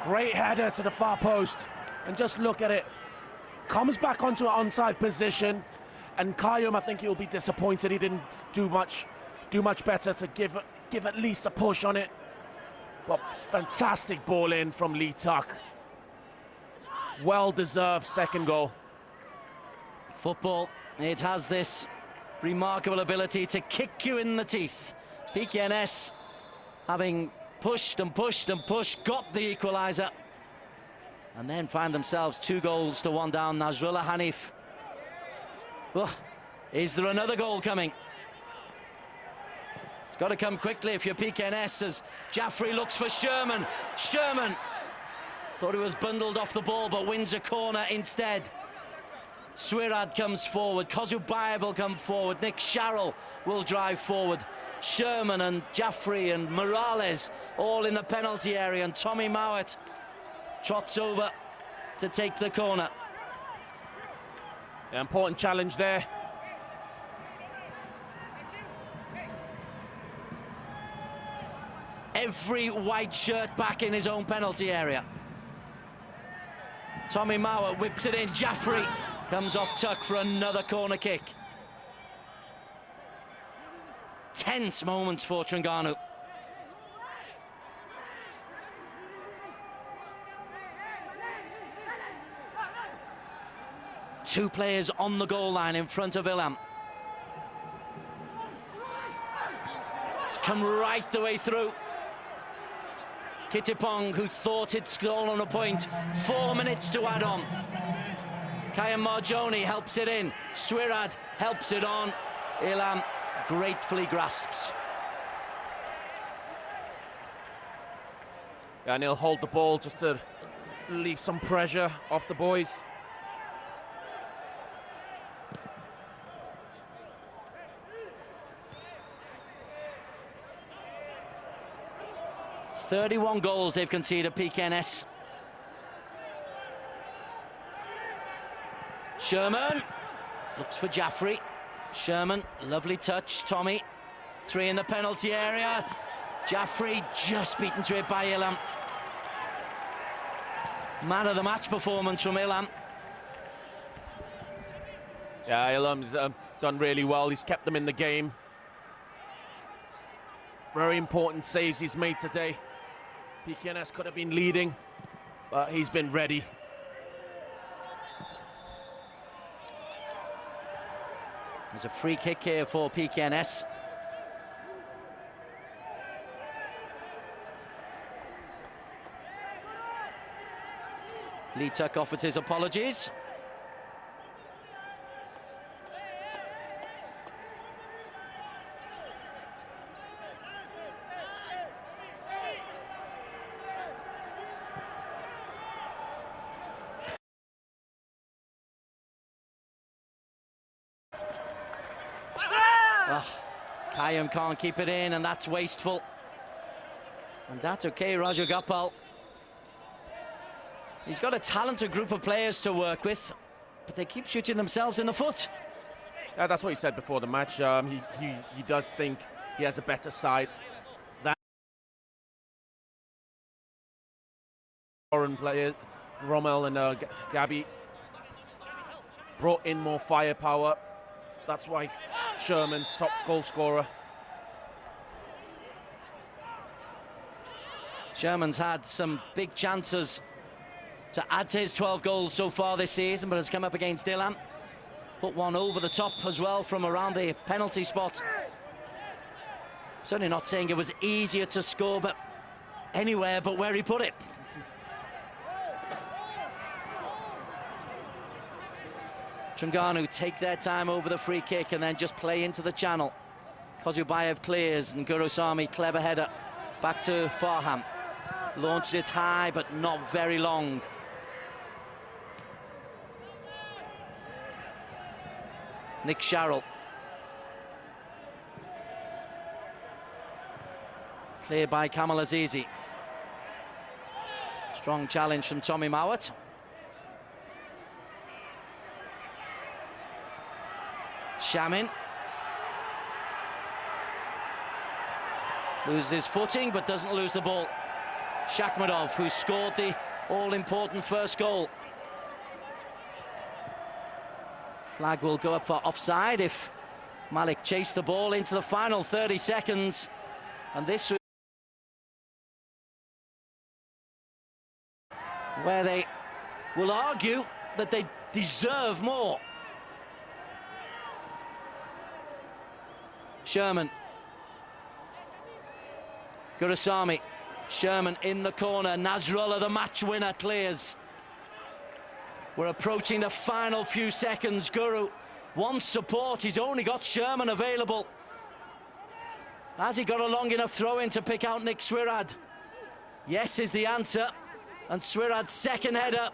Great header to the far post. And just look at it. Comes back onto an onside position. And Qayyum, I think he'll be disappointed he didn't do much better to give at least a push on it. But fantastic ball in from Lee Tuck. Well-deserved second goal. Football, it has this remarkable ability to kick you in the teeth. Pkns, having pushed and pushed and pushed, got the equaliser. And then find themselves 2 goals to 1 down. Nasrullah Hanif. Oh, is there another goal coming? It's got to come quickly if you're Pkns, as Jaffrey looks for Sherman. Sherman thought he was bundled off the ball, but wins a corner instead. Swirad comes forward. Kozubayev will come forward. Nick Sharrell will drive forward. Sherman and Jaffrey and Morales all in the penalty area, and Tommy Mowat trots over to take the corner. An important challenge there. Every white shirt back in his own penalty area. Tommy Mowat whips it in. Jaffrey comes off Tuck for another corner kick. Tense moments for Terengganu. Two players on the goal line in front of Ilham. It's come right the way through. Kittipong, who thought it's stolen a point. 4 minutes to add on. Qayyum Marjoni helps it in. Swirad helps it on. Ilham gratefully grasps. And he'll hold the ball just to leave some pressure off the boys. "31 goals they've conceded, Pkns. Sherman looks for Jaffrey. Sherman, lovely touch. Tommy, 3 in the penalty area. Jaffrey just beaten to it by Ilham. Man of the match performance from Ilham. Yeah, Ilham's done really well. He's kept them in the game. Very important saves he's made today. Pkns could have been leading, but he's been ready. There's a free kick here for Pkns. Lee Tuck offers his apologies. Qayyum can't keep it in, and that's wasteful. And that's okay, Raja Gopal. He's got a talented group of players to work with, but they keep shooting themselves in the foot. Yeah, that's what he said before the match. He does think he has a better side. That foreign players, Rommel and Gabi, brought in more firepower. That's why Sherman's top goal scorer. Sherman's had some big chances to add to his 12 goals so far this season, but has come up against Ilham. Put one over the top as well from around the penalty spot. Certainly not saying it was easier to score, but anywhere but where he put it. Terengganu take their time over the free kick and then just play into the channel. Kozubayev clears, and Gurusamy, clever header. Back to Farham. Launches it high, but not very long. Nick Sharrell. Cleared by Kamal Azizi. Strong challenge from Tommy Mowat. Shamin. Loses his footing, but doesn't lose the ball. Shakhmadov, who scored the all-important first goal. Flag will go up for offside if Malik chased the ball into the final 30 seconds. And this was where they will argue that they deserve more. Sherman. Gurusamy. Sherman in the corner. Nasrullah, the match winner, clears. We're approaching the final few seconds. Guru wants support. He's only got Sherman available. Has he got a long enough throw-in to pick out Nick Swirad? Yes is the answer. And Swirad's second header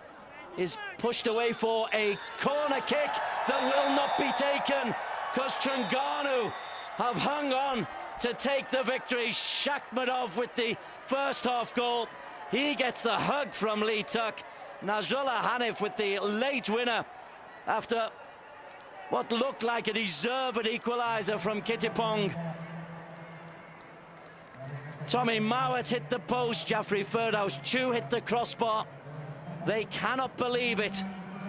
is pushed away for a corner kick that will not be taken, because Terengganu have hung on to take the victory. Shakhmadov with the first half goal. He gets the hug from Lee Tuck. Nasrullah Hanif with the late winner after what looked like a deserved equaliser from Kittipong. Tommy Mowat hit the post. Jaffrey Firdaus Chu hit the crossbar. They cannot believe it.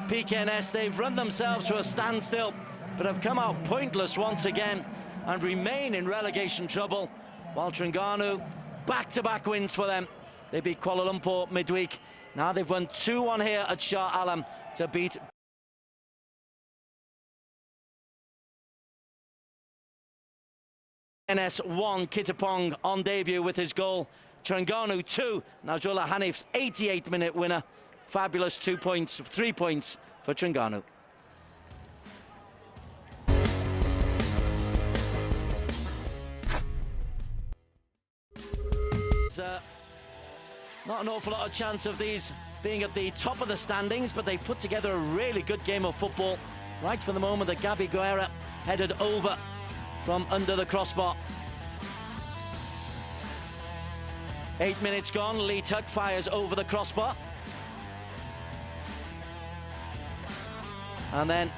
Pkns, they've run themselves to a standstill, but have come out pointless once again and remain in relegation trouble, while Terengganu, back-to-back wins for them. They beat Kuala Lumpur midweek. Now they've won 2-1 here at Shah Alam to beat Pkns 1, Kittipong on debut with his goal. Terengganu 2, Nasrullah Hanif's 88th minute winner. Fabulous 3 points for Terengganu. Not an awful lot of chance of these being at the top of the standings, but they put together a really good game of football right from the moment that Gabi Guerra headed over from under the crossbar. 8 minutes gone, Lee Tuck fires over the crossbar. And then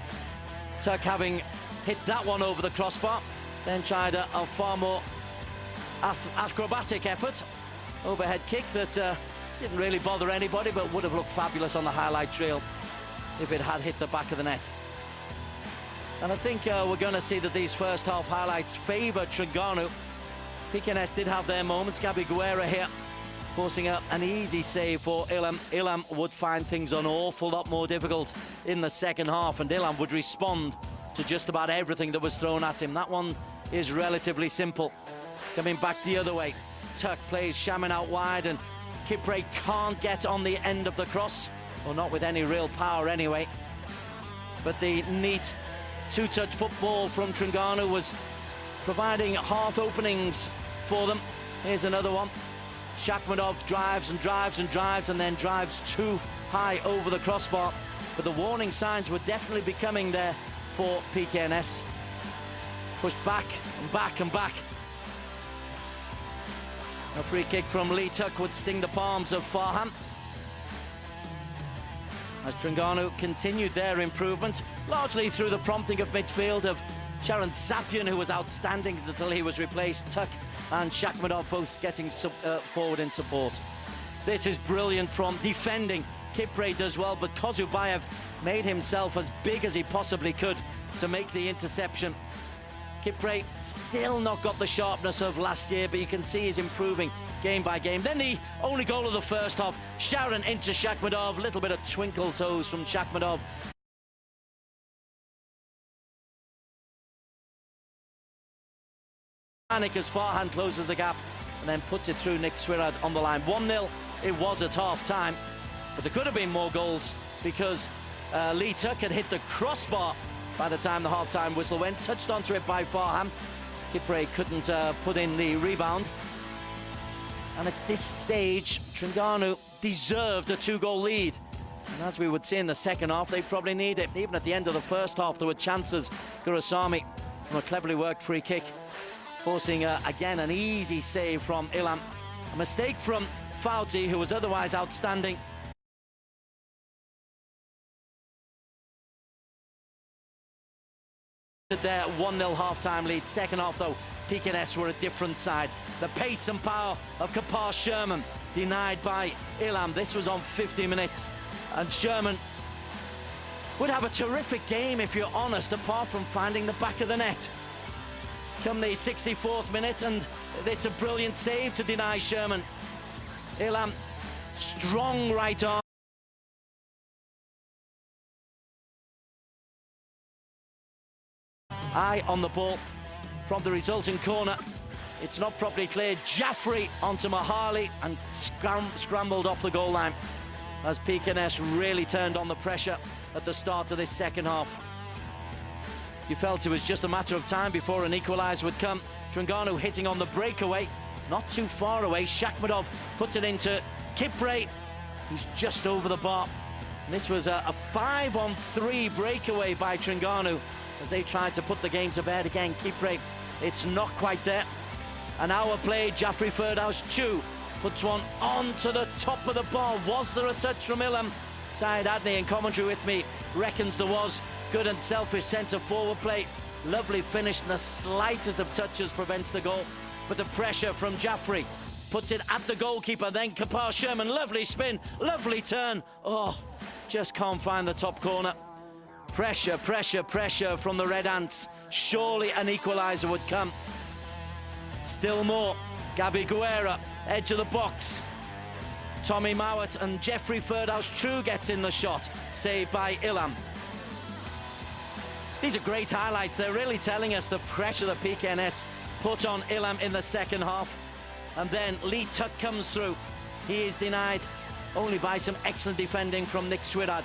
Tuck, having hit that one over the crossbar, then tried a far more acrobatic effort. Overhead kick that didn't really bother anybody, but would have looked fabulous on the highlight reel if it had hit the back of the net. And I think we're going to see that these first half highlights favour Terengganu. Pkns did have their moments. Gabi Guerra here forcing an easy save for Ilham. Ilham would find things an awful lot more difficult in the second half, and Ilham would respond to just about everything that was thrown at him. That one is relatively simple. Coming back the other way, Tuck plays Shaman out wide, and Kipre can't get on the end of the cross, or not with any real power anyway. But the neat two-touch football from Terengganu was providing half openings for them. Here's another one. Shakhmadov drives and drives and drives, and then drives too high over the crossbar. But the warning signs were definitely becoming there for Pkns. Pushed back and back and back. A free kick from Lee Tuck would sting the palms of Farham, as Terengganu continued their improvement, largely through the prompting of midfield of Sharon Sapien, who was outstanding until he was replaced. Tuck and Shakhmadov both getting forward in support. This is brilliant from defending. Kipre does well, but Kozubayev made himself as big as he possibly could to make the interception. Kipre still not got the sharpness of last year, but you can see he's improving game by game. Then the only goal of the first half, Sharon into Shakhmadov, little bit of twinkle toes from Shakhmadov. Panic as Farhan closes the gap and then puts it through Nick Swirad on the line. 1-0 it was at half-time, but there could have been more goals because Lee Tuck had hit the crossbar by the time the half-time whistle went, touched onto it by Farham. Kipre couldn't put in the rebound. And at this stage, Terengganu deserved a 2-goal lead. And as we would see in the second half, they probably need it. Even at the end of the first half, there were chances. Gurusamy from a cleverly worked free kick, forcing again an easy save from Ilham. A mistake from Fauci, who was otherwise outstanding. Their 1-0 half-time lead. Second half, though, Pkns were a different side. The pace and power of Kapar Sherman denied by Ilham. This was on 50 minutes. And Sherman would have a terrific game, if you're honest, apart from finding the back of the net. Come the 64th minute, and it's a brilliant save to deny Sherman. Ilham, strong right arm. Eye on the ball from the resulting corner. It's not properly cleared. Jaffrey onto Mahali and scrambled off the goal line as Pkns really turned on the pressure at the start of this second half. You felt it was just a matter of time before an equaliser would come. Terengganu hitting on the breakaway, not too far away. Shakhmadov puts it into Kipre, who's just over the bar. And this was a 5-on-3 breakaway by Terengganu as they tried to put the game to bed again. Kipre, it's not quite there. An hour played, Jaffrey Firdhouse-Chu puts one onto the top of the bar. Was there a touch from Ilham? Syed Adney in commentary with me reckons there was. Good and selfish centre-forward play. Lovely finish, and the slightest of touches prevents the goal. But the pressure from Jaffrey puts it at the goalkeeper. Then Kapar Sherman, lovely spin, lovely turn. Oh, just can't find the top corner. Pressure, pressure, pressure from the Red Ants. Surely an equaliser would come. Still more. Gabi Guerra, edge of the box. Tommy Mowat and Jeffrey Firdhouse-Chu gets in the shot. Saved by Ilham. These are great highlights. They're really telling us the pressure that Pkns put on Ilham in the second half. And then Lee Tuck comes through. He is denied only by some excellent defending from Nick Swirad.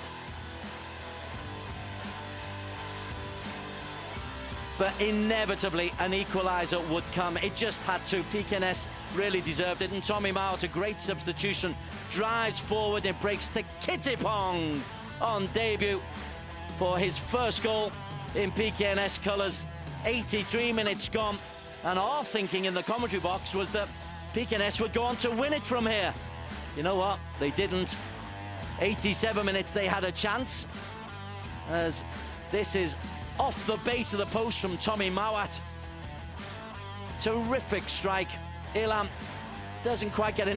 But inevitably an equaliser would come. It just had to. Pkns really deserved it. And Tommy Mowat, a great substitution, drives forward. It breaks to Kittipong on debut for his first goal in Pkns colours. 83 minutes gone. And our thinking in the commentary box was that Pkns would go on to win it from here. You know what? They didn't. 87 minutes they had a chance, as this is off the base of the post from Tommy Mowat. Terrific strike. Ilham doesn't quite get in.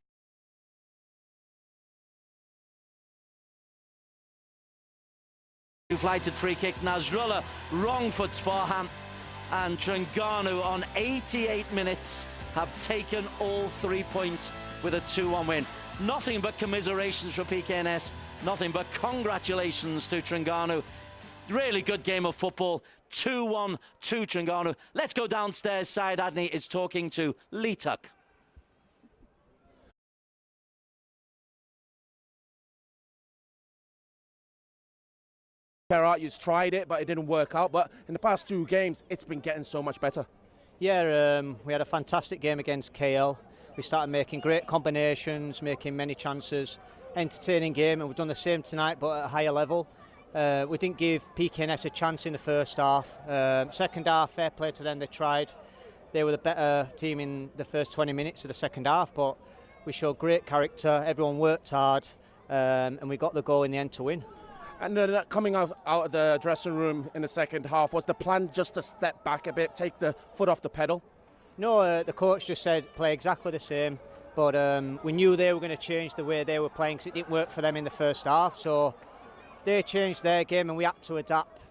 Flighted free kick. Nasrullah wrong foots Farham, and Terengganu on 88 minutes have taken all 3 points with a 2-1 win. Nothing but commiserations for Pkns, nothing but congratulations to Terengganu. Really good game of football. 2-1 to Terengganu. Let's go downstairs. Syed Adney is talking to Lee Tuck. You've tried it, but it didn't work out. But in the past 2 games, it's been getting so much better. Yeah, we had a fantastic game against KL. We started making great combinations, making many chances. Entertaining game, and we've done the same tonight, but at a higher level. We didn't give Pkns a chance in the first half. Second half, fair play to them, they tried. They were the better team in the first 20 minutes of the second half, but we showed great character, everyone worked hard, and we got the goal in the end to win. And coming out of the dressing room in the second half, was the plan just to step back a bit, take the foot off the pedal? No, the coach just said play exactly the same, but we knew they were going to change the way they were playing because it didn't work for them in the first half, so they changed their game and we had to adapt.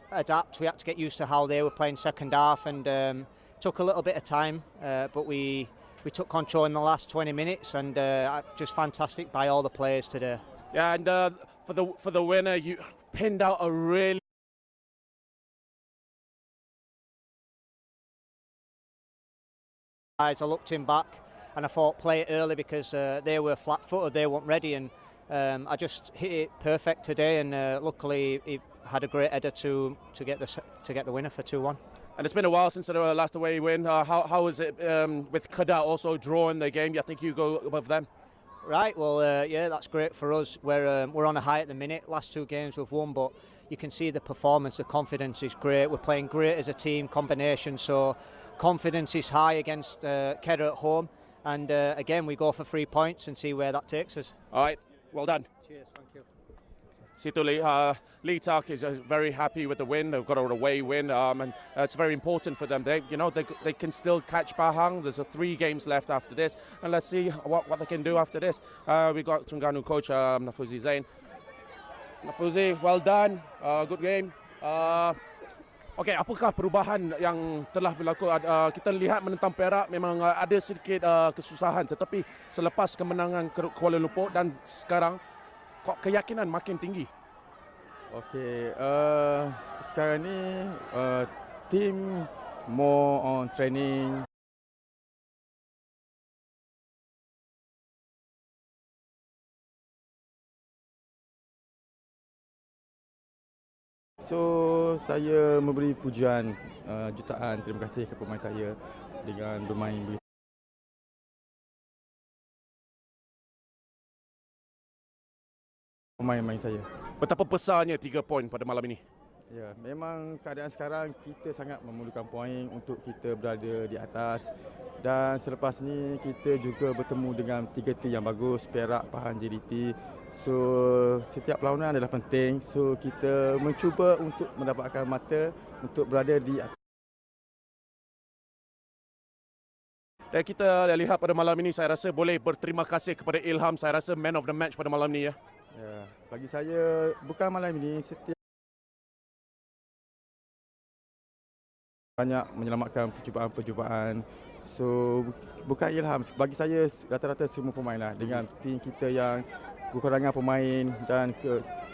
We had to get used to how they were playing second half, and took a little bit of time, but we took control in the last 20 minutes, and just fantastic by all the players today. Yeah, and for the winner, you pinned out a really I looked him back and I thought play it early because they were flat-footed, they weren't ready, and I just hit it perfect today, and luckily he had a great header to get the winner for 2-1. And it's been a while since the last away win. How is it with Kedah also drawing the game? I think you go above them. Right, well, yeah, that's great for us. We're on a high at the minute. Last 2 games we've won, but you can see the performance, the confidence is great. We're playing great as a team, combination, so confidence is high against Kedah at home. and again we go for 3 points and see where that takes us. All right, well done. Cheers, thank you. Situ Lee Tak is very happy with the win. They've got an away win, and it's very important for them. They can still catch Pahang. There's 3 games left after this, and let's see what they can do after this. We got Terengganu coach Nafuzi Zain. Nafuzi, well done, good game. Okey, apakah perubahan yang telah berlaku? Kita lihat menentang Perak memang ada sedikit kesusahan, tetapi selepas kemenangan Kuala Lumpur dan sekarang keyakinan makin tinggi. Okey, sekarang ni team more on training. So saya memberi pujian jutaan terima kasih kepada pemain saya dengan bermain pemain saya. Betapa besarnya 3 poin pada malam ini? Ya, memang keadaan sekarang kita sangat memerlukan poin untuk kita berada di atas, dan selepas ni kita juga bertemu dengan 3 tim yang bagus, Perak, Pahang, JDT. So setiap perlawanan adalah penting. So kita mencuba untuk mendapatkan mata untuk berada di atas. Dan kita lihat pada malam ini, saya rasa boleh berterima kasih kepada Ilham. Saya rasa man of the match pada malam ini ya. Ya, bagi saya bukan malam ini, setiap banyak menyelamatkan percubaan-percubaan. So bukan Ilham, bagi saya rata-rata semua pemain lah, dengan tim kita yang kekurangan pemain dan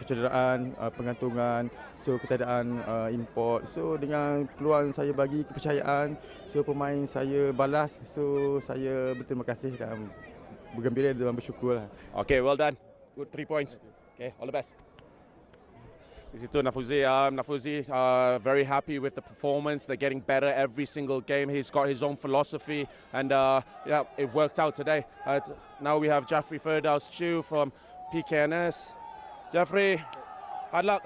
kecederaan, pengantungan, so ketiadaan import. So dengan peluang saya bagi kepercayaan, so pemain saya balas, so saya berterima kasih dan bergembira dan bersyukur lah. Okay, well done. Good 3 points. Okay, all the best. Di situ Nafuzi, very happy with the performance. They're getting better every single game. He's got his own philosophy, and yeah, it worked out today. Now we have Jaffrey Firdaus Chu from Pkns. Jaffrey, hard luck.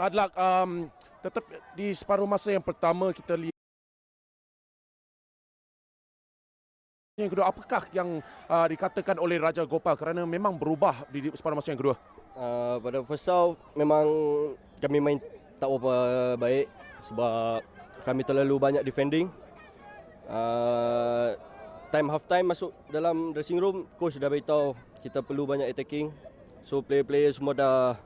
Tetap di separuh masa yang pertama kita lihat. Yang kedua, apakah yang dikatakan oleh Raja Gopal kerana memang berubah di separuh masa yang kedua? Pada first half memang kami main tak berapa baik sebab kami terlalu banyak defending. Half time masuk dalam dressing room, coach dah beritahu kita perlu banyak attacking. So player-player semua dah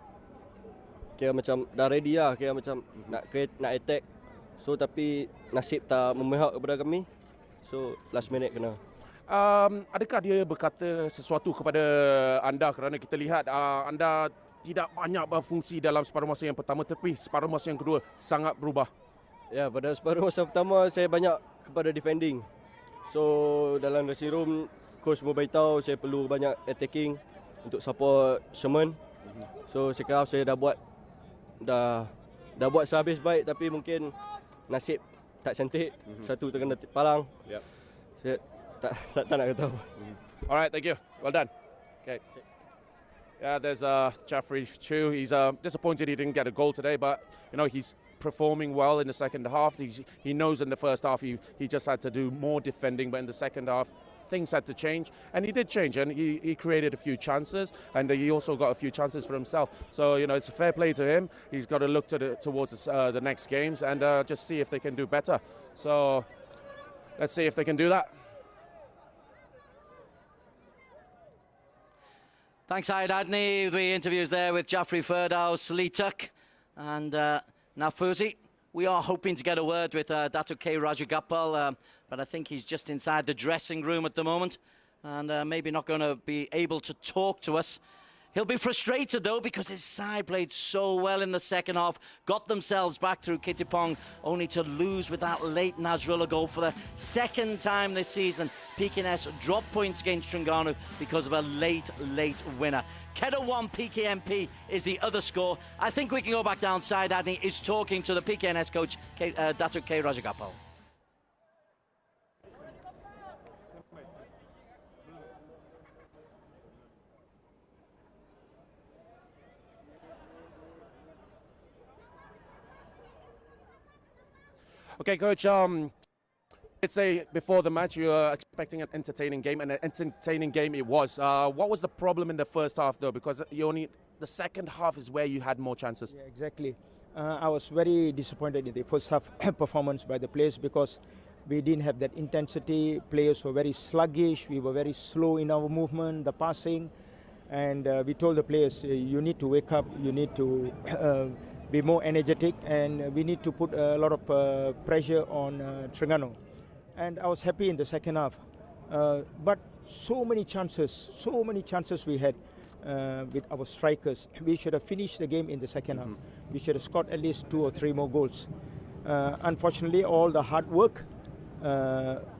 kira macam dah ready lah, kira macam nak attack. So tapi nasib tak memihak kepada kami. So last minute kena. Adakah dia berkata sesuatu kepada anda kerana kita lihat anda tidak banyak berfungsi dalam separuh masa yang pertama, tapi separuh masa yang kedua sangat berubah? Ya, pada separuh masa pertama saya banyak kepada defending. So dalam dressing room coach memberitahu saya perlu banyak attacking untuk support Sherman. So second half saya dah buat sehabis baik, tapi mungkin nasib tak cantik. Satu terkena palang. Yep. Saya tak nak kata apa. Alright, thank you. Well done. Okay. Yeah, there's Jaffrey Chu. He's disappointed he didn't get a goal today, but you know he's performing well in the second half. He knows in the first half he just had to do more defending, but in the second half things had to change, and he did change, and he created a few chances, and he also got a few chances for himself. So you know it's a fair play to him. He's got to look towards the next games and just see if they can do better. So let's see if they can do that. Thanks, Syed Adney. The interviews there with Jaffrey Firdaus, Lee Tak and Nafuzi. We are hoping to get a word with Datuk K. Rajagopal, but I think he's just inside the dressing room at the moment and maybe not going to be able to talk to us. He'll be frustrated, though, because his side played so well in the second half, got themselves back through Kittipong, only to lose with that late Nazrullah goal for the second time this season. Pkns dropped points against Terengganu because of a late winner. Kedah 1, PKMP is the other score. I think we can go back down. Syed Adney is talking to the Pkns coach, Datuk K. Rajagopal. Okay, coach. did say before the match you were expecting an entertaining game, and an entertaining game it was. What was the problem in the first half, though? Because the second half is where you had more chances. Yeah, exactly. I was very disappointed in the first half performance by the players because we didn't have that intensity. Players were very sluggish. We were very slow in our movement, the passing. And we told the players, you need to wake up, you need to be more energetic, and we need to put a lot of pressure on Terengganu. And I was happy in the second half. But so many chances we had with our strikers. We should have finished the game in the second half. We should have scored at least 2 or 3 more goals. Unfortunately, all the hard work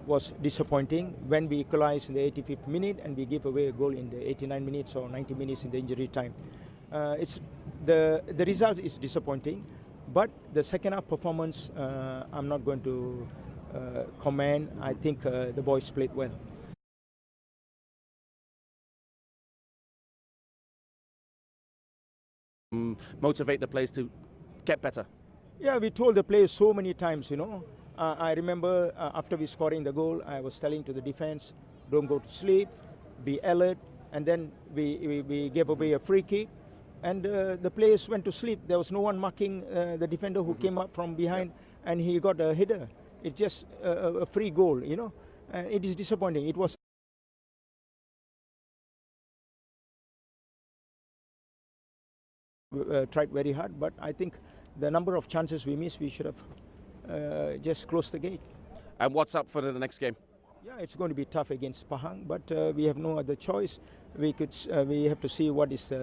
was disappointing when we equalized in the 85th minute and we gave away a goal in the 89 minutes or 90 minutes in the injury time. It's the result is disappointing, but the second half performance I'm not going to comment. I think the boys played well. Motivate the players to get better. Yeah, we told the players so many times, you know. I remember after we scoring the goal, I was telling to the defense, don't go to sleep, be alert. And then we gave away a free kick, and the players went to sleep. There was no one marking the defender who came up from behind, and he got a header. It's just a free goal, you know. It is disappointing. It was tried very hard, but I think the number of chances we missed, we should have just closed the gate. And what's up for the next game? Yeah, it's going to be tough against Pahang, but we have no other choice. We have to see what is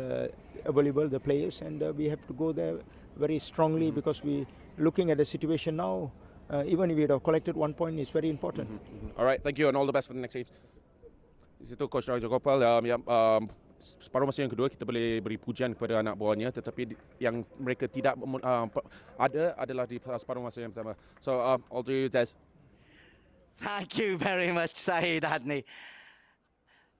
available, the players, and we have to go there very strongly because we looking at the situation now. Even if we have collected 1 point, is very important. All right, thank you, and all the best for the next games. Di situ Coach Raja Gopal. Separuh masa yang kedua kita boleh beri pujian kepada anak buahnya, tetapi yang mereka tidak ada adalah di separuh masa yang pertama. So all to you, Des. Thank you very much, Saeed Adney.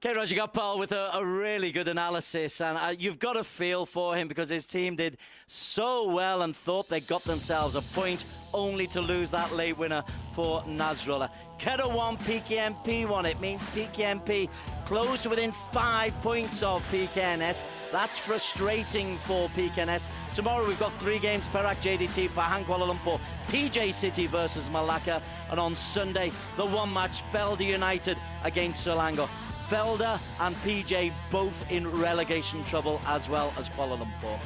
K. Rajagopal with a really good analysis, and you've got a feel for him because his team did so well and thought they got themselves a point, only to lose that late winner for Nazrullah. Kedah won, PKMP won. It means PKMP close to within 5 points of Pkns. That's frustrating for Pkns. Tomorrow we've got 3 games: Perak, JDT, Pahang, Kuala Lumpur, PJ City versus Malacca, and on Sunday the one match Felda United against Selangor. Felda and PJ both in relegation trouble, as well as Kuala Lumpur.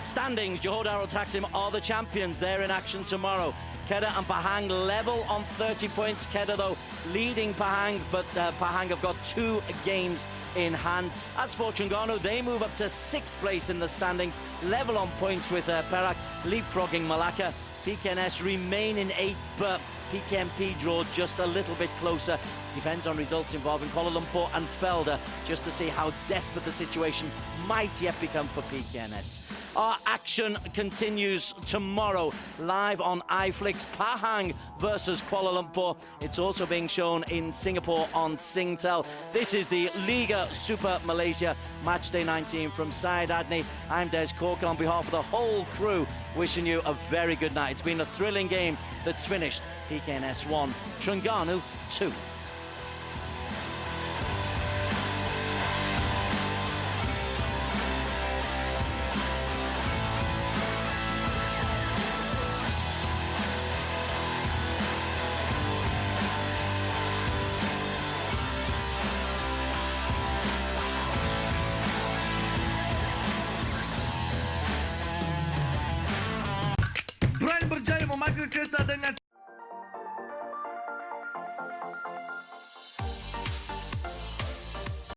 Standings, Johor Darul Taksim are the champions. They're in action tomorrow. Kedah and Pahang level on 30 points. Kedah, though, leading Pahang, but Pahang have got 2 games in hand. As for Terengganu, they move up to 6th place in the standings, level on points with Perak, leapfrogging Malacca. Pkns remain in 8th, but PKMP draw just a little bit closer. Depends on results involving Kuala Lumpur and Felda, just to see how desperate the situation might yet become for Pkns. Our action continues tomorrow, live on iFlix. Pahang versus Kuala Lumpur. It's also being shown in Singapore on Singtel. This is the Liga Super Malaysia Matchday 19 from Syed Adney. I'm Des Corker on behalf of the whole crew, wishing you a very good night. It's been a thrilling game that's finished. Pkns 1, Terengganu 2.